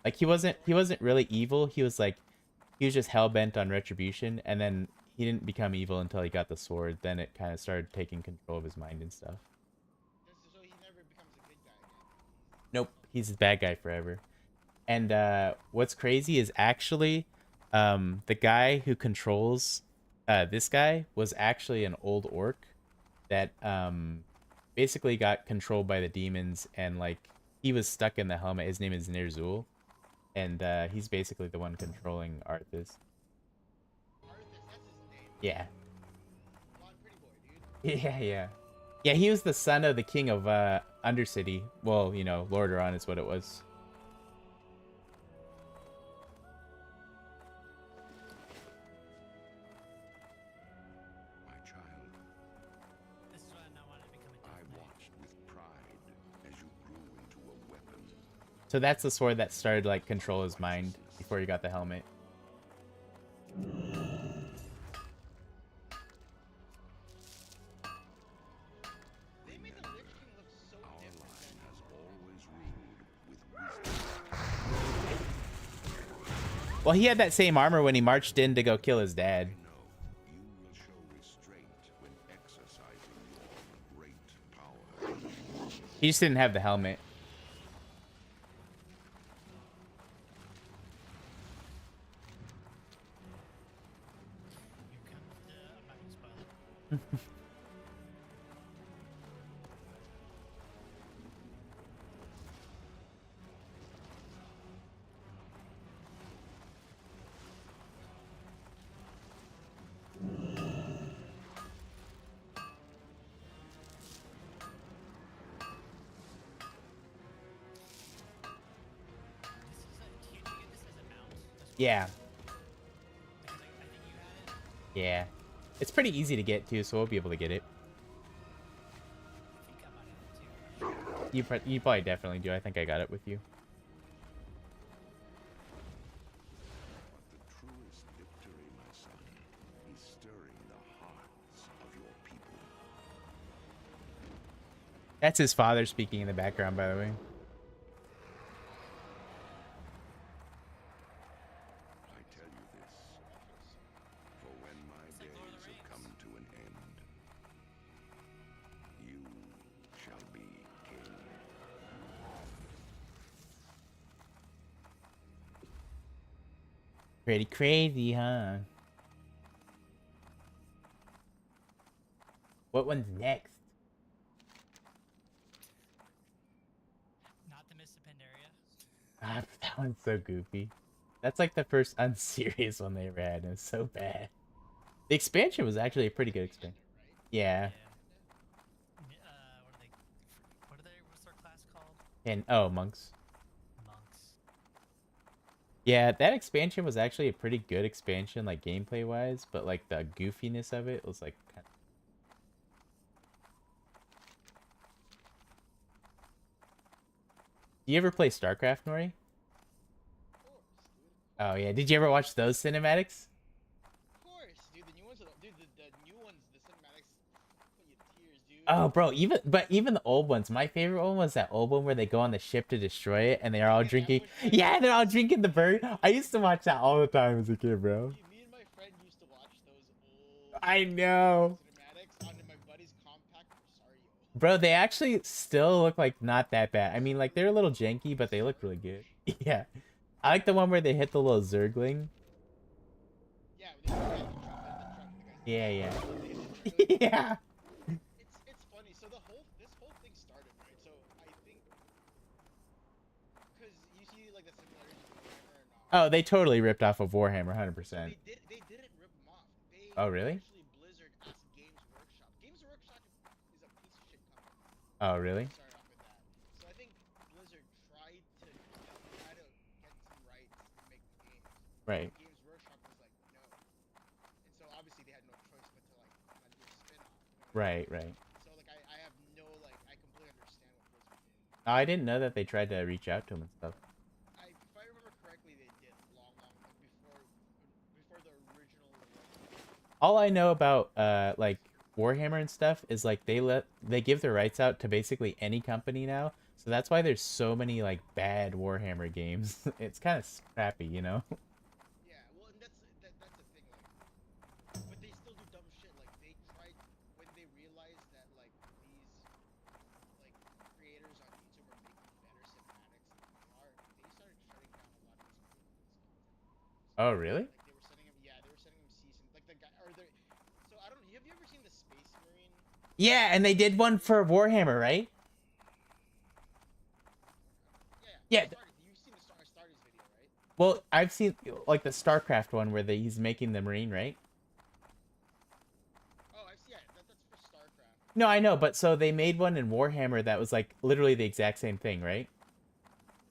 Speaker 1: Like he wasn't really evil. He was like, he was just hell bent on retribution, and then he didn't become evil until he got the sword. Then it kind of started taking control of his mind and stuff.
Speaker 7: So he never becomes a good guy again.
Speaker 1: Nope, he's a bad guy forever. And what's crazy is actually, the guy who controls this guy was actually an old orc that basically got controlled by the demons, and like he was stuck in the helmet. His name is Nerzul, and he's basically the one controlling Arthas.
Speaker 7: Arthas, that's his name.
Speaker 1: Yeah.
Speaker 7: Blonde pretty boy, dude.
Speaker 1: Yeah. Yeah, he was the son of the king of Undercity. Well, you know, Lordaeron is what it was.
Speaker 3: My child,
Speaker 5: This is why I not wanted to become a
Speaker 3: I
Speaker 5: death knight.
Speaker 3: watched with pride as you grew into a weapon.
Speaker 1: So that's the sword that started to, like, control his mind before he got the helmet.
Speaker 7: They made the Lich King look so
Speaker 3: Our
Speaker 7: different.
Speaker 3: line has always ruled with wisdom.
Speaker 1: Well, he had that same armor when he marched in to go kill his dad.
Speaker 3: I know you will show restraint when exercising your great power.
Speaker 1: He just didn't have the helmet.
Speaker 5: I'm not gonna spoil it. Do you get this as a mount?
Speaker 1: Yeah.
Speaker 5: Because I think you had it.
Speaker 1: Yeah. It's pretty easy to get too, so we'll be able to get it.
Speaker 5: I think I might have it too.
Speaker 1: You probably definitely do. I think I got it with you.
Speaker 3: But the truest victory, my son, is stirring the hearts of your people.
Speaker 1: That's his father speaking in the background, by the way.
Speaker 3: I tell you this, for when my
Speaker 5: It's like Lord of the
Speaker 3: days have
Speaker 5: Rings.
Speaker 3: come to an end, you shall be king.
Speaker 1: Pretty crazy, huh? What one's next?
Speaker 5: Not the Mists of Pandaria.
Speaker 1: Ah, that one's so goofy. That's like the first unserious one they ever had, and it's so bad. The expansion was actually a pretty good expansion. Yeah.
Speaker 5: What's their class called?
Speaker 1: And oh, monks.
Speaker 5: Monks.
Speaker 1: Yeah, that expansion was actually a pretty good expansion, like gameplay wise, but like the goofiness of it was like kind of... Do you ever play StarCraft, Nori?
Speaker 7: Of course, dude.
Speaker 1: Oh yeah, did you ever watch those cinematics?
Speaker 7: Of course, dude. The new ones, dude. The new ones, the cinematics, put you to tears, dude.
Speaker 1: Oh, bro, even the old ones. My favorite one was that old one where they go on the ship to destroy it, and they're all
Speaker 7: Yeah,
Speaker 1: drinking.
Speaker 7: that was
Speaker 1: Yeah, they're all drinking the bird. I used to watch that all the time as a kid, bro.
Speaker 7: Dude, me and my friend used to watch those old
Speaker 1: I know.
Speaker 7: cinematics on my buddy's compact Rosario.
Speaker 1: Bro, they actually still look like not that bad. I mean, like they're a little janky, but they look really good. Yeah, I like the one where they hit the little Zergling.
Speaker 7: Yeah, they the truck, the truck, the guys.
Speaker 1: Yeah, yeah,
Speaker 7: They hit the truck.
Speaker 1: yeah.
Speaker 7: It's funny. So this whole thing started, right? So I think because you see like the similarities with Warhammer and
Speaker 1: Oh, they totally ripped off of Warhammer, 100%.
Speaker 7: they didn't rip them off. They
Speaker 1: Oh, really?
Speaker 7: actually Blizzard asked Games Workshop. Games Workshop is a piece of shit company.
Speaker 1: Oh, really?
Speaker 7: Start off with that. So I think Blizzard tried to get some rights to make the games.
Speaker 1: Right.
Speaker 7: Games Workshop was like no, and so obviously they had no choice but to like kind of do a spin-off. You know what I mean?
Speaker 1: Right.
Speaker 7: So like I have no like I completely understand what Blizzard did.
Speaker 1: I didn't know that they tried to reach out to him and stuff.
Speaker 7: If I remember correctly, they did long before the original.
Speaker 1: All I know about like Warhammer and stuff is like they give their rights out to basically any company now. So that's why there's so many like bad Warhammer games. It's kind of crappy, you know.
Speaker 7: Yeah, well, and that's the thing. Like, but they still do dumb shit. Like they tried when they realized that like these like creators on YouTube are making better cinematics than they are. They started shutting down a lot of these creators.
Speaker 1: Oh, really?
Speaker 7: Like they were sending them, yeah, they were sending them cease and like the guy or the. So I don't. Have you ever seen the Space Marine?
Speaker 1: Yeah, and they did one for Warhammer, right? Yeah.
Speaker 7: You've seen the Stardy's video, right?
Speaker 1: Well, I've seen like the StarCraft one where he's making the Marine, right?
Speaker 7: Oh, yeah, that's for StarCraft.
Speaker 1: No, I know, but so they made one in Warhammer that was like literally the exact same thing, right?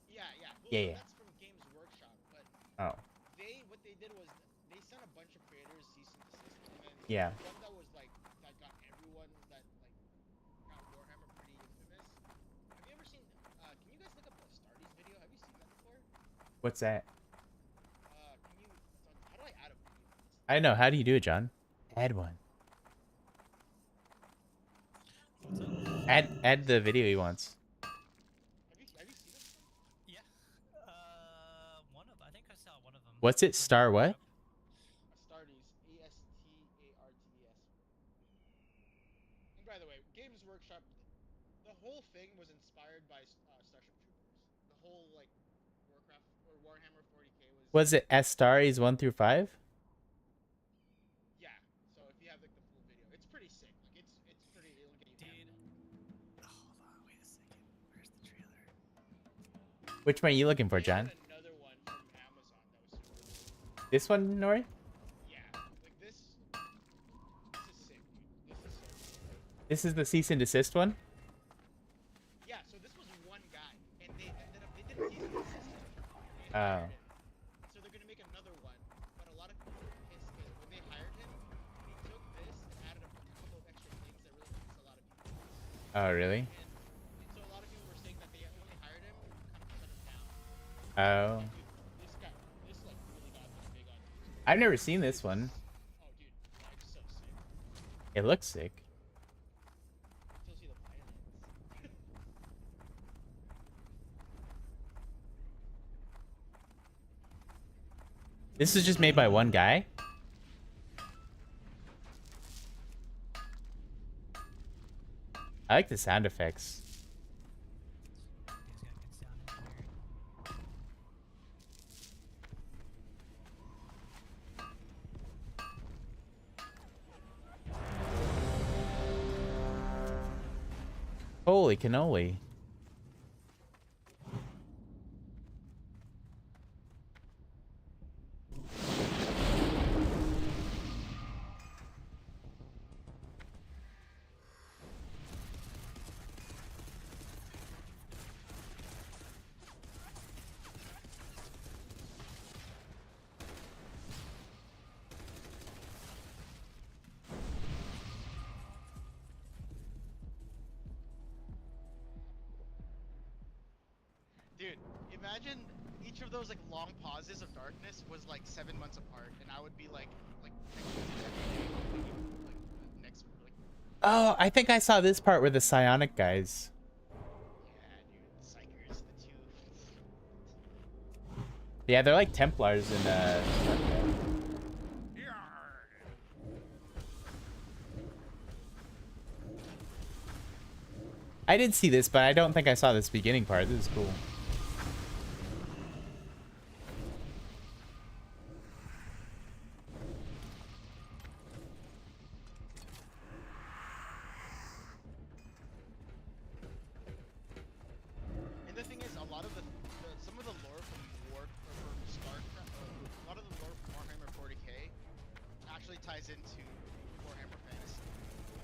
Speaker 7: Yeah. Well,
Speaker 1: Yeah,
Speaker 7: so
Speaker 1: yeah.
Speaker 7: that's from Games Workshop, but
Speaker 1: Oh,
Speaker 7: what they did was they sent a bunch of creators cease and desist, and then
Speaker 1: yeah.
Speaker 7: one that was like that got everyone that like got Warhammer pretty infamous. Have you ever seen? Can you guys look up the Stardy's video? Have you seen that before?
Speaker 1: What's that?
Speaker 7: Can you? How do I add a video?
Speaker 1: I know. How do you do it, John? Add one. Add the video he wants.
Speaker 7: Have you seen this one?
Speaker 5: Yeah. One of I think I saw one of them.
Speaker 1: What's it? Star what?
Speaker 7: Astartes, Astartes. And by the way, Games Workshop, the whole thing was inspired by Starship Troopers. The whole like Warcraft or Warhammer 40k
Speaker 1: Was it Astaris 1 through 5?
Speaker 7: Yeah. So if you have like the full video, it's pretty sick. Like it's pretty. It'll get you.
Speaker 5: Dude. Hold on, wait a second. Where's the trailer?
Speaker 1: Which one are you looking for,
Speaker 7: They had
Speaker 1: John?
Speaker 7: another one from Amazon that was super cool.
Speaker 1: This one, Nori?
Speaker 7: Yeah. Like this. This is sick, dude. This is so sick.
Speaker 1: This is the cease and desist one?
Speaker 7: Yeah. So this was one guy, and they ended up they didn't cease and desist him. They
Speaker 1: Oh.
Speaker 7: hired him. So they're gonna make another one, but a lot of people were pissed because when they hired him, he took this and added a couple of extra things that really pissed a lot of people.
Speaker 1: Oh, really?
Speaker 7: And so a lot of people were saying that they only hired him to kind of shut him down.
Speaker 1: Oh.
Speaker 7: Dude, this like really got this big on YouTube.
Speaker 1: I've never seen this one.
Speaker 7: Oh, dude, it's so sick.
Speaker 1: It looks sick.
Speaker 7: Until you see the violence.
Speaker 1: This is just made by one guy? I like the sound effects.
Speaker 5: He's got good sound engineering.
Speaker 1: Holy cannoli.
Speaker 7: Dude, imagine each of those like long pauses of darkness was like 7 months apart, and I would be like next like
Speaker 1: Oh, I think I saw this part where the psionic guys.
Speaker 7: yeah, dude, the Psychers, the two.
Speaker 1: Yeah, they're like Templars in StarCraft. I did see this, but I don't think I saw this beginning part. This is cool.
Speaker 7: And the thing is, a lot of some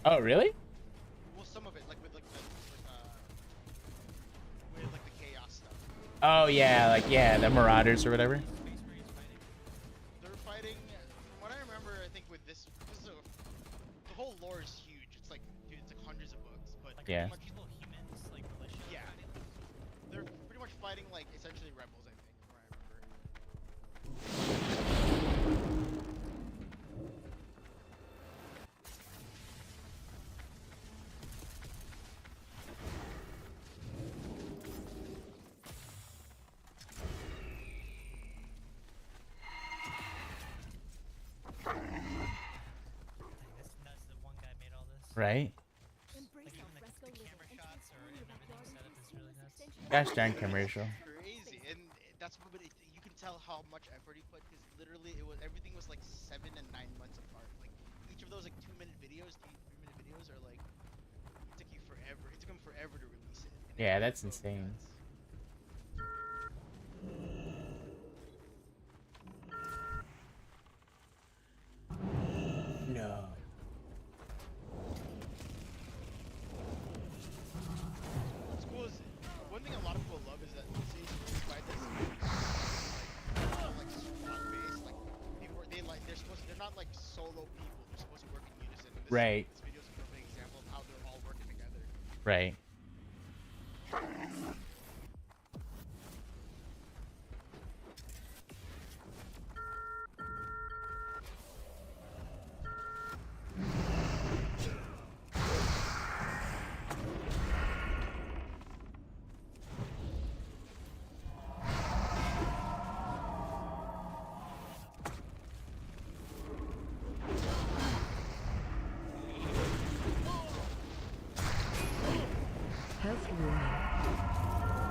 Speaker 1: Oh, really?
Speaker 7: Well, some of it, like with like the chaos stuff.
Speaker 1: Oh yeah, like yeah, the Marauders or whatever.
Speaker 5: Space Marines fighting.
Speaker 7: They're fighting. From what I remember, I think with this, the whole lore is huge. It's like, dude, it's like hundreds of books. But
Speaker 5: Like,
Speaker 1: Yeah.
Speaker 5: are these people humans, like militia
Speaker 7: Yeah.
Speaker 5: fighting?
Speaker 7: they're pretty much fighting like essentially rebels. I think, from what I remember.
Speaker 5: Dang, that's nuts that one guy made all this.
Speaker 1: Right?
Speaker 5: Like, even the camera shots or and everything set up is really nuts.
Speaker 1: Gosh darn commercial.
Speaker 7: Crazy, and that's what you can tell how much effort he put because literally everything was like 7 and 9 months apart. Like each of those like 2-minute videos, 3-minute videos are like it took you forever. It took him forever to release it. And
Speaker 1: Yeah,
Speaker 7: it
Speaker 1: that's
Speaker 7: drove me
Speaker 1: insane.
Speaker 7: nuts.
Speaker 1: No.
Speaker 7: What's cool is one thing a lot of people love is that say you find this like squad based, like people they're not like solo people. They're supposed to work in unison. And
Speaker 1: Right.
Speaker 7: This video is a perfect example of how they're all working together.
Speaker 1: Right.
Speaker 6: Health warning.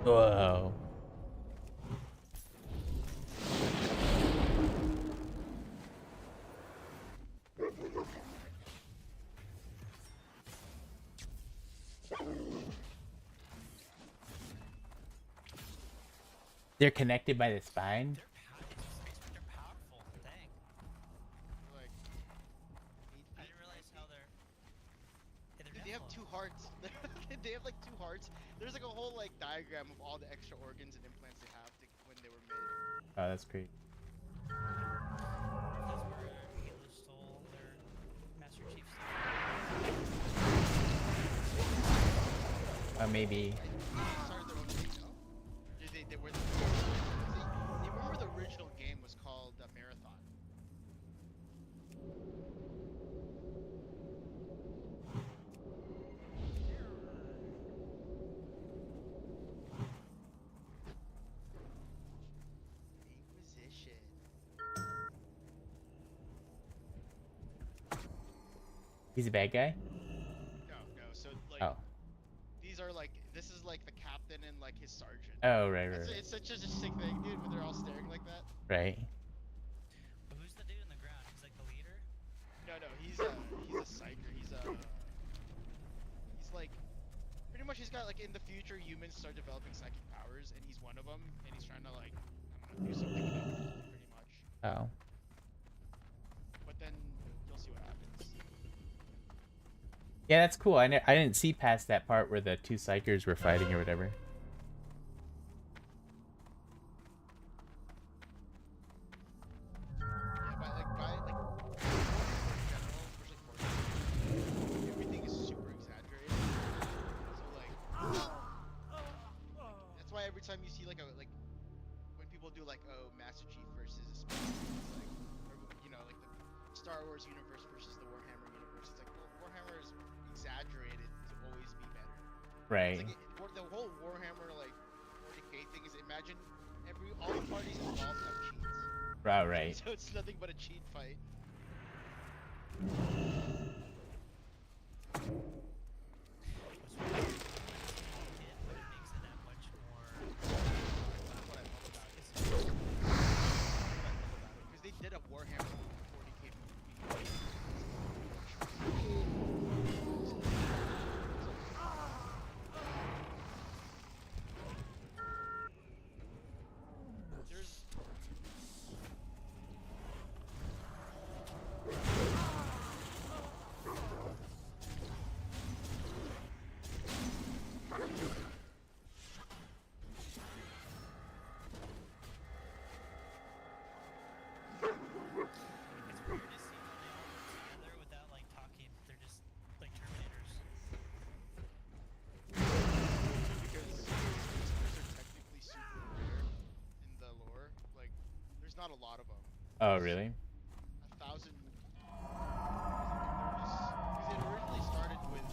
Speaker 1: Whoa. They're connected by the spine?
Speaker 5: They're powerful. Dang.
Speaker 7: Like
Speaker 5: I didn't realize how they're. Yeah, they're
Speaker 7: dude, they have
Speaker 5: definitely-
Speaker 7: 2 hearts. They have like 2 hearts. There's like a whole like diagram of all the extra organs and implants they have when they were made.
Speaker 1: Oh, that's great.
Speaker 5: That's where Halo stole their Master Chief stuff.
Speaker 1: Maybe.
Speaker 7: Started their own thing, no? They were they remember the original game was called Marathon. Inquisition.
Speaker 1: He's a bad guy?
Speaker 7: No. So like
Speaker 1: Oh.
Speaker 7: these are like this is like the captain and like his sergeant.
Speaker 1: Oh, right.
Speaker 7: It's such a sick thing, dude, when they're all staring like that.
Speaker 1: Right.
Speaker 5: But who's the dude in the ground? He's like the leader?
Speaker 7: No, he's a psyker. He's like pretty much he's got like in the future humans start developing psychic powers and he's one of them and he's trying to like I don't know do something with them pretty much.
Speaker 1: Oh.
Speaker 7: But then you'll see what happens.
Speaker 1: Yeah, that's cool. I didn't see past that part where the 2 psychers were fighting or whatever.
Speaker 7: Yeah, but like by like in general, especially for everything is super exaggerated. So like that's why every time you see like when people do like Master Chief versus a Space Marine, it's like or, you know like the Star Wars universe versus the Warhammer universe. It's like well, Warhammer is exaggerated to always be better.
Speaker 1: Right.
Speaker 7: It's like the whole Warhammer like 40k thing is imagine all the parties involved have cheats.
Speaker 1: Oh, right.
Speaker 7: So it's nothing but a cheat fight.
Speaker 5: But it makes it that much more.
Speaker 7: That's what I love about it. That's what I love about it. Because they did a Warhammer 40k movie. a lot of them.
Speaker 1: Oh, really?
Speaker 7: 1,000. Because it originally started with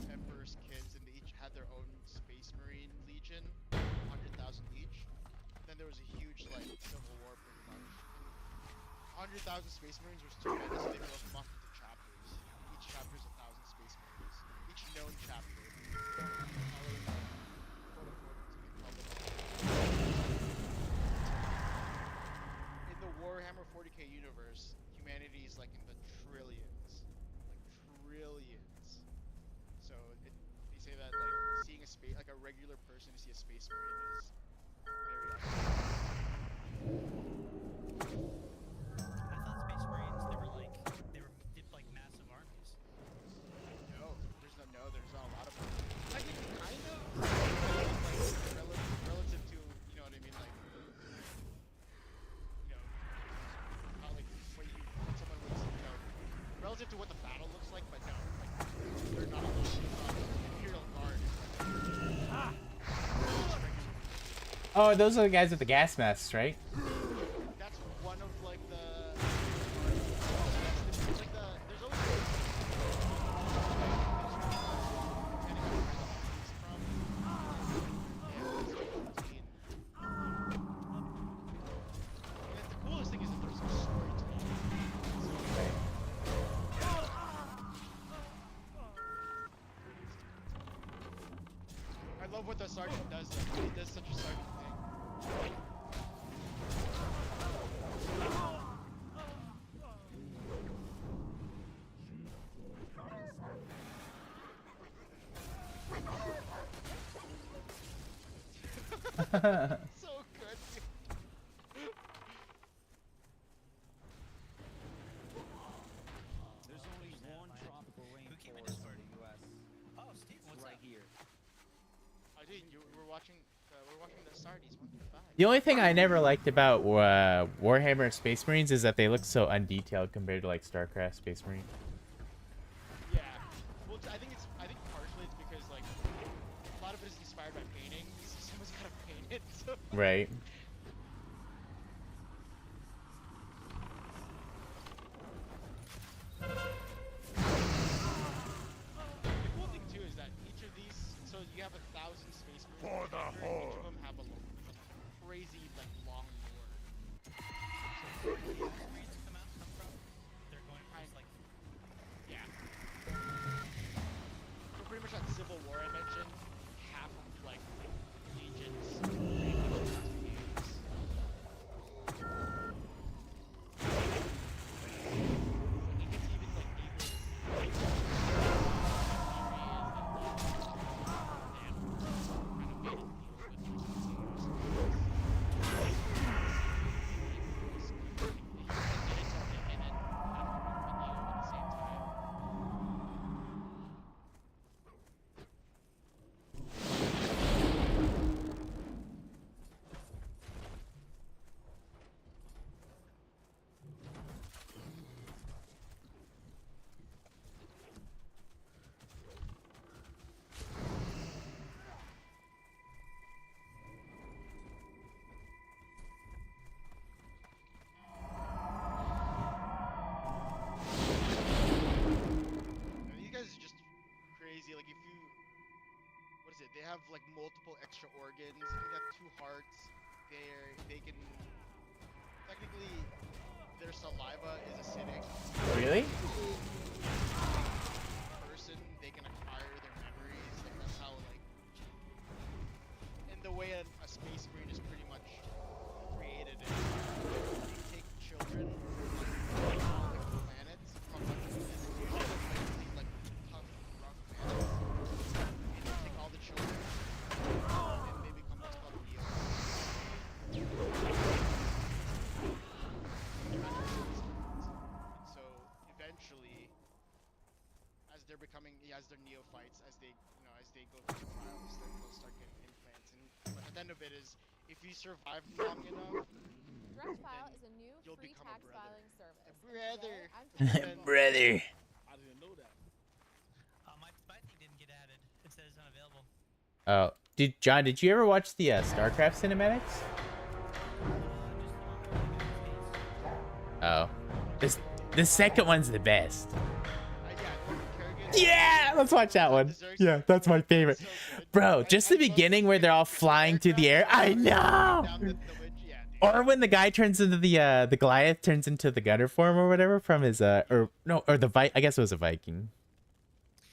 Speaker 7: Emperor's kids, and they each had their own Space Marine Legion, 100,000 each. Then there was a huge like civil war, pretty much. And 100,000 Space Marines was too many, so they broke them up into chapters. Each chapter is 1,000 Space Marines. Each known chapter. In the Warhammer 40k universe, humanity is like in the trillions. Like trillions. So they say that like seeing a space, like a regular person to see a Space Marine is very
Speaker 5: I thought Space Marines they did like massive armies.
Speaker 7: No, there's not a lot of them. Technically, kind of. Like, relative to, you know what I mean, like, you know, not like when someone was, you know, relative to what the battle looks like, but no, like, they're not Imperial Guard.
Speaker 1: Oh, those are the guys with the gas masks, right?
Speaker 7: That's one of like the. It's like there's always. The coolest thing is that there's a story to it. I love what the sergeant does though. He does such a sergeant thing. So good.
Speaker 2: There's only one tropical
Speaker 5: came in
Speaker 2: rainforest
Speaker 5: Discord?
Speaker 2: in the U.S.
Speaker 5: Oh, Steve, what's
Speaker 2: right
Speaker 5: up?
Speaker 2: here.
Speaker 7: I did. We're watching the Sardi's 135.
Speaker 1: The only thing I never liked about Warhammer Space Marines is that they look so undetailed compared to like StarCraft Space Marine.
Speaker 7: Yeah. Well, I think partially it's because like a lot of it is inspired by paintings. Someone's gotta paint it. So.
Speaker 1: Right.
Speaker 7: The cool thing too is that each of these, so you have 1,000 Space Marines.
Speaker 3: For the
Speaker 7: Each
Speaker 3: Horde.
Speaker 7: of them have a crazy like long lore.
Speaker 5: Where do these Marines come from? They're going from just, like
Speaker 7: Yeah. So pretty much that Civil War I mentioned, half of like legions. These guys are just crazy. Like if you, what is it? They have like multiple extra organs. I think they have 2 hearts. They can technically their saliva is acidic.
Speaker 1: Really?
Speaker 7: Person, they can acquire their memories. Like that's how like, and the way a Space Marine is pretty much created is you take children from like planets from like usually like tough, rough planets, and you take all the children, and they become what's called Neo. So eventually, as they're becoming, as they're neophytes, as they, you know, as they go through the trials, then they'll start getting implants. And but at the end of it is, if you survive long enough,
Speaker 9: Direct File is a new
Speaker 7: you'll
Speaker 9: free
Speaker 7: become a
Speaker 9: tax
Speaker 7: brother.
Speaker 9: filing service.
Speaker 7: A brother.
Speaker 9: And today, I'm
Speaker 1: Brother.
Speaker 2: I didn't know that.
Speaker 5: My thing didn't get added. It says unavailable.
Speaker 1: Oh, John, did you ever watch the StarCraft cinematics? Oh, the second one's the best.
Speaker 7: Yeah, the one with Kerrigan.
Speaker 1: Yeah, let's watch that one.
Speaker 7: Desserts.
Speaker 1: Yeah, that's my favorite.
Speaker 7: So good.
Speaker 1: Bro,
Speaker 7: And
Speaker 1: just
Speaker 7: I
Speaker 1: the
Speaker 7: love
Speaker 1: beginning where they're all flying through the air. I know.
Speaker 7: Down the winch. Yeah, dude.
Speaker 1: Or when the guy turns into the Goliath turns into the gunner form or whatever from his or no, or the I guess it was a Viking.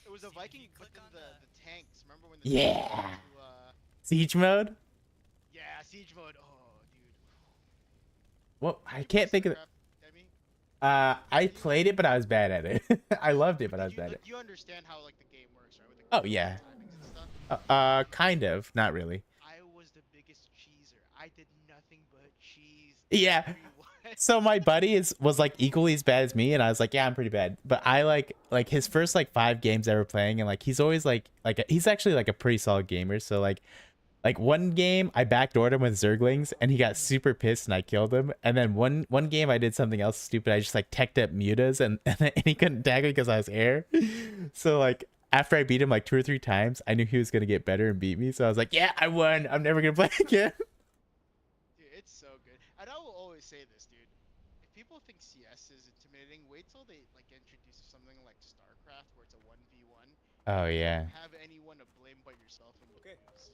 Speaker 7: It was a
Speaker 5: See, if you
Speaker 7: Viking, but
Speaker 5: click
Speaker 7: then
Speaker 5: on
Speaker 7: the tanks. Remember when the tanks
Speaker 1: Yeah.
Speaker 7: went to,
Speaker 1: Siege mode?
Speaker 7: yeah, siege mode. Oh, dude.
Speaker 1: Well,
Speaker 7: Did
Speaker 1: I
Speaker 7: you
Speaker 1: can't
Speaker 7: play
Speaker 1: think of it.
Speaker 7: StarCraft, Demi?
Speaker 1: I played it, but I was bad at it. I loved it, but I was
Speaker 7: Did you,
Speaker 1: bad at
Speaker 7: like,
Speaker 1: it.
Speaker 7: you understand how like the game works, right? With the
Speaker 1: Oh,
Speaker 7: with
Speaker 1: yeah.
Speaker 7: the timings and stuff.
Speaker 1: Kind of, not really.
Speaker 7: I was the biggest cheeser. I did nothing but cheese.
Speaker 1: Yeah.
Speaker 7: everyone.
Speaker 1: So my buddy was like equally as bad as me, and I was like, yeah, I'm pretty bad. But I like his first like 5 games ever playing, and like he's always like he's actually like a pretty solid gamer. So like one game I backdoored him with Zerglings, and he got super pissed, and I killed him. And then one game I did something else stupid. I just like teched up mutas, and he couldn't tag me because I was air. So like after I beat him like 2 or 3 times, I knew he was gonna get better and beat me. So I was like, yeah, I won. I'm never gonna play again.
Speaker 7: Dude, it's so good. And I will always say this, dude. If people think CS is intimidating, wait till they like get introduced to something like StarCraft, where it's a 1v1.
Speaker 1: Oh
Speaker 7: You
Speaker 1: yeah.
Speaker 7: don't have anyone to blame but yourself. And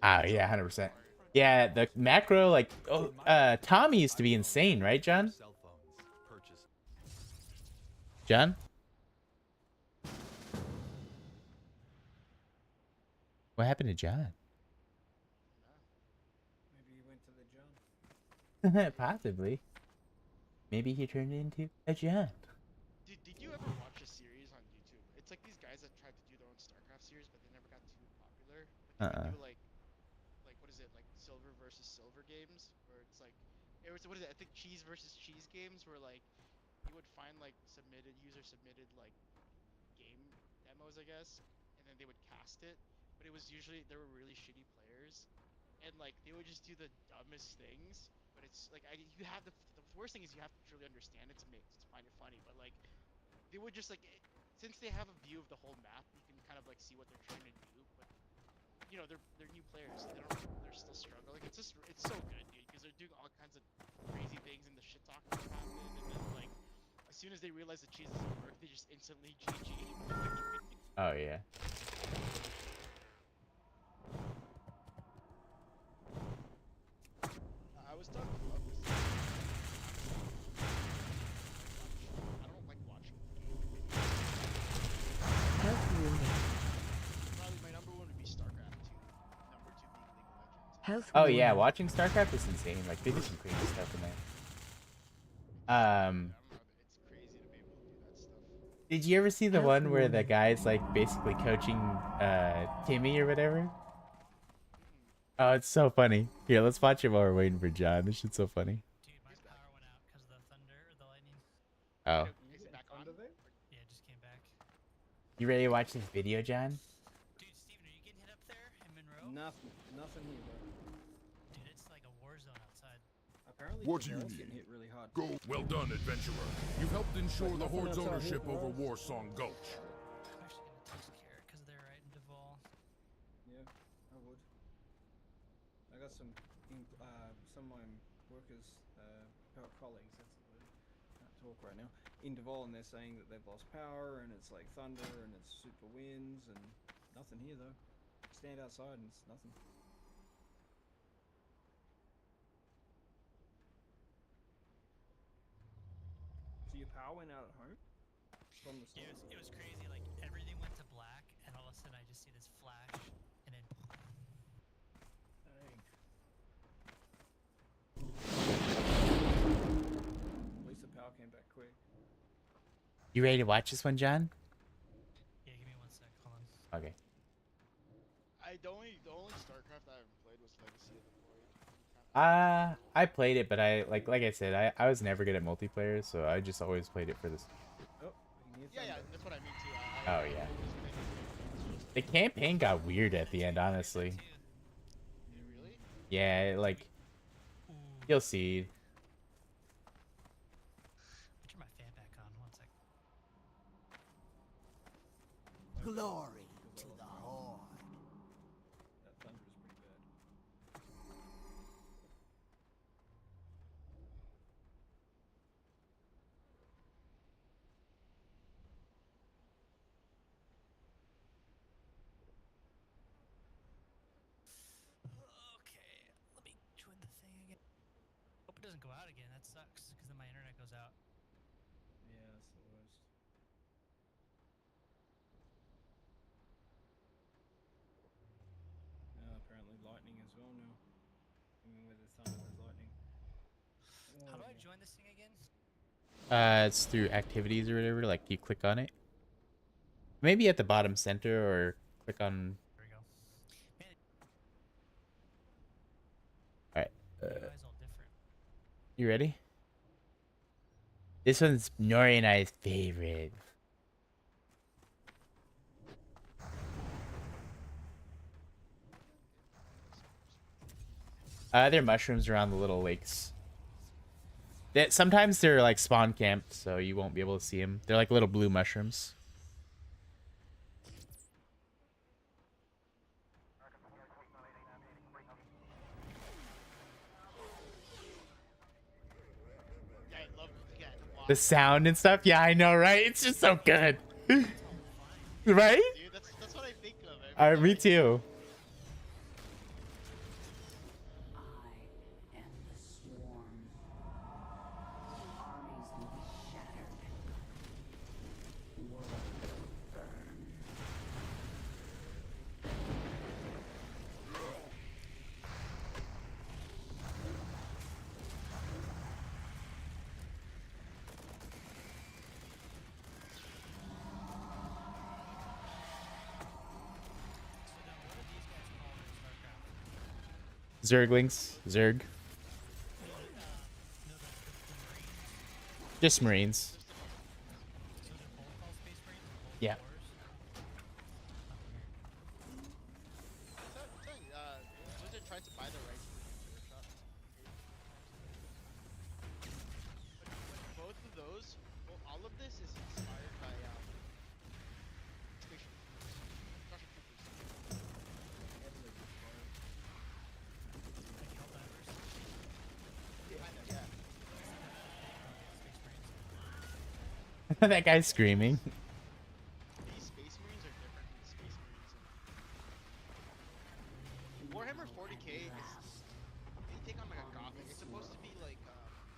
Speaker 1: Oh yeah, 100%. Yeah, the macro like Tommy used to be insane, right, John? John? What happened to John?
Speaker 2: Maybe you went to the John.
Speaker 1: Possibly. Maybe he turned into a John.
Speaker 7: Did you ever watch a series on YouTube? It's like these guys that tried to do their own StarCraft series, but they never got too popular. But they would do like what is it, like silver versus silver games, where it's like it was what is it? I think cheese versus cheese games, where like you would find like user submitted like game demos, I guess, and then they would cast it. But it was usually they were really shitty players, and like they would just do the dumbest things. But it's like you have the worst thing is you have to truly understand it to find it funny. But like they would just like since they have a view of the whole map, you can kind of like see what they're trying to do. But you know they're new players, so they're still struggling. It's so good, dude, because they're doing all kinds of crazy things and the shit talking that's happening, and then like as soon as they realize the cheese doesn't work, they just instantly GG.
Speaker 1: Oh yeah.
Speaker 7: I was talking about this. I don't like watching game videos.
Speaker 6: Health warning.
Speaker 7: Probably my number one would be StarCraft 2. Number 2 being League of Legends.
Speaker 6: Health
Speaker 1: Oh yeah,
Speaker 6: warning.
Speaker 1: watching StarCraft is insane. Like they do some crazy stuff in there.
Speaker 7: I don't know, it's crazy to be able to do that stuff.
Speaker 1: Did you ever see the
Speaker 6: Health
Speaker 1: one where the
Speaker 6: warning.
Speaker 1: guy's like basically coaching Timmy or whatever? Oh, it's so funny. Here, let's watch it while we're waiting for John. This shit's so funny.
Speaker 5: Dude, my power went out because of the thunder or the lightning.
Speaker 1: Oh.
Speaker 7: Is it back on?
Speaker 5: Yeah, it just came back.
Speaker 1: You ready to watch this video, John?
Speaker 5: Dude, Steven, are you getting hit up there in Monroe?
Speaker 2: Nothing here, bro.
Speaker 5: Dude, it's like a war zone outside.
Speaker 2: Apparently,
Speaker 3: What do you
Speaker 2: Javel's
Speaker 3: need?
Speaker 2: getting hit really hard.
Speaker 3: Go. Well done, adventurer. You've helped ensure the
Speaker 2: nothing
Speaker 3: Horde's
Speaker 2: else out
Speaker 3: ownership
Speaker 2: here,
Speaker 3: over
Speaker 2: bro.
Speaker 3: Warsong Gulch.
Speaker 5: I'm actually gonna text Carrot because they're right in Duval.
Speaker 2: Yeah, I would. I got some of my workers, colleagues, that's the word, can't talk right now, in Duval, and they're saying that they've lost power, and it's like thunder, and it's super winds, and nothing here though. Stand outside and it's nothing. So your power went out at home? From the
Speaker 5: Yeah,
Speaker 2: storm?
Speaker 5: it was crazy. Like everything went to black, and all of a sudden I just see this flash, and then
Speaker 2: Dang. At least the power came back quick.
Speaker 1: You ready to watch this one, John?
Speaker 5: yeah, give me 1 sec. Hold on.
Speaker 1: Okay.
Speaker 7: The only StarCraft I haven't played was Legacy of the Void.
Speaker 1: I played it, but I like I said, I was never good at multiplayer, so I just always played it for this.
Speaker 2: Oh, we can hear
Speaker 7: Yeah,
Speaker 2: thunder.
Speaker 7: that's what I mean too.
Speaker 1: Oh yeah. The campaign got weird at the end, honestly.
Speaker 7: Did it really?
Speaker 1: Yeah, like
Speaker 5: Ooh.
Speaker 1: you'll see.
Speaker 5: Put my fan back on. 1 sec.
Speaker 10: Glory to the Horde.
Speaker 2: That thunder is pretty bad.
Speaker 5: doesn't go out again. That sucks because then my internet goes out.
Speaker 2: Yeah, that's the worst. Apparently lightning as well now. Even with the thunder, there's lightning.
Speaker 5: How do I
Speaker 2: Oh.
Speaker 5: join this thing again?
Speaker 1: It's through activities or whatever. Like you click on it. Maybe at the bottom center or click on.
Speaker 5: There we go. Man,
Speaker 1: All right.
Speaker 5: the UI's all different.
Speaker 1: You ready? This one's Nori and I's favorite. They're mushrooms around the little lakes. That sometimes they're like spawn camped, so you won't be able to see them. They're like little blue mushrooms.
Speaker 7: Yeah, I love again.
Speaker 1: The sound and stuff. Yeah, I know, right? It's just so good, right?
Speaker 7: Dude, that's what I think of.
Speaker 1: Me too.
Speaker 8: I am the swarm. Armies will be shattered. World will burn.
Speaker 5: So then, what are these guys called in StarCraft?
Speaker 1: Zerglings. Zerg.
Speaker 5: No, the Marines.
Speaker 1: Just Marines.
Speaker 5: So they're both called Space Marines or both
Speaker 1: Yeah.
Speaker 5: wars?
Speaker 7: Blizzard tried to buy the rights to the workshop. But both of those, well, all of this is inspired by Station Starship Troopers.
Speaker 2: Heavily inspired.
Speaker 5: Like Helldivers?
Speaker 7: Kinda, yeah.
Speaker 5: Space Marines.
Speaker 1: That guy's screaming.
Speaker 7: These Space Marines are different from the Space Marines in Warhammer 40k. They take on like a gothic. It's supposed to be like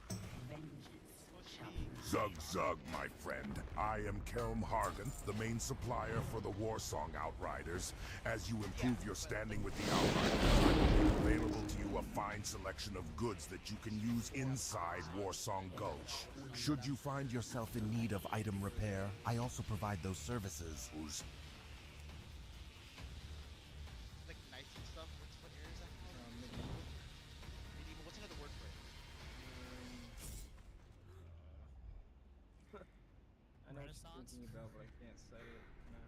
Speaker 7: supposed to be
Speaker 3: Zug Zug, my friend. I am Kelm Harganth, the main supplier for the Warsong Outriders. As you improve your standing with the Outriders, I will make available to you a fine selection of goods that you can use inside Warsong Gulch.
Speaker 11: Should you find yourself in need of item repair, I also provide those services.
Speaker 7: like knights and stuff. What area is that called?
Speaker 2: Medieval.
Speaker 7: Medieval. What's another word for it?
Speaker 2: I know what you're
Speaker 5: Renaissance?
Speaker 2: thinking about, but I can't say it. No,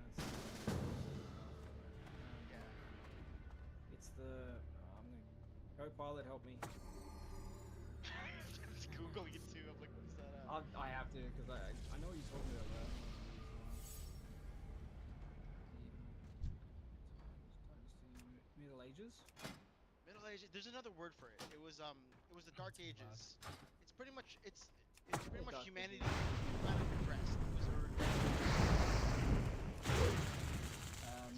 Speaker 2: it's the. I'm gonna. Copilot, help me.
Speaker 7: Just googling it too. I'm like, what is that?
Speaker 2: I have to because I know what you're talking about. But I don't know Middle Ages.
Speaker 7: Middle Ages. There's another word for it. It was the Dark Ages. It's pretty much pretty much
Speaker 2: Dark
Speaker 7: humanity.
Speaker 2: Ages.
Speaker 7: Humanity regressed. It was a regression.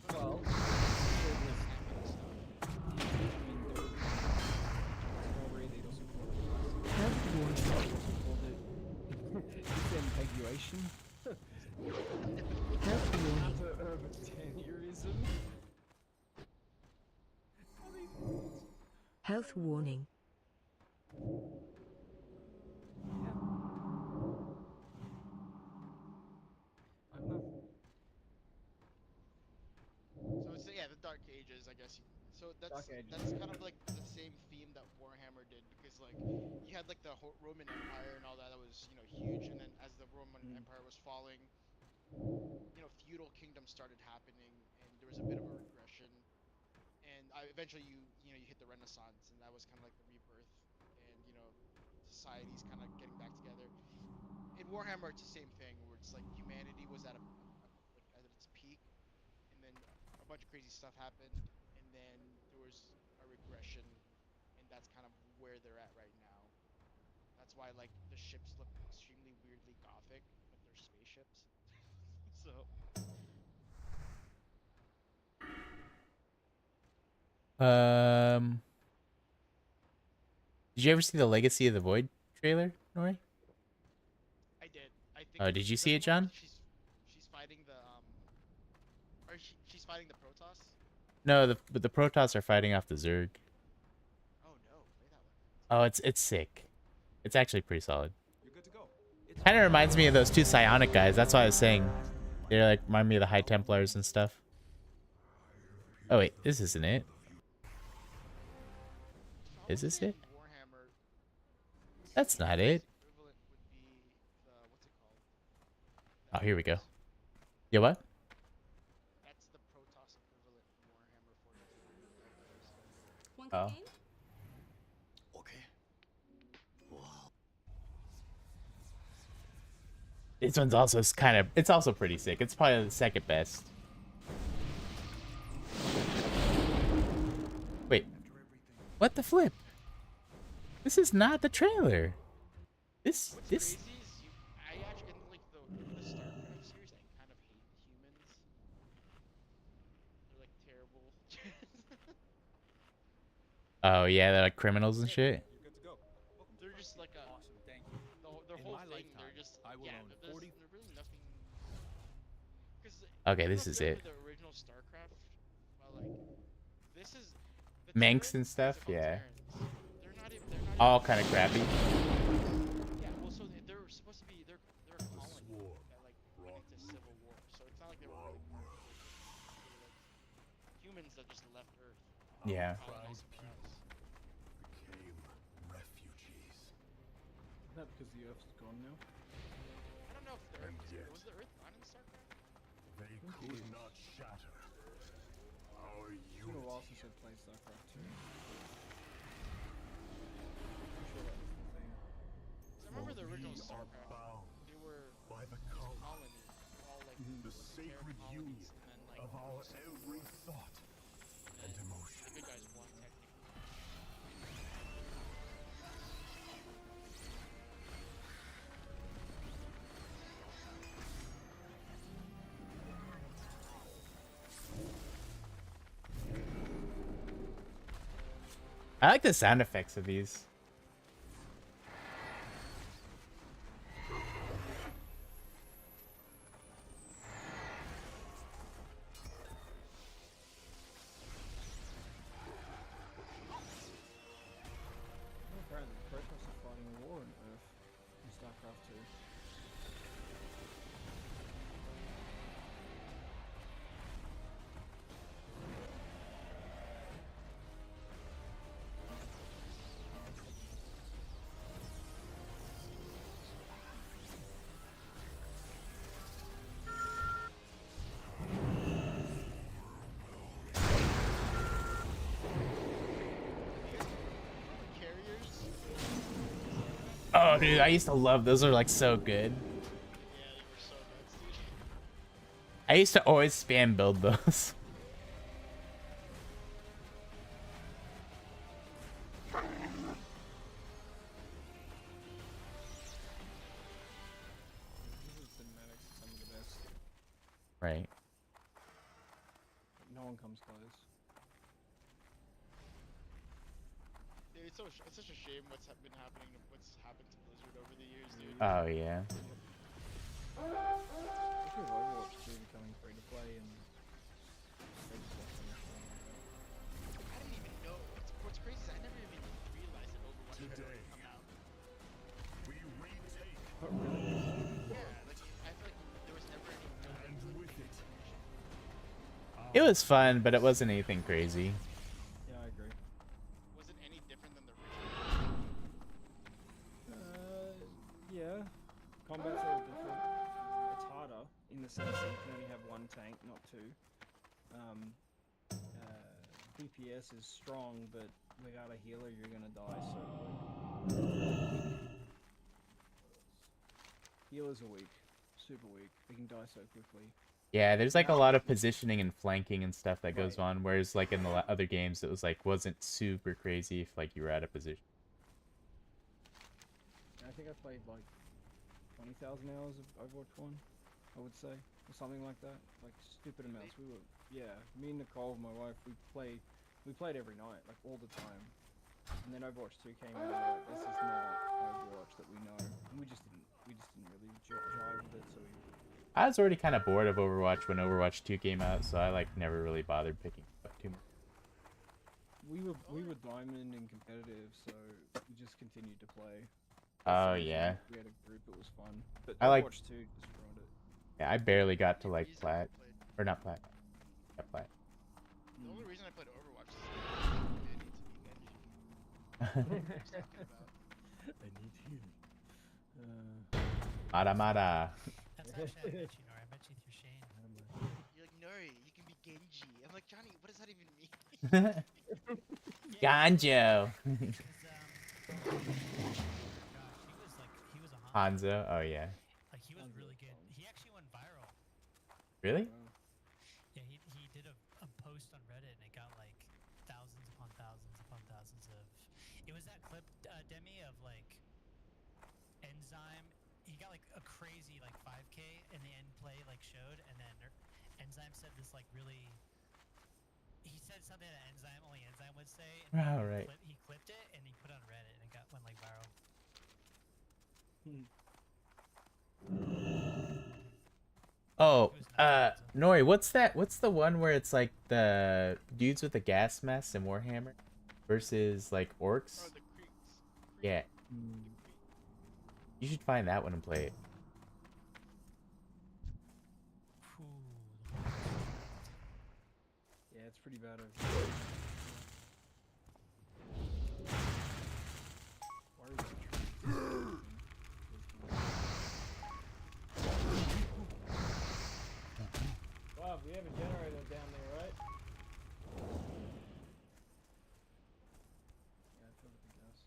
Speaker 2: 12. Disambiguation. Counter-urban teneurism.
Speaker 6: Health warning.
Speaker 2: I don't know.
Speaker 7: So it's the Dark Ages, I guess. So
Speaker 2: Dark Ages.
Speaker 7: that's kind of like the same theme that Warhammer did, because like you had like the Roman Empire and all that was huge, and then as the Roman Empire was falling, feudal kingdoms started happening, and there was a bit of a regression, and eventually you hit the Renaissance, and that was kind of like the rebirth, and society's kind of getting back together. In Warhammer, it's the same thing, where it's like humanity was at like at its peak, and then a bunch of crazy stuff happened, and then there was a regression, and that's kind of where they're at right now. That's why like the ships look extremely weirdly gothic, but they're spaceships. So
Speaker 1: Did you ever see the Legacy of the Void trailer, Nori?
Speaker 7: I did. I think.
Speaker 1: Oh, did you
Speaker 7: is that
Speaker 1: see
Speaker 7: the
Speaker 1: it,
Speaker 7: one where
Speaker 1: John?
Speaker 7: She's fighting the or she's fighting the Protoss.
Speaker 1: No, but the Protoss are fighting off the Zerg.
Speaker 7: Oh no, play that one.
Speaker 1: Oh, it's sick. It's actually pretty solid.
Speaker 2: You're good to go.
Speaker 1: Kind of reminds me of those two Psionic guys. That's why I was saying. They like remind me of the High Templars and stuff. Oh wait, this isn't it. Is this it?
Speaker 7: Warhammer.
Speaker 1: That's not it.
Speaker 7: Equivalent would be the what's it called?
Speaker 1: Oh, here we go. Yeah, what?
Speaker 7: That's the Protoss equivalent in Warhammer 40,000.
Speaker 9: One
Speaker 1: Oh.
Speaker 9: cooking?
Speaker 10: Okay.
Speaker 1: This one's also kind of. It's also pretty sick. It's probably the second best. Wait. What the flip? This is not the trailer. This.
Speaker 7: What's crazy is I actually in like the StarCraft series, I kind of hate the humans. They're like terrible.
Speaker 1: Oh yeah, they're like criminals and shit.
Speaker 2: You're good to go.
Speaker 7: They're just like a
Speaker 2: Awesome, thank you.
Speaker 7: their
Speaker 2: In
Speaker 7: whole
Speaker 2: my
Speaker 7: thing.
Speaker 2: lifetime,
Speaker 7: They're just
Speaker 2: I will
Speaker 7: yeah.
Speaker 2: own
Speaker 7: There's
Speaker 2: 40
Speaker 7: really nothing.
Speaker 1: Okay, this is it.
Speaker 7: The original StarCraft. Well, like this is. The
Speaker 1: Manx and
Speaker 7: Terrans,
Speaker 1: stuff,
Speaker 7: they're called
Speaker 1: yeah.
Speaker 7: Terrans. They're not even. They're not
Speaker 1: All
Speaker 7: even,
Speaker 1: kind of crappy.
Speaker 7: Yeah, well, so they're supposed to be they're a colony that like went into civil war. So it's not like they were really humans that just left Earth.
Speaker 1: Yeah.
Speaker 7: Colonized somewhere else.
Speaker 3: Became refugees.
Speaker 2: Isn't that because the Earth's gone now?
Speaker 7: I don't know if the Earth was the Earth not in StarCraft?
Speaker 3: They could not shatter our
Speaker 2: It's been a while
Speaker 3: unity.
Speaker 2: since I played StarCraft 2. I'm sure that was the thing.
Speaker 7: 'Cause I remember the original
Speaker 3: We are
Speaker 7: StarCraft.
Speaker 3: bound
Speaker 7: They were
Speaker 3: by the
Speaker 7: a
Speaker 3: cult,
Speaker 7: colony, all like
Speaker 3: the
Speaker 7: Terran
Speaker 3: sacred
Speaker 7: colonies,
Speaker 3: union
Speaker 7: and then like
Speaker 3: of our
Speaker 7: some
Speaker 3: every thought and emotion.
Speaker 7: the good guys won technically.
Speaker 1: I like the sound effects of these.
Speaker 2: Oh, apparently the Protoss are fighting a war on Earth in StarCraft 2.
Speaker 7: Carriers?
Speaker 1: Oh, dude, I used to love those. Are like so good.
Speaker 7: Yeah, they were so nuts, dude.
Speaker 1: I used to always spam build those.
Speaker 2: These are the cinematics, some of the best.
Speaker 1: Right.
Speaker 2: But no one comes close.
Speaker 7: Dude, it's such a shame what's been happening, what's happened to Blizzard over the years, dude.
Speaker 1: Oh yeah.
Speaker 2: Especially with Overwatch 2 becoming free to play and they just left them off.
Speaker 7: I didn't even know. What's crazy is I never even realized that Overwatch was
Speaker 3: Today.
Speaker 7: come out.
Speaker 3: We retake
Speaker 2: Oh, really?
Speaker 7: Yeah, like I feel like there was never any real
Speaker 3: and with it.
Speaker 1: It was fun, but it wasn't anything crazy.
Speaker 2: Yeah, I agree.
Speaker 7: Was it any different than the original?
Speaker 2: Yeah. Combat's a little different. It's harder in the sense that you can only have one tank, not two. DPS is strong, but without a healer, you're gonna die so quick. Healers are weak. Super weak. They can die so quickly.
Speaker 1: Yeah, there's like a lot of positioning and flanking and stuff that goes
Speaker 2: Right.
Speaker 1: on, whereas like in the other games, it was like wasn't super crazy if like you were out of position.
Speaker 2: I think I played like 20,000 hours of Overwatch 1, I would say, or something like that. Like stupid amounts. Me and Nicole, my wife, we played every night, like all the time. And then Overwatch 2 came out. This is not Overwatch that we know. And we just didn't really jive with it. So
Speaker 1: I was already kind of bored of Overwatch when Overwatch 2 came out, so I like never really bothered picking it up too much.
Speaker 2: we were diamond and competitive, so we just continued to play.
Speaker 1: Oh yeah.
Speaker 2: We had a group. It was fun. But
Speaker 1: I like-
Speaker 2: Overwatch 2 just ruined it.
Speaker 1: Yeah, I barely got to
Speaker 7: The
Speaker 1: like
Speaker 7: reason I
Speaker 1: plat,
Speaker 7: played-
Speaker 1: or not plat. Yeah, plat.
Speaker 7: The only reason I played Overwatch is because I need to be Genji. What are you talking about?
Speaker 2: I need healing.
Speaker 1: Mada mada.
Speaker 5: That's how I met you, Nora. I met you through Shane.
Speaker 7: You're like, Nuri, you can be Genji. I'm like, Johnny, what does that even mean?
Speaker 1: Ganjo.
Speaker 5: Because, gosh, he was a Hanzo.
Speaker 1: Hanzo. Oh yeah.
Speaker 5: Like, he was really good. He actually went viral.
Speaker 1: Really?
Speaker 5: Yeah, he did a post on Reddit and it got like thousands upon thousands of. It was that clip, Demi, of like Enzyme. He got like a crazy like 5K and the end play like showed, and then Enzyme said this like really. He said something that only Enzyme would say. And
Speaker 1: Oh, right.
Speaker 5: He clipped it and he put it on Reddit and it went like viral.
Speaker 1: Oh, Nori, what's that? What's the one where it's like the dudes with the gas masks and Warhammer versus like orcs?
Speaker 7: Oh, the creeks.
Speaker 1: Yeah. You should find that one and play it.
Speaker 2: Yeah, it's pretty bad over here. Where is it? Wow, we have a generator down there, right? Yeah, I filled up the gas.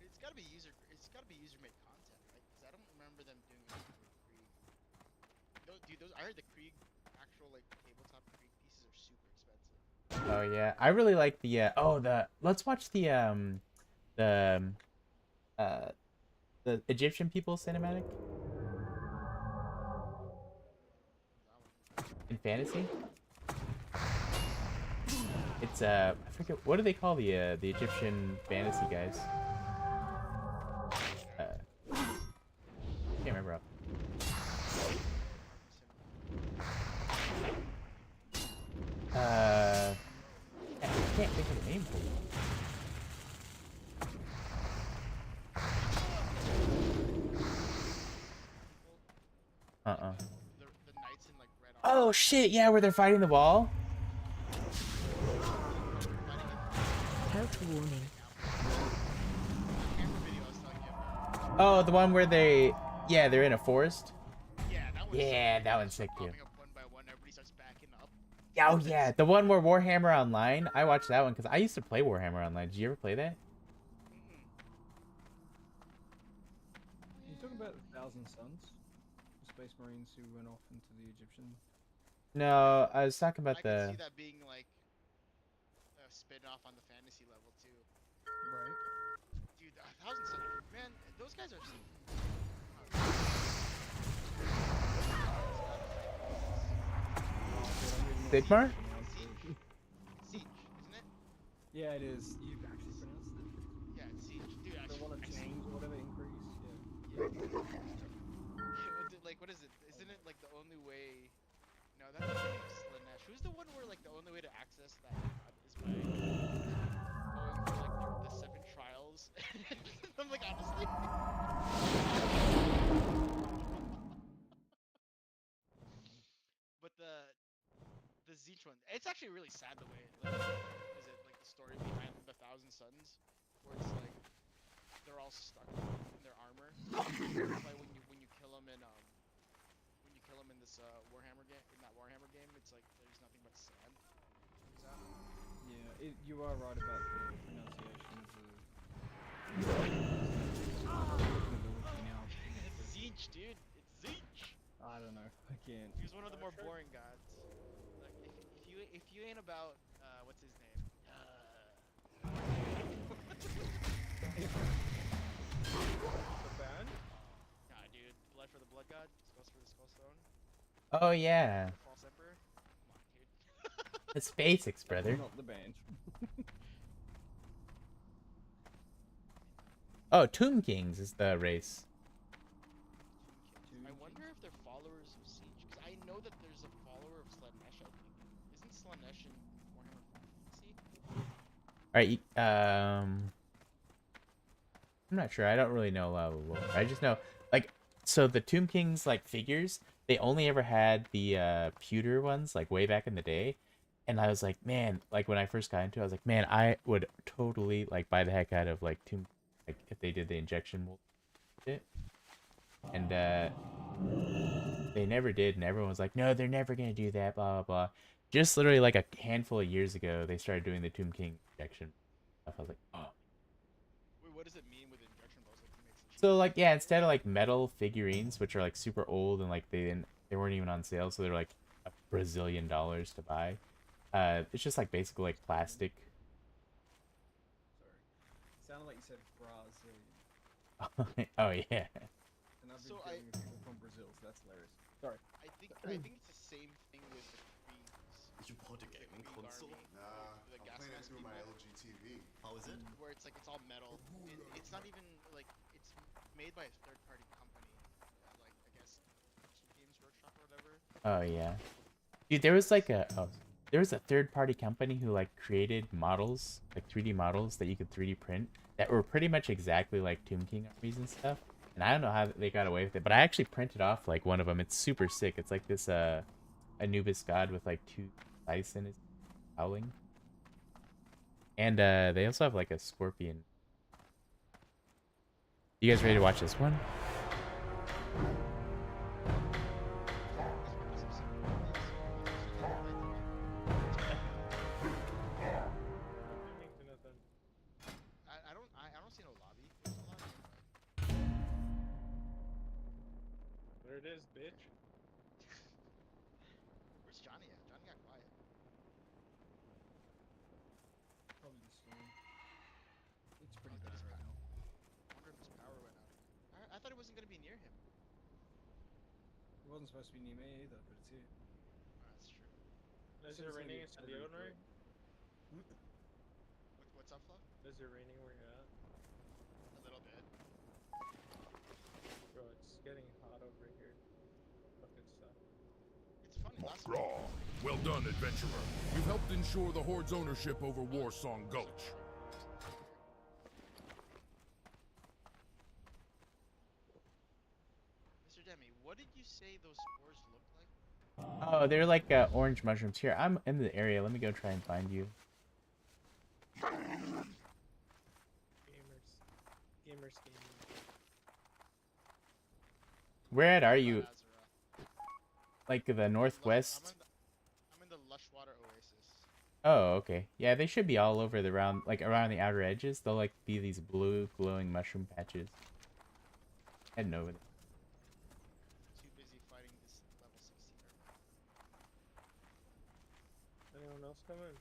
Speaker 7: It's gotta be user-made content, right? Because I don't remember them doing it for Krieg. Dude, I heard the Krieg actual like tabletop Krieg pieces are super expensive.
Speaker 1: Oh yeah, I really like the let's watch the Egyptian people cinematic in fantasy. It's I forget, what do they call the Egyptian fantasy guys? Can't remember. I can't think of the name for it.
Speaker 7: The knights in like red armor.
Speaker 1: Oh shit! Yeah, where they're fighting the wall.
Speaker 8: Health warning.
Speaker 7: Camera video I was telling you about.
Speaker 1: Oh, the one where they're in a forest.
Speaker 7: Yeah, that one's
Speaker 1: Yeah,
Speaker 7: sick.
Speaker 1: that one's sick too.
Speaker 7: Popping up one by one, everybody starts backing up.
Speaker 1: Oh yeah, the one where Warhammer Online. I watched that one because I used to play Warhammer Online. Did you ever play that?
Speaker 2: You talking about the Thousand Suns? The Space Marines who went off into the Egyptian.
Speaker 1: No, I was talking
Speaker 7: I
Speaker 1: about
Speaker 7: can
Speaker 1: the.
Speaker 7: see that being like a spin-off on the fantasy level too.
Speaker 2: Right.
Speaker 7: Dude, 1,000 Suns, man, those guys are.
Speaker 1: Sigmar?
Speaker 7: Siege, isn't it?
Speaker 2: Yeah, it is. You actually pronounced it.
Speaker 7: Yeah, it's Siege. Dude,
Speaker 2: They want to change or whatever, increase.
Speaker 7: Like, what is it? Isn't it like the only way? No, that's Slanesh. Who's the one where like the only way to access that god is by going through like the 7 trials? I'm like, honestly. But the Zeech one, it's actually really sad the way. Like, is it like the story behind the 1,000 Suns, where it's like they're all stuck in their armor. Like when you kill them in this Warhammer game, it's like there's nothing but sand.
Speaker 2: Yeah, you are right about the pronunciations of.
Speaker 7: It's Zeech, dude. It's Zeech.
Speaker 2: I don't know. I can't.
Speaker 7: He was one of the more boring gods. Like if you ain't about what's his name?
Speaker 2: The band?
Speaker 7: Nah, dude. Blood for the Blood God. Skulls for the Skull Stone.
Speaker 1: Oh yeah.
Speaker 7: The False Emperor. Come on, dude.
Speaker 1: It's basics, brother.
Speaker 2: Not the band.
Speaker 1: Oh, Tomb Kings is the race.
Speaker 7: I wonder if they're followers of Siege, because I know that there's a follower of Slanesh, I think. Isn't Slanesh in Warhammer Fantasy?
Speaker 1: Alright, I'm not sure. I don't really know a lot of lore. I just know, like, so the Tomb Kings, like, figures, they only ever had the pewter ones, like, way back in the day. And I was like, man, like, when I first got into it, I was like, man, I would totally, like, buy the heck out of, like, Tomb, like, if they did the injection mold shit. And, they never did, and everyone was like, no, they're never gonna do that, blah, blah, blah. Just literally, like, a handful of years ago, they started doing the Tomb King injection stuff. I was like, oh.
Speaker 7: Wait, what does it mean with injection balls? Like, it makes it
Speaker 1: So like yeah, instead of like metal figurines, which are like super old and like they weren't even on sale, so they're like a Brazilian dollars to buy. It's just like basically like plastic.
Speaker 2: Sorry. Sounded like you said Brazilian.
Speaker 1: Oh yeah.
Speaker 2: And I've been
Speaker 7: So
Speaker 2: dealing with people from Brazil, so that's hilarious. Sorry.
Speaker 7: I think it's the same thing with the Kriegs.
Speaker 10: Did you bought a gaming
Speaker 7: Krieg
Speaker 10: console?
Speaker 7: army,
Speaker 10: Nah,
Speaker 7: the
Speaker 10: I'm
Speaker 7: gas
Speaker 10: playing it
Speaker 7: mask
Speaker 10: through my
Speaker 7: people.
Speaker 10: LG TV. How is it?
Speaker 7: Where it's like it's all metal. It's not even like it's made by a third-party company, like I guess Games Workshop or whatever.
Speaker 1: Oh yeah. Dude, there was like there was a third-party company who like created models, like 3D models that you could 3D print that were pretty much exactly like Tomb King armies and stuff. And I don't know how they got away with it, but I actually printed off like one of them. It's super sick. It's like this Anubis god with like 2 dice in his howling. And they also have like a scorpion. You guys ready to watch this one?
Speaker 7: I don't see no lobby. There's no lobby invite.
Speaker 2: There it is, bitch.
Speaker 7: Where's Johnny at? Johnny got quiet.
Speaker 2: Probably the storm. It's pretty
Speaker 7: Oh,
Speaker 2: bad
Speaker 7: his
Speaker 2: right now.
Speaker 7: I wonder if his power went out. I thought it wasn't gonna be near him.
Speaker 2: It wasn't supposed to be near me either, but it's here.
Speaker 7: Oh, that's true.
Speaker 2: Is it raining in San Diego tonight?
Speaker 7: What's up, Flo?
Speaker 2: Is it raining where you're at?
Speaker 7: A little bit.
Speaker 2: Bro, it's getting hot over here. Fucking stuff.
Speaker 7: It's funny. Last
Speaker 3: Raw. Well done, adventurer. You've helped ensure the Horde's ownership over Warsong Gulch.
Speaker 7: Mr. Demi, what did you say those spores look like?
Speaker 1: Oh, they're like orange mushrooms. Here, I'm in the area. Let me go try and find you.
Speaker 2: Gamers.
Speaker 1: Where at are you?
Speaker 7: Azura.
Speaker 1: Like the northwest?
Speaker 7: I'm in the Lushwater Oasis.
Speaker 1: Oh, okay. Yeah, they should be all over the round, like around the outer edges. They'll like be these blue glowing mushroom patches. Heading over there.
Speaker 7: Too busy fighting this level 16er.
Speaker 2: Anyone else coming?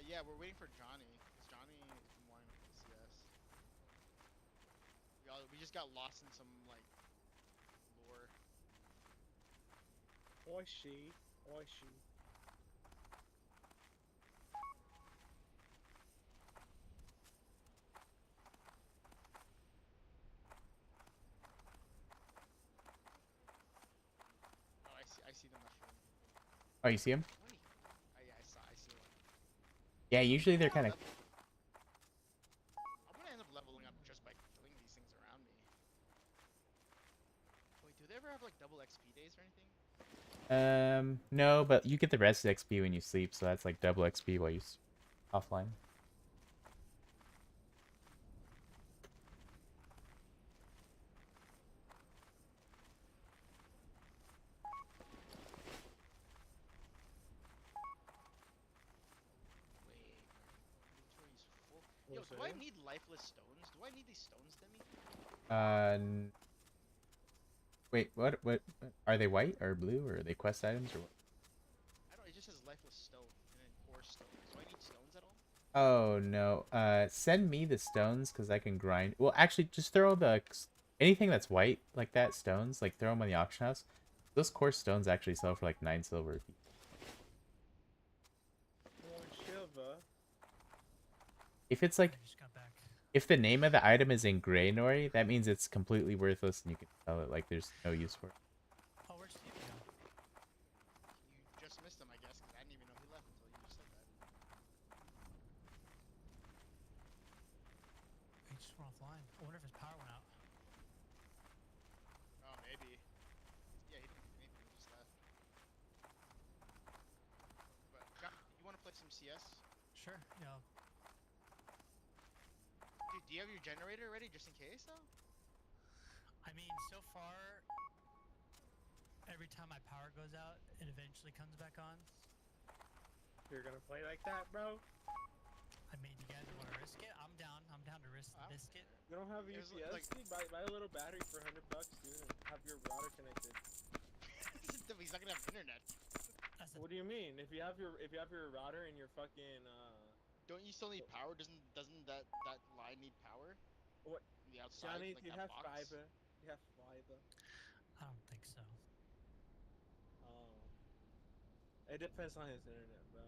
Speaker 7: Yeah, we're waiting for Johnny. Cause Johnny has been wanting to play CS. We just got lost in some like lore.
Speaker 2: Oh, I see.
Speaker 7: Oh, I see the mushroom.
Speaker 1: Oh, you see them?
Speaker 7: Wait. Yeah, I see one.
Speaker 1: Yeah, usually they're kind of.
Speaker 7: I'm gonna end up leveling up just by killing these things around me. Wait, do they ever have like double XP days or anything?
Speaker 1: No, but you get the rest XP when you sleep, so that's like double XP while you offline.
Speaker 7: Wait, inventory's full. Yo, do I need lifeless stones? Do I need these stones, Demi?
Speaker 1: Wait, what? Are they white or blue, or are they quest items, or what?
Speaker 7: I don't. It just says lifeless stone and then core stones. Do I need stones at all?
Speaker 1: Oh no. Send me the stones because I can grind. Well, actually, just throw anything that's white like that stones. Like throw them on the auction house. Those coarse stones actually sell for like 9 silver. If it's like,
Speaker 5: I just got back.
Speaker 1: if the name of the item is in gray, Nori, that means it's completely worthless and you can sell it. Like there's no use for it.
Speaker 5: Oh, where'd Steve go?
Speaker 7: You just missed him, I guess, because I didn't even know he left until you just said that.
Speaker 5: He just went offline. I wonder if his power went out.
Speaker 7: Oh, maybe. Yeah, he didn't do anything. He just left. But you want to play some CS?
Speaker 5: Sure. Yeah.
Speaker 7: Dude, do you have your generator ready just in case, though?
Speaker 5: I mean, so far, every time my power goes out, it eventually comes back on.
Speaker 12: You're gonna play like that, bro?
Speaker 5: I mean, you guys want to risk it? I'm down. I'm down to risk the biscuit.
Speaker 12: You don't have
Speaker 7: It was
Speaker 12: UPS?
Speaker 7: like-
Speaker 12: Dude, buy a little battery for $100, dude, and have your router connected.
Speaker 7: He's not gonna have internet.
Speaker 12: What do you mean? If you have your router and your fucking
Speaker 7: Don't you still need power? Doesn't that line need power?
Speaker 12: What?
Speaker 7: From the outside,
Speaker 12: Johnny,
Speaker 7: like
Speaker 12: do you
Speaker 7: that
Speaker 12: have
Speaker 7: box?
Speaker 12: fiber? You have fiber?
Speaker 5: I don't think so.
Speaker 12: Oh. It depends on his internet, bro.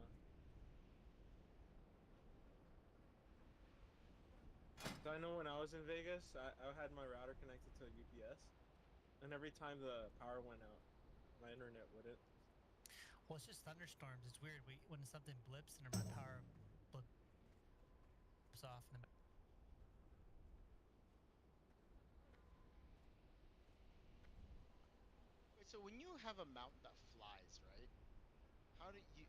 Speaker 12: So I know when I was in Vegas, I had my router connected to a UPS, and every time the power went out, my internet wouldn't.
Speaker 5: Well, it's just thunderstorms. It's weird. When something blips and my power blips off. And
Speaker 7: Wait, so when you have a mount that flies, right? How do you?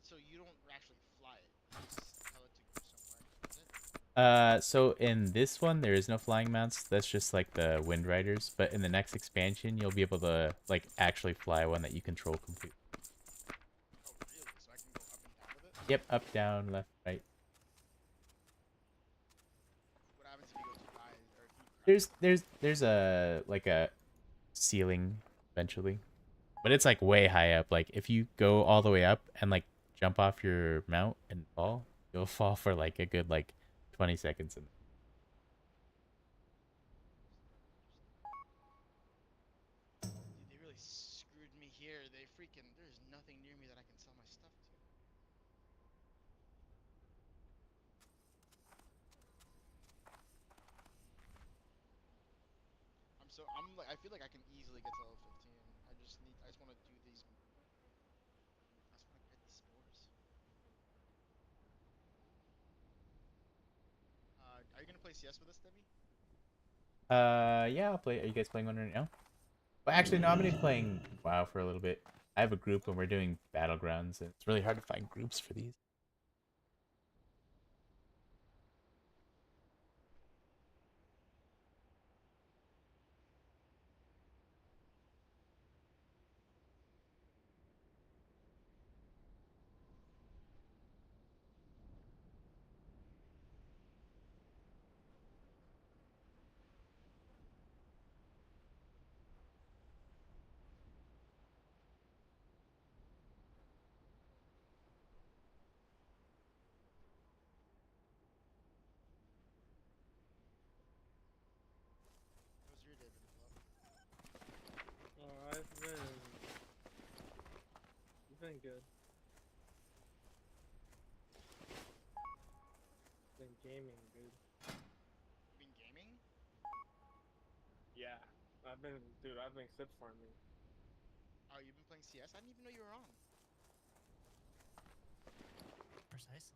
Speaker 7: So you don't actually fly it. You just tell it to go somewhere. Is it?
Speaker 1: So in this one, there is no flying mounts. That's just like the Wind Riders. But in the next expansion, you'll be able to like actually fly one that you control completely.
Speaker 7: Oh, really? So I can go up and down with it?
Speaker 1: Yep, up, down, left, right.
Speaker 7: What happens if you go too high or if you
Speaker 1: There's a like a ceiling eventually, but it's like way high up. Like if you go all the way up and like jump off your mount and fall, you'll fall for like a good like 20 seconds.
Speaker 7: Dude, they really screwed me here. There's nothing near me that I can sell my stuff to. I feel like I can easily get to level 15. I just want to do these. I just want to get these spores. Are you gonna play CS with us, Debbie?
Speaker 1: Yeah, I'll play. Are you guys playing one right now? Well, actually, no. I'm gonna be playing WoW for a little bit. I have a group and we're doing battlegrounds, and it's really hard to find groups for these.
Speaker 7: How's your day been, Fluff?
Speaker 12: Oh, I've been good. Been gaming, dude.
Speaker 7: You been gaming?
Speaker 12: Yeah, I've been clip farming.
Speaker 7: Oh, you've been playing CS? I didn't even know you were on.
Speaker 5: precisely.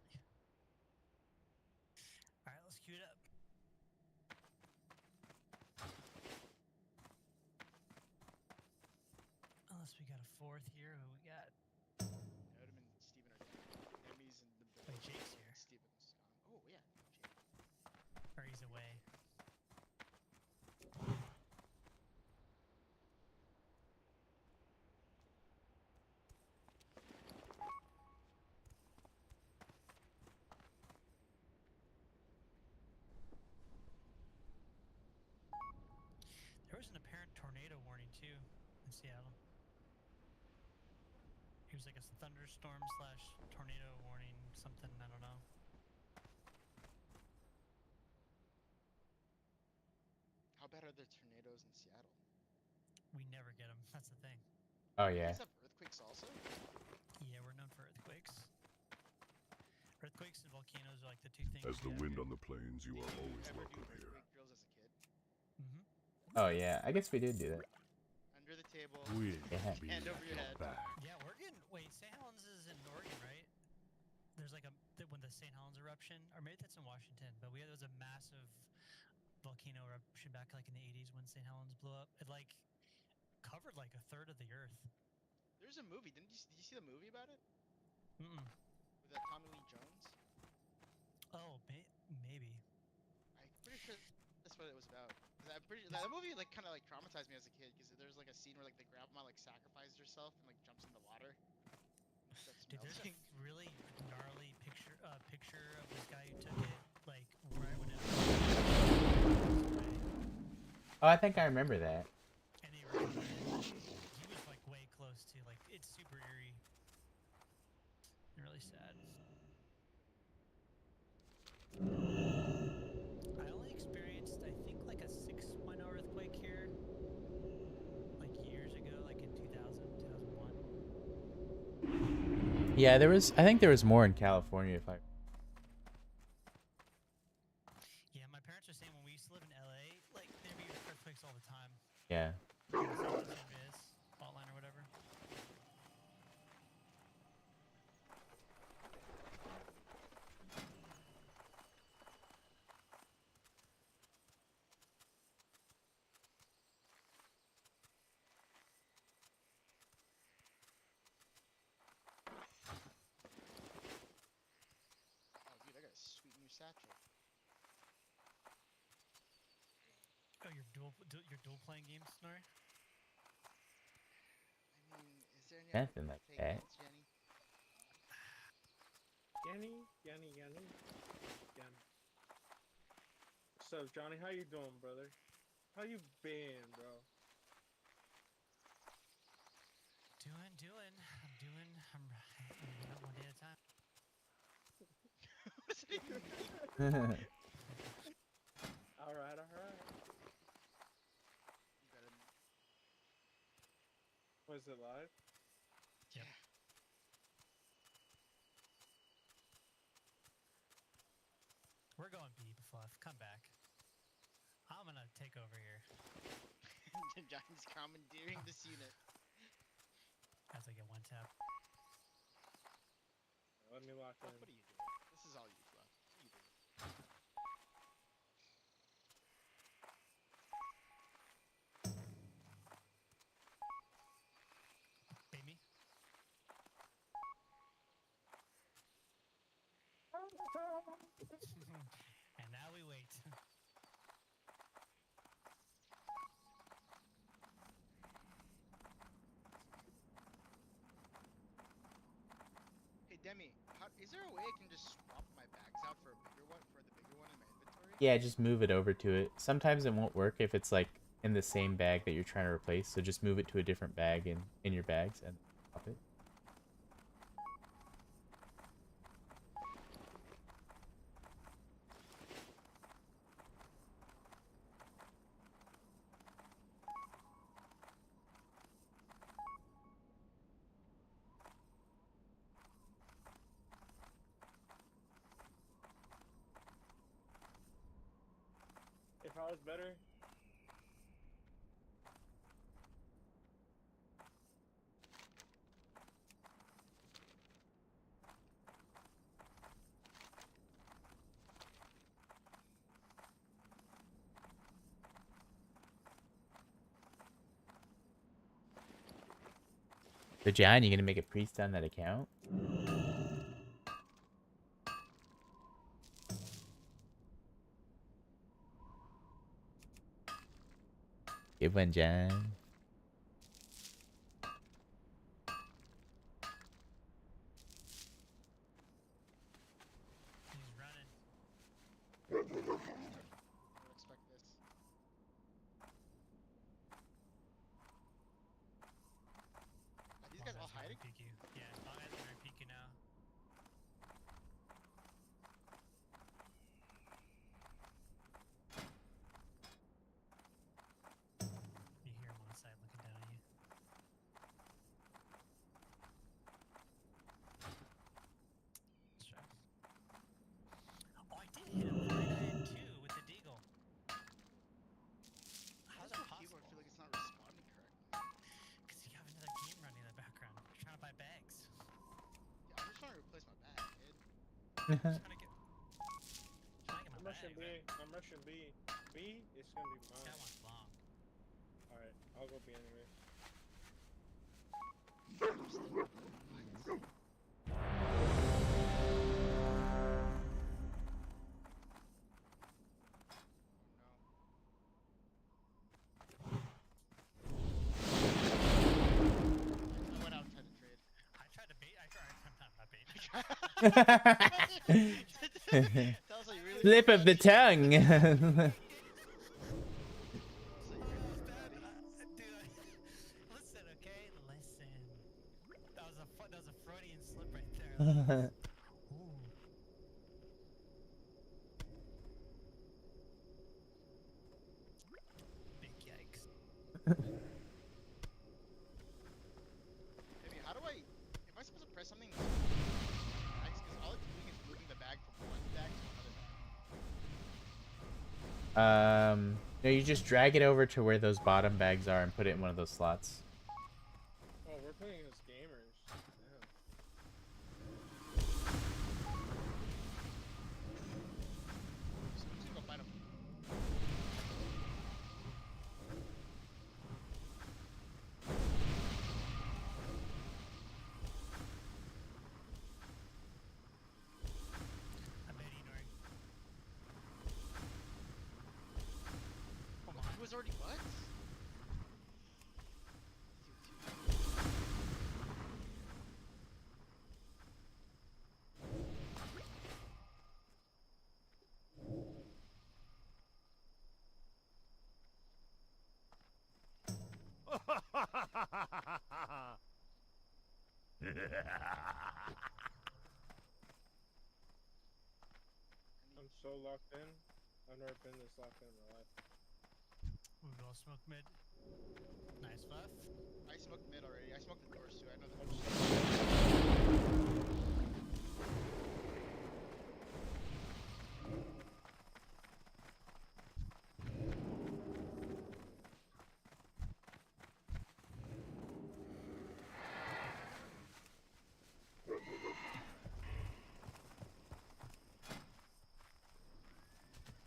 Speaker 5: All right, let's queue it up. Unless we got a fourth here, who we got?
Speaker 7: That would have been Steven or Demi's in the building.
Speaker 5: Wait, Jake's here.
Speaker 7: Steven's gone. Oh, yeah. Jake.
Speaker 5: Or he's away. There was an apparent tornado warning too in Seattle. It was like a thunderstorm slash tornado warning, something, I don't know.
Speaker 7: How bad are the tornadoes in Seattle?
Speaker 5: We never get them. That's the thing.
Speaker 1: Oh
Speaker 7: You
Speaker 1: yeah.
Speaker 7: guys have earthquakes also?
Speaker 5: Yeah, we're known for earthquakes. Earthquakes and volcanoes are like the two things.
Speaker 3: As the
Speaker 5: we have
Speaker 3: wind
Speaker 5: here.
Speaker 3: on the plains, you are always
Speaker 7: Ever do
Speaker 3: welcome here.
Speaker 7: earthquake drills as a kid?
Speaker 5: Mm-hmm.
Speaker 1: Oh yeah, I guess we did do that.
Speaker 7: Under the table,
Speaker 3: We'll
Speaker 1: Yeah.
Speaker 3: be
Speaker 7: hand
Speaker 3: at
Speaker 7: over your
Speaker 3: your
Speaker 7: head.
Speaker 3: back.
Speaker 5: Yeah, Oregon. Wait, St. Helens is in Oregon, right? There's like when the St. Helens eruption, or maybe that's in Washington. But there was a massive volcano eruption back like in the 80s when St. Helens blew up. It like covered like a third of the Earth.
Speaker 7: There's a movie. Did you see the movie about it?
Speaker 5: Mm-mm.
Speaker 7: With Tommy Lee Jones?
Speaker 5: Oh, maybe.
Speaker 7: I'm pretty sure that's what it was about. 'Cause I'm pretty that movie like kind of like traumatized me as a kid because there's like a scene where like the grandma like sacrificed herself and like jumps in the water. That's
Speaker 5: Dude, there's a
Speaker 7: melting.
Speaker 5: really gnarly picture of this guy who took it like right when it.
Speaker 1: Oh, I think I remember that.
Speaker 5: And they were, he was like way close to like it's super eerie and really sad. I only experienced I think like a 6.0 earthquake here like years ago, like in 2000, 2001.
Speaker 1: Yeah, there was. I think there was more in California. If I.
Speaker 5: Yeah, my parents were saying when we used to live in LA, like there'd be earthquakes all the time.
Speaker 1: Yeah.
Speaker 5: San Andreas, fault line or whatever.
Speaker 7: Oh, dude, I got a sweet new satchel.
Speaker 5: Oh, you're dual playing games, Snorri?
Speaker 7: I mean, is there any
Speaker 1: Nothing
Speaker 7: other
Speaker 1: like
Speaker 7: fake
Speaker 1: that.
Speaker 7: names, Jenny?
Speaker 12: Yanni. What's up, Johnny? How you doing, brother? How you been, bro?
Speaker 5: I'm one day at a time.
Speaker 7: What's it even mean?
Speaker 12: All right.
Speaker 7: You gotta.
Speaker 12: Was it live?
Speaker 5: Yep. We're going B, Fluff. Come back. I'm gonna take over here
Speaker 7: Johnny's commandeering this unit.
Speaker 5: as I get one tap.
Speaker 12: Let me lock
Speaker 7: Fluff,
Speaker 12: in.
Speaker 7: what are you doing? This is all you, Fluff. What are you doing?
Speaker 5: Bait me. And now we wait.
Speaker 7: Hey Demi, is there a way I can just swap my bags out for a bigger one, for the bigger one in my inventory?
Speaker 1: Yeah, just move it over to it. Sometimes it won't work if it's like in the same bag that you're trying to replace. So just move it to a different bag in your bags and pop it.
Speaker 12: If I was better,
Speaker 1: So John, you gonna make a priest on that account? Good one, John.
Speaker 5: He's running.
Speaker 7: I don't expect this. Are these guys all hiding?
Speaker 5: Peek you. Yeah, long guys are gonna peek you now. You hear him on the side looking down at you. Let's try. I'm trying to get
Speaker 12: I'm
Speaker 5: my
Speaker 12: rushing
Speaker 5: bag,
Speaker 12: B.
Speaker 5: man.
Speaker 12: I'm rushing B. B is gonna be
Speaker 5: This guy
Speaker 12: mine.
Speaker 5: wants long.
Speaker 12: Alright, I'll go B anyway.
Speaker 7: I went out and tried to trade.
Speaker 5: I tried to bait. I tried. Not bait.
Speaker 7: Tells how you really
Speaker 1: Slip
Speaker 7: feel
Speaker 1: of the
Speaker 7: bad.
Speaker 1: tongue.
Speaker 7: Tells how you really feel bad.
Speaker 5: Dude, listen, okay, listen. That was a Freudian slip right there. Ooh. Big yikes.
Speaker 7: Maybe how do I? Am I supposed to press something? Because all it's doing is moving the bag from one bag to another bag.
Speaker 1: No, you just drag it over to where those bottom bags are and put it in one of those slots.
Speaker 12: Oh, we're playing as gamers. Damn.
Speaker 7: So I'm just gonna go find him.
Speaker 5: I'm baiting Nori. Come
Speaker 7: He was already what?
Speaker 12: I'm so locked in. I've never been this locked in my life.
Speaker 5: Ooh, go smoke mid. Nice buff.
Speaker 7: I smoked mid already. I smoked the doors too. I know
Speaker 12: I'm
Speaker 7: the.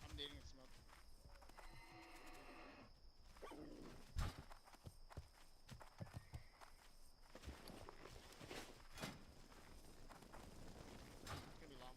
Speaker 7: I'm nading the smoke. It's gonna be long.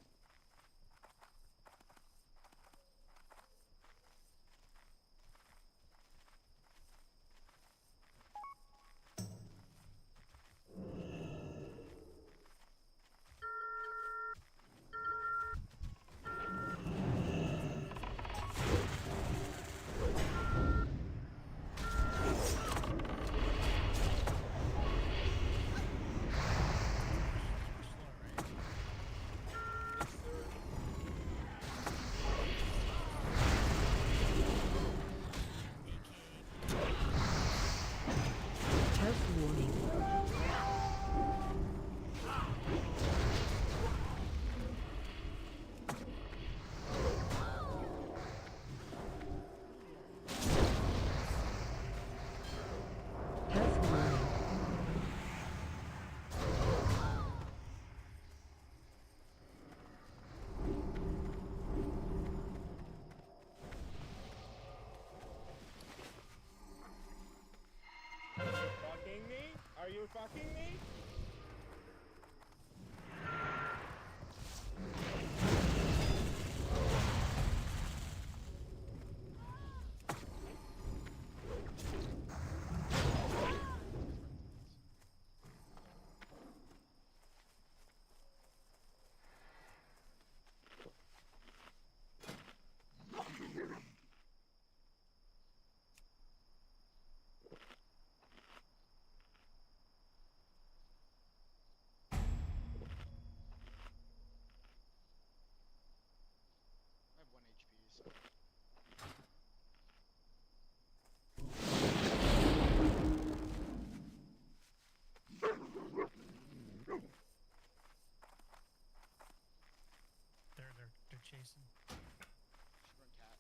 Speaker 6: Health warning. Health warning.
Speaker 12: Fucking me? Are you fucking me?
Speaker 7: I have 1 HP, so.
Speaker 5: They're chasing.
Speaker 7: Should run cat.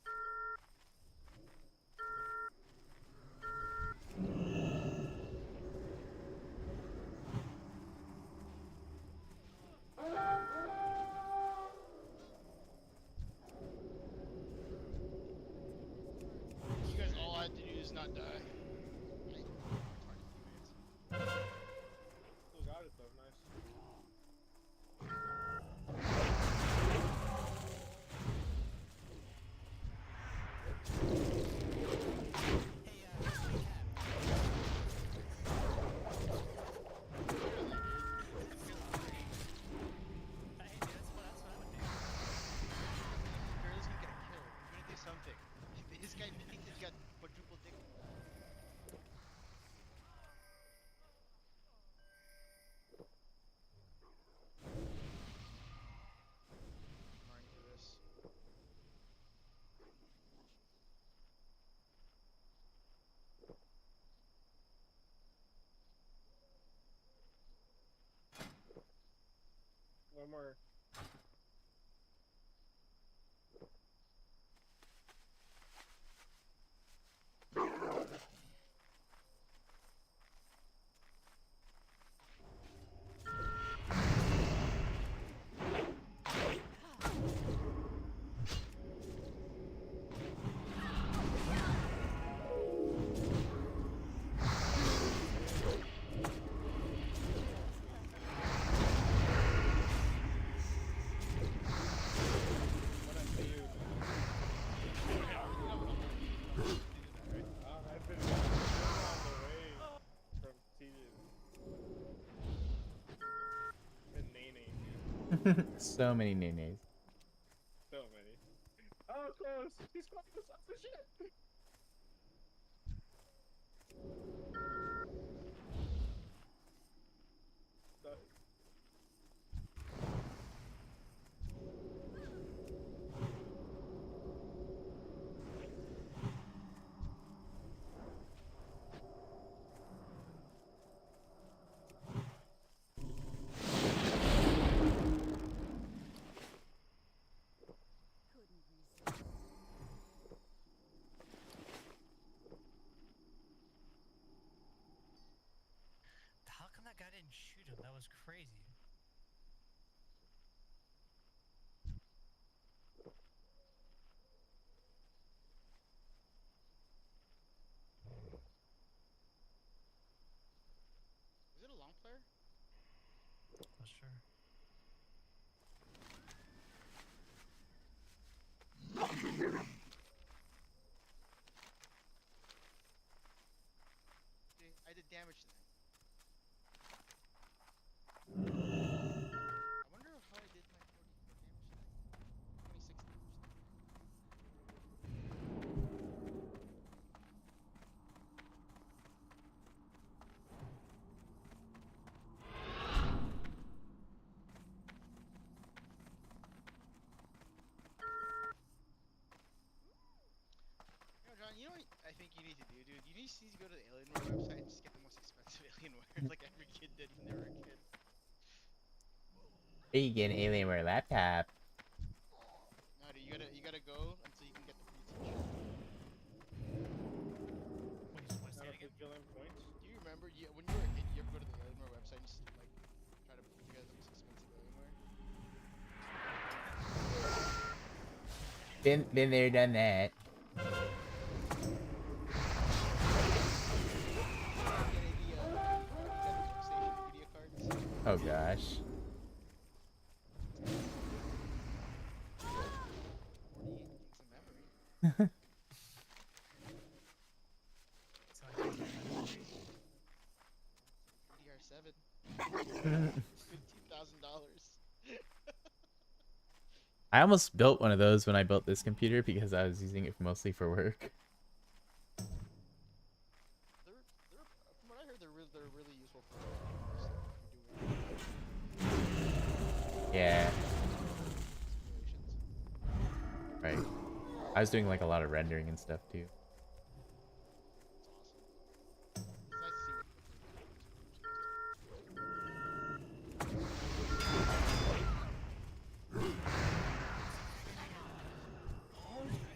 Speaker 7: not die.
Speaker 12: Still got it though, nice.
Speaker 7: Barely's gonna get a kill. We're gonna do something. This guy thinks he's got quadruple dick. I'm already for this.
Speaker 12: One more. I've been on the way from Been nene.
Speaker 1: So many nenes.
Speaker 12: So many. Oh, close! He's close! Oh, shit!
Speaker 5: How come that guy didn't shoot him? That was crazy.
Speaker 7: Is it a long player?
Speaker 5: Not sure.
Speaker 7: See, I did damage to them. I wonder how I did my 44 damage to them. 26 damage to them. You know, John, you know what I think you need to do, dude? You need to go to the Alienware website and just get the most expensive Alienware, like every kid did when they were a kid.
Speaker 1: Hey, you get an Alienware laptop.
Speaker 7: No, dude, you gotta go until you can get the free t-shirt.
Speaker 5: What's
Speaker 12: Not
Speaker 5: that
Speaker 12: if
Speaker 5: again?
Speaker 12: we kill him points.
Speaker 7: Do you remember when you were a kid, you ever go to the Alienware website and just like try to get the most expensive Alienware?
Speaker 1: Been there, done that. Oh gosh.
Speaker 7: $15,000.
Speaker 1: I almost built one of those when I built this computer because I was using it mostly for work.
Speaker 7: From what I heard, they're really useful for stuff if you're doing
Speaker 1: Yeah.
Speaker 7: simulations.
Speaker 1: Right. I was doing like a lot of rendering and stuff too.
Speaker 7: It's nice to see what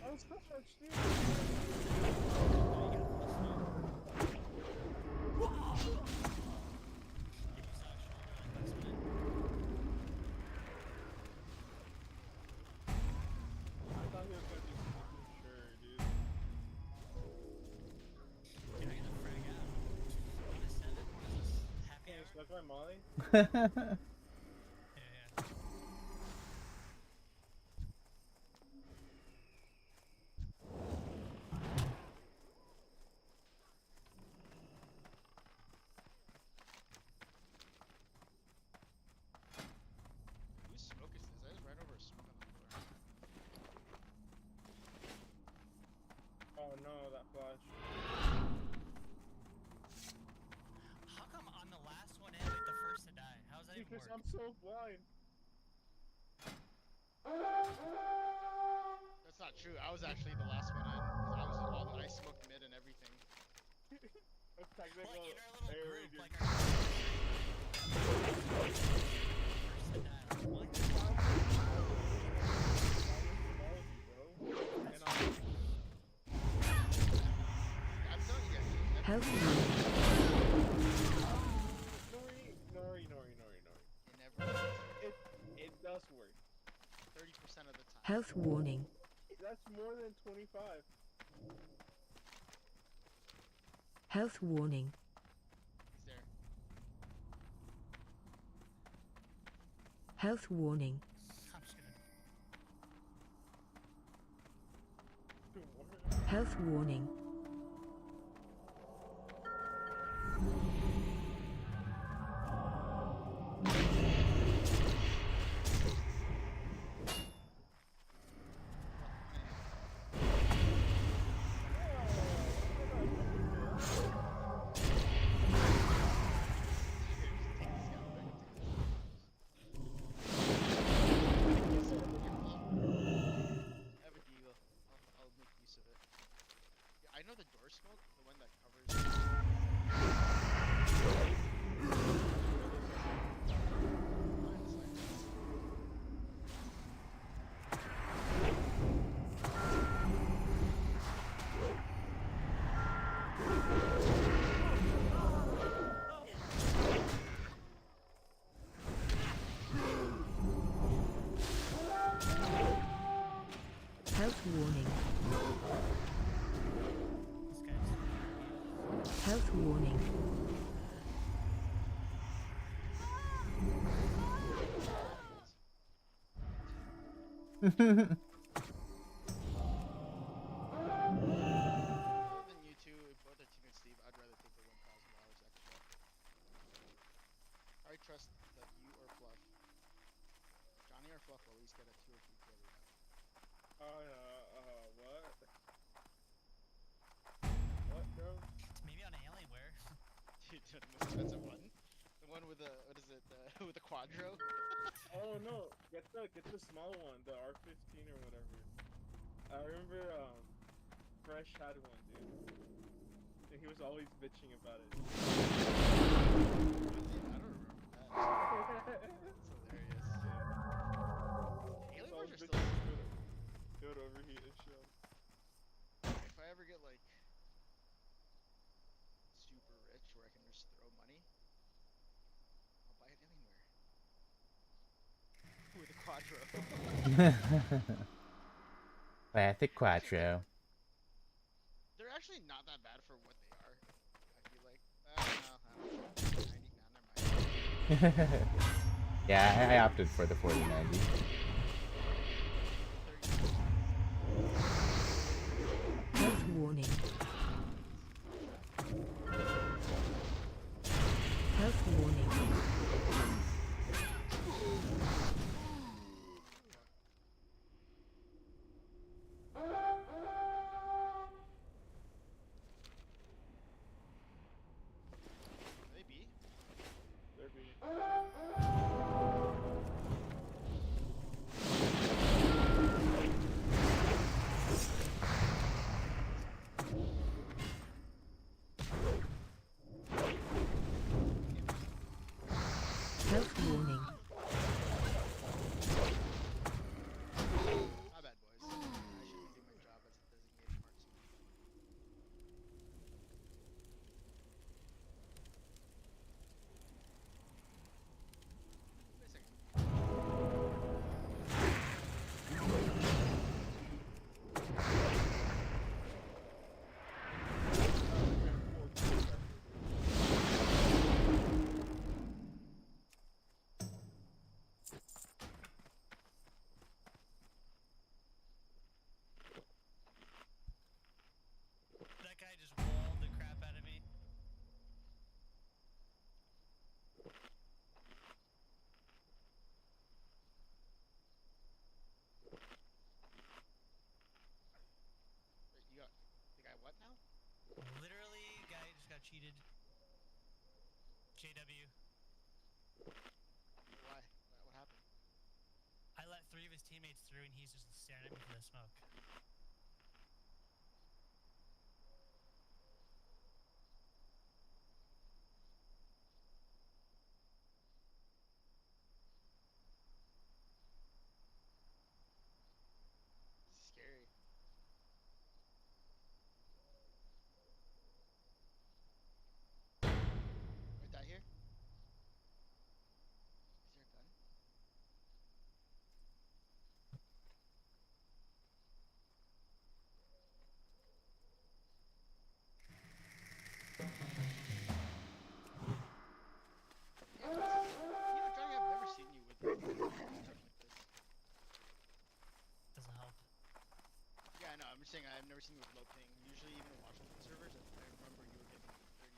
Speaker 12: I was so much, dude. I thought he was gonna do something for sure, dude. took my Molly.
Speaker 5: Yeah.
Speaker 7: Whose smoke is this? I just ran over a smoke on the floor.
Speaker 12: Oh no, that flash.
Speaker 5: How come I'm the last one in, like the first to die? How does that even
Speaker 12: Because
Speaker 5: work?
Speaker 12: I'm so blind.
Speaker 7: That's not true. I was actually the last one in. 'Cause I was all I smoked mid and everything.
Speaker 12: A technical
Speaker 5: Well, like in our little
Speaker 12: error,
Speaker 5: group,
Speaker 12: dude.
Speaker 5: like our first to die. Like, what?
Speaker 12: And
Speaker 7: I'm telling you guys.
Speaker 6: Health
Speaker 12: Nori.
Speaker 7: It never works.
Speaker 12: It does work.
Speaker 7: 30% of the time.
Speaker 6: Health warning.
Speaker 12: That's more than 25.
Speaker 6: Health warning.
Speaker 7: He's there.
Speaker 6: Health warning.
Speaker 5: I'm just gonna.
Speaker 6: Health warning.
Speaker 7: I have a deal. I'll make use of it. Yeah, I know the door smoke, the one that covers.
Speaker 6: Health warning.
Speaker 5: This guy's.
Speaker 6: Health warning.
Speaker 7: Other than you two, both are Team and Steve, I'd rather take the $1,000 extra. I trust that you or Fluff, Johnny or Fluff, will at least get a 2 or 3 kill rehab.
Speaker 12: What? What, bro?
Speaker 5: Maybe on Alienware.
Speaker 7: Dude, the most expensive one? The one with the, what is it, with the Quadro?
Speaker 12: Oh no, get the small one, the R15 or whatever. I remember Fresh had one, dude. And he was always bitching about it.
Speaker 7: I don't remember that. That's hilarious.
Speaker 12: He's
Speaker 7: Alienwares
Speaker 12: always
Speaker 7: are
Speaker 12: bitching
Speaker 7: still.
Speaker 12: it would overheat and shit.
Speaker 7: If I ever get like super rich where I can just throw money, I'll buy an Alienware with a Quadro.
Speaker 1: Classic Quattro.
Speaker 7: They're actually not that bad for what they are. I feel like. No, 90. Nah, never mind.
Speaker 1: Yeah, I opted for the 4090.
Speaker 6: Health warning. Health warning.
Speaker 7: Maybe.
Speaker 12: There be.
Speaker 5: Literally, guy just got cheated. JW.
Speaker 7: Why? What happened?
Speaker 5: I let 3 of his teammates through, and he's just staring at me for the smoke.
Speaker 7: Scary. Wait, that here? Is there a gun? Yeah, Johnny, I've never seen you with something like this.
Speaker 5: Doesn't help.
Speaker 7: Yeah, I know. I'm just saying I've never seen you with low ping. Usually, even in Washington servers, I remember you were getting 30 ping.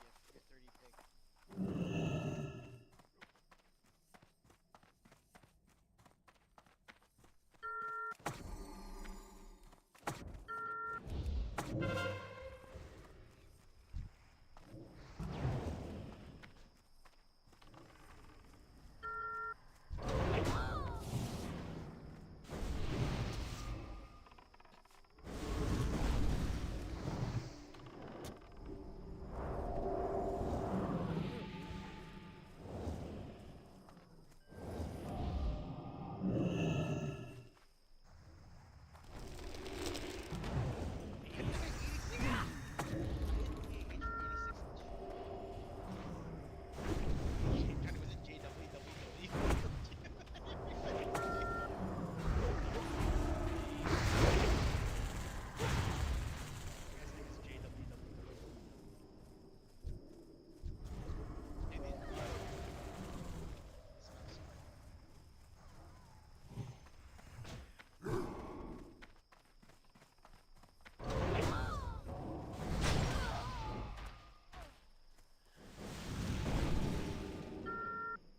Speaker 7: Johnny, was it JWWW?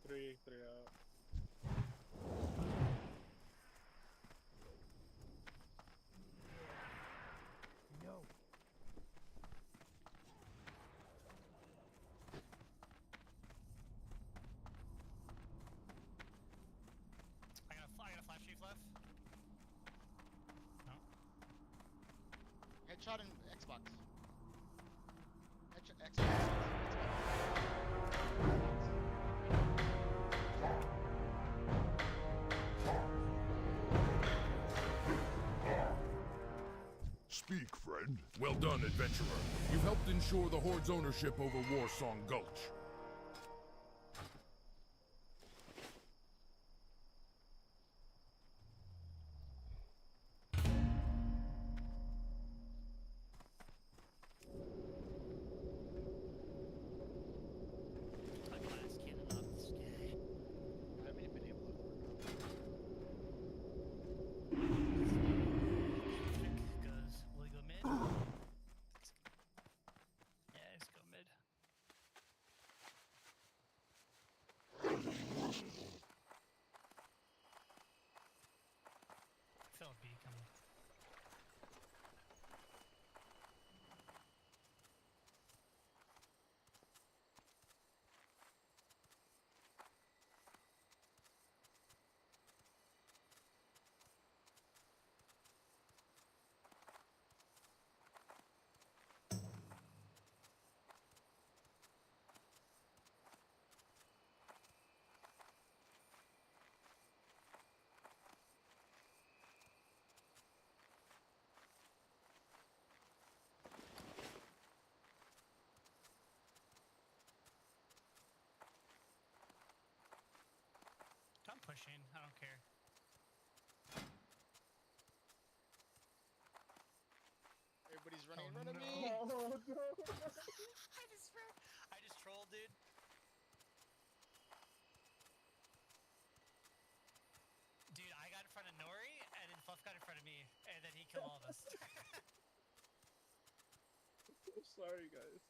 Speaker 12: Three out.
Speaker 11: No.
Speaker 5: I got a flash chief left. No.
Speaker 7: Headshot in Xbox. Headshot Xbox.
Speaker 3: Speak, friend. Well done, adventurer. You've helped ensure the Horde's ownership over Warsong Gulch.
Speaker 5: My glass cannon up this guy.
Speaker 7: I haven't been able to
Speaker 5: Goes, will he go mid? Yeah, let's go mid. I feel a B coming. I'm pushing. I don't care.
Speaker 7: Everybody's running in
Speaker 5: Oh,
Speaker 7: front of
Speaker 5: no.
Speaker 7: me.
Speaker 12: Oh no!
Speaker 5: I just trolled, dude. Dude, I got in front of Nori, and then Fluff got in front of me, and then he killed all of us.
Speaker 12: So sorry, guys.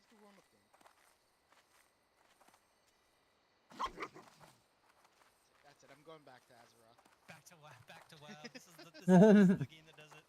Speaker 7: Let's go warm up then. That's it. I'm going back to Azeroth.
Speaker 5: Back to WoW. This is the game that does it.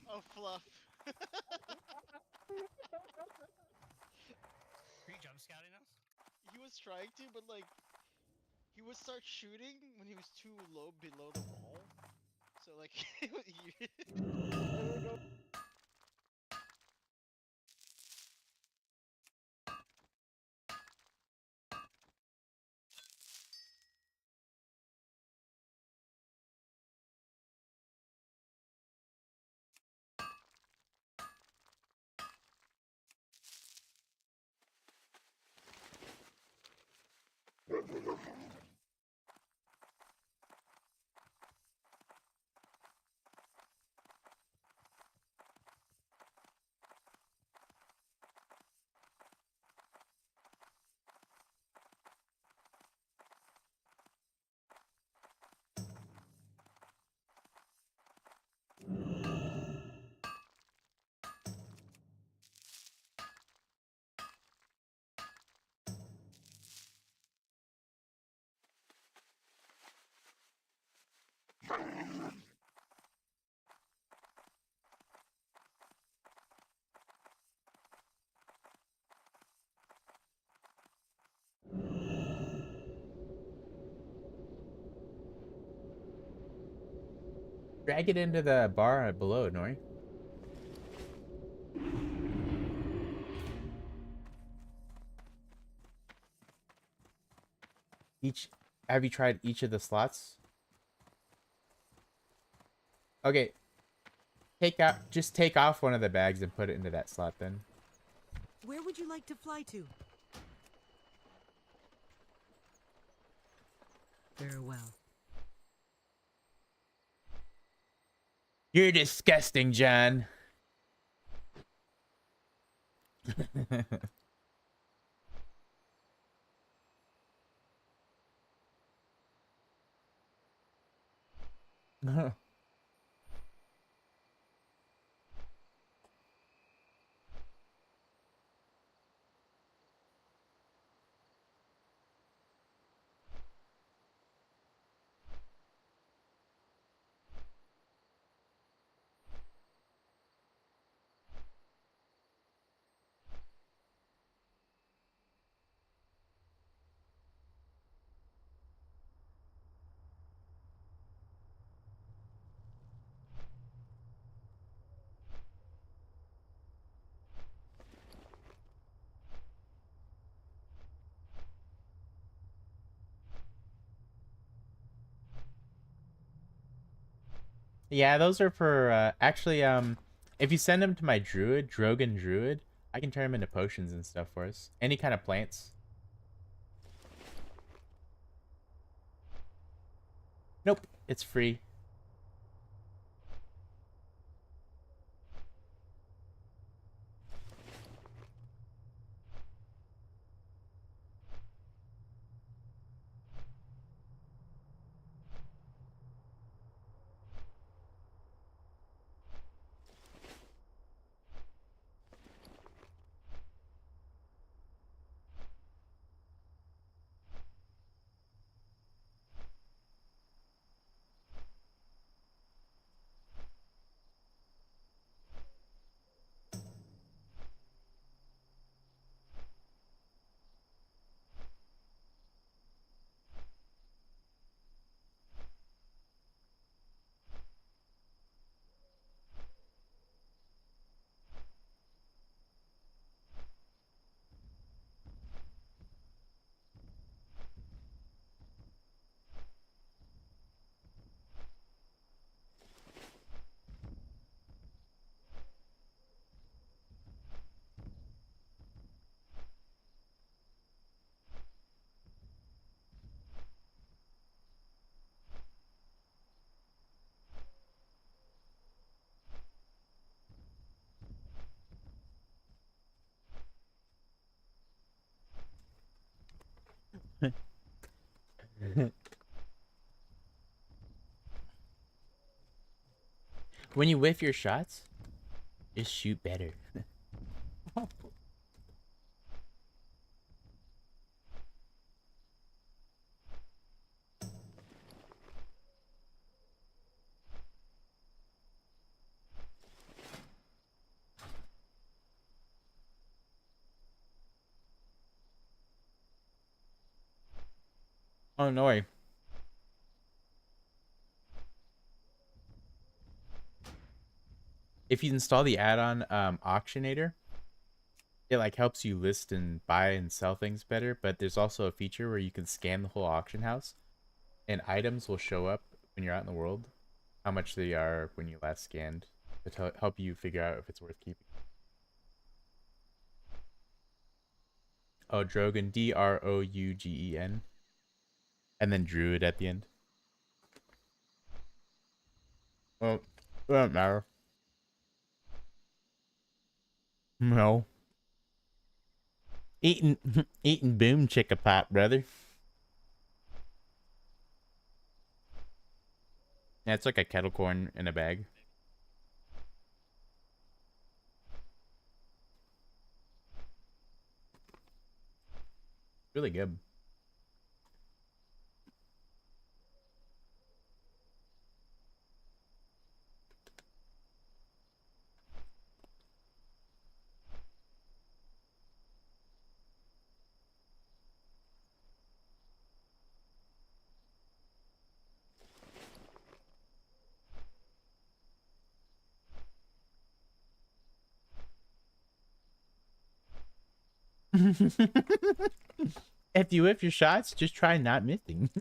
Speaker 7: Oh, fluff.
Speaker 5: Are you jump scouting us?
Speaker 7: He was trying to, but like, he would start shooting when he was too low below the wall. So like,
Speaker 1: Drag it into the bar below, Nori. Each, have you tried each of the slots? Okay. Just take off one of the bags and put it into that slot then.
Speaker 6: Where would you like to fly to? Very well.
Speaker 1: You're disgusting, John. Yeah, those are for actually if you send them to my druid, Drogan druid, I can turn them into potions and stuff for us. Any kind of plants. Nope, it's free. When you whiff your shots, just shoot better. Oh no way. If you install the add-on Auctionator, it like helps you list and buy and sell things better, but there's also a feature where you can scan the whole auction house and items will show up when you're out in the world, how much they are when you last scanned, to help you figure out if it's worth keeping. Oh, Drogen, Drougen, and then Druid at the end. Well, it doesn't matter. No. Eating, eating boom chicka pop, brother. Yeah, it's like a kettle corn in a bag. Really good. If you whiff your shots, just try not missing.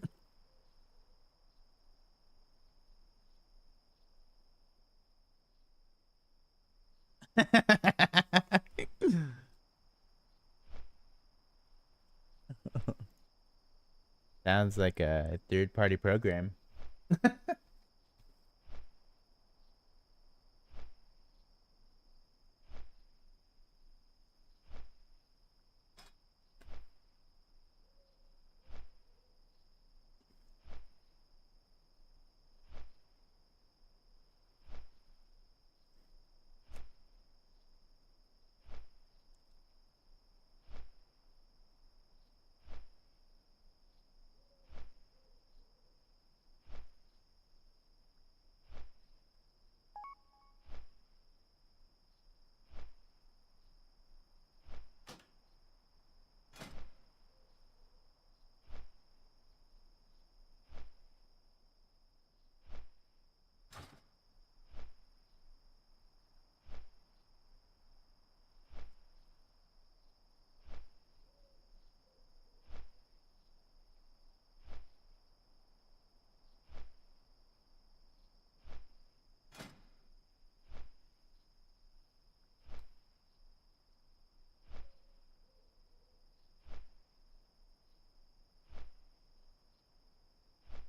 Speaker 1: Sounds like a third-party program.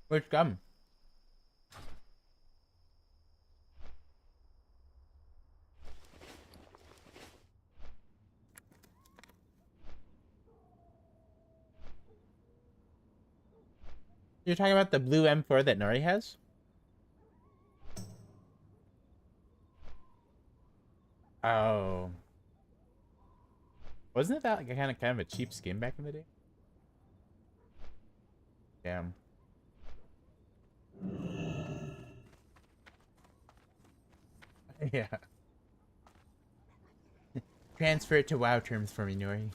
Speaker 1: Which gum? You're talking about the blue M4 that Nori has? Oh. Wasn't that like a kind of a cheap skin back in the day? Damn. Yeah. Transfer it to WoW terms for me, Nori.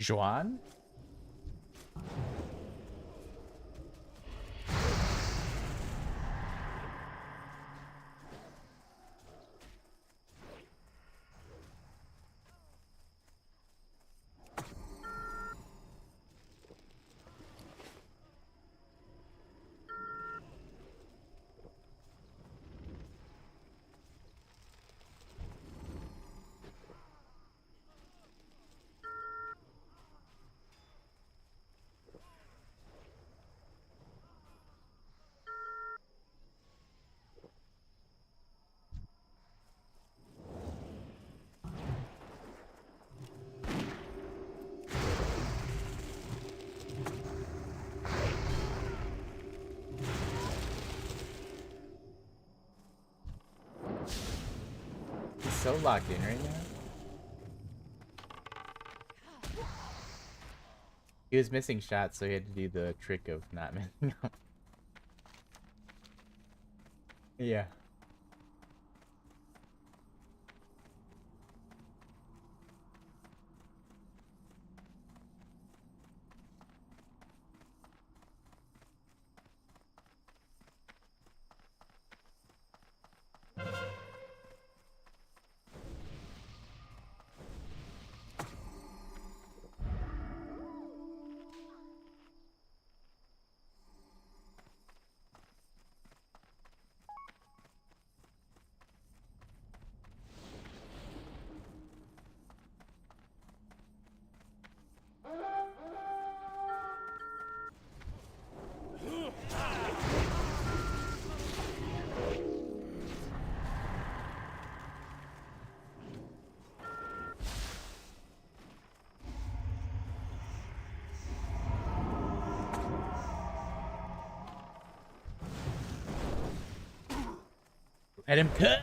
Speaker 1: Juan? He's so locked in right now. He was missing shots, so he had to do the trick of not missing them. Yeah. Let him cut.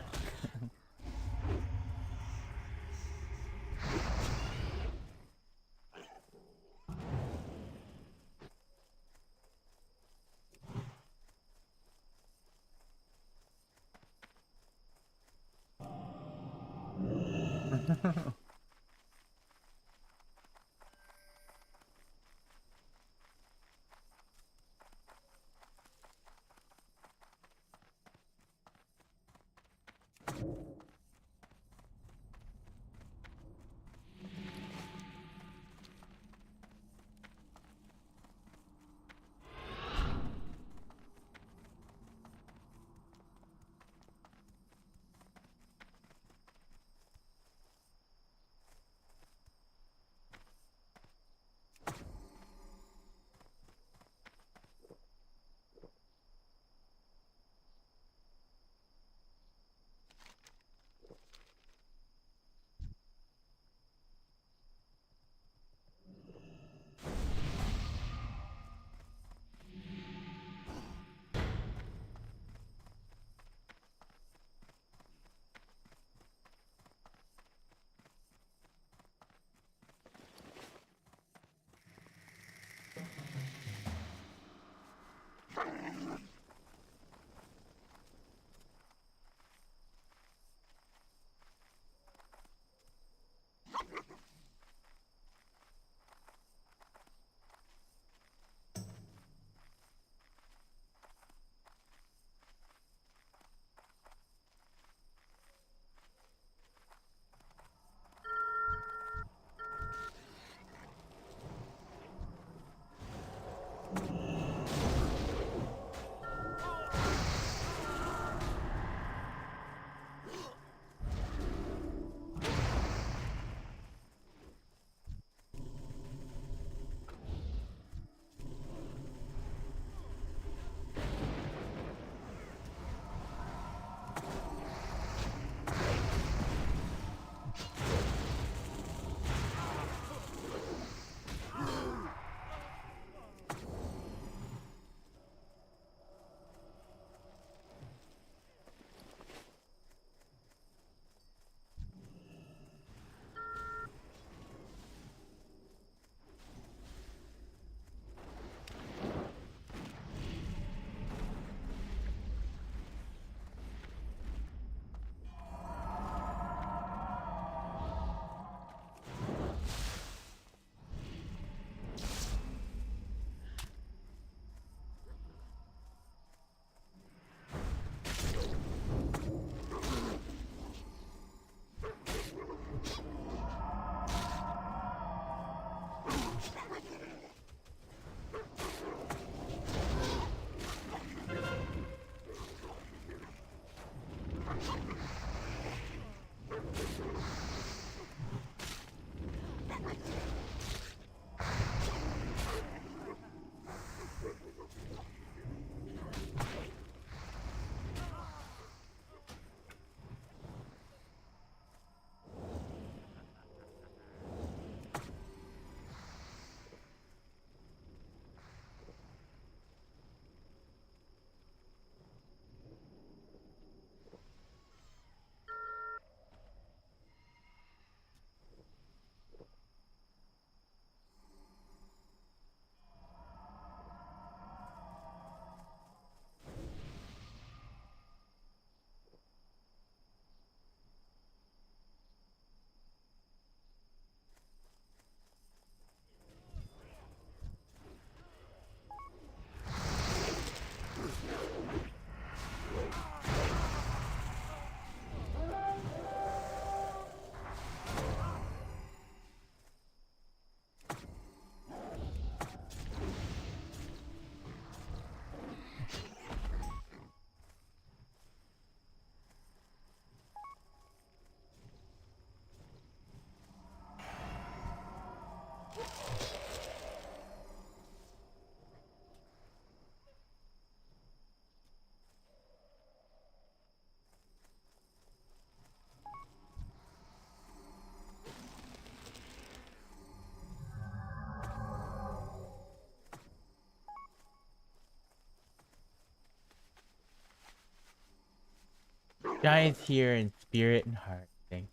Speaker 1: Giant's here in spirit and heart, I think.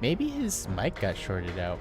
Speaker 1: Maybe his mic got shorted out.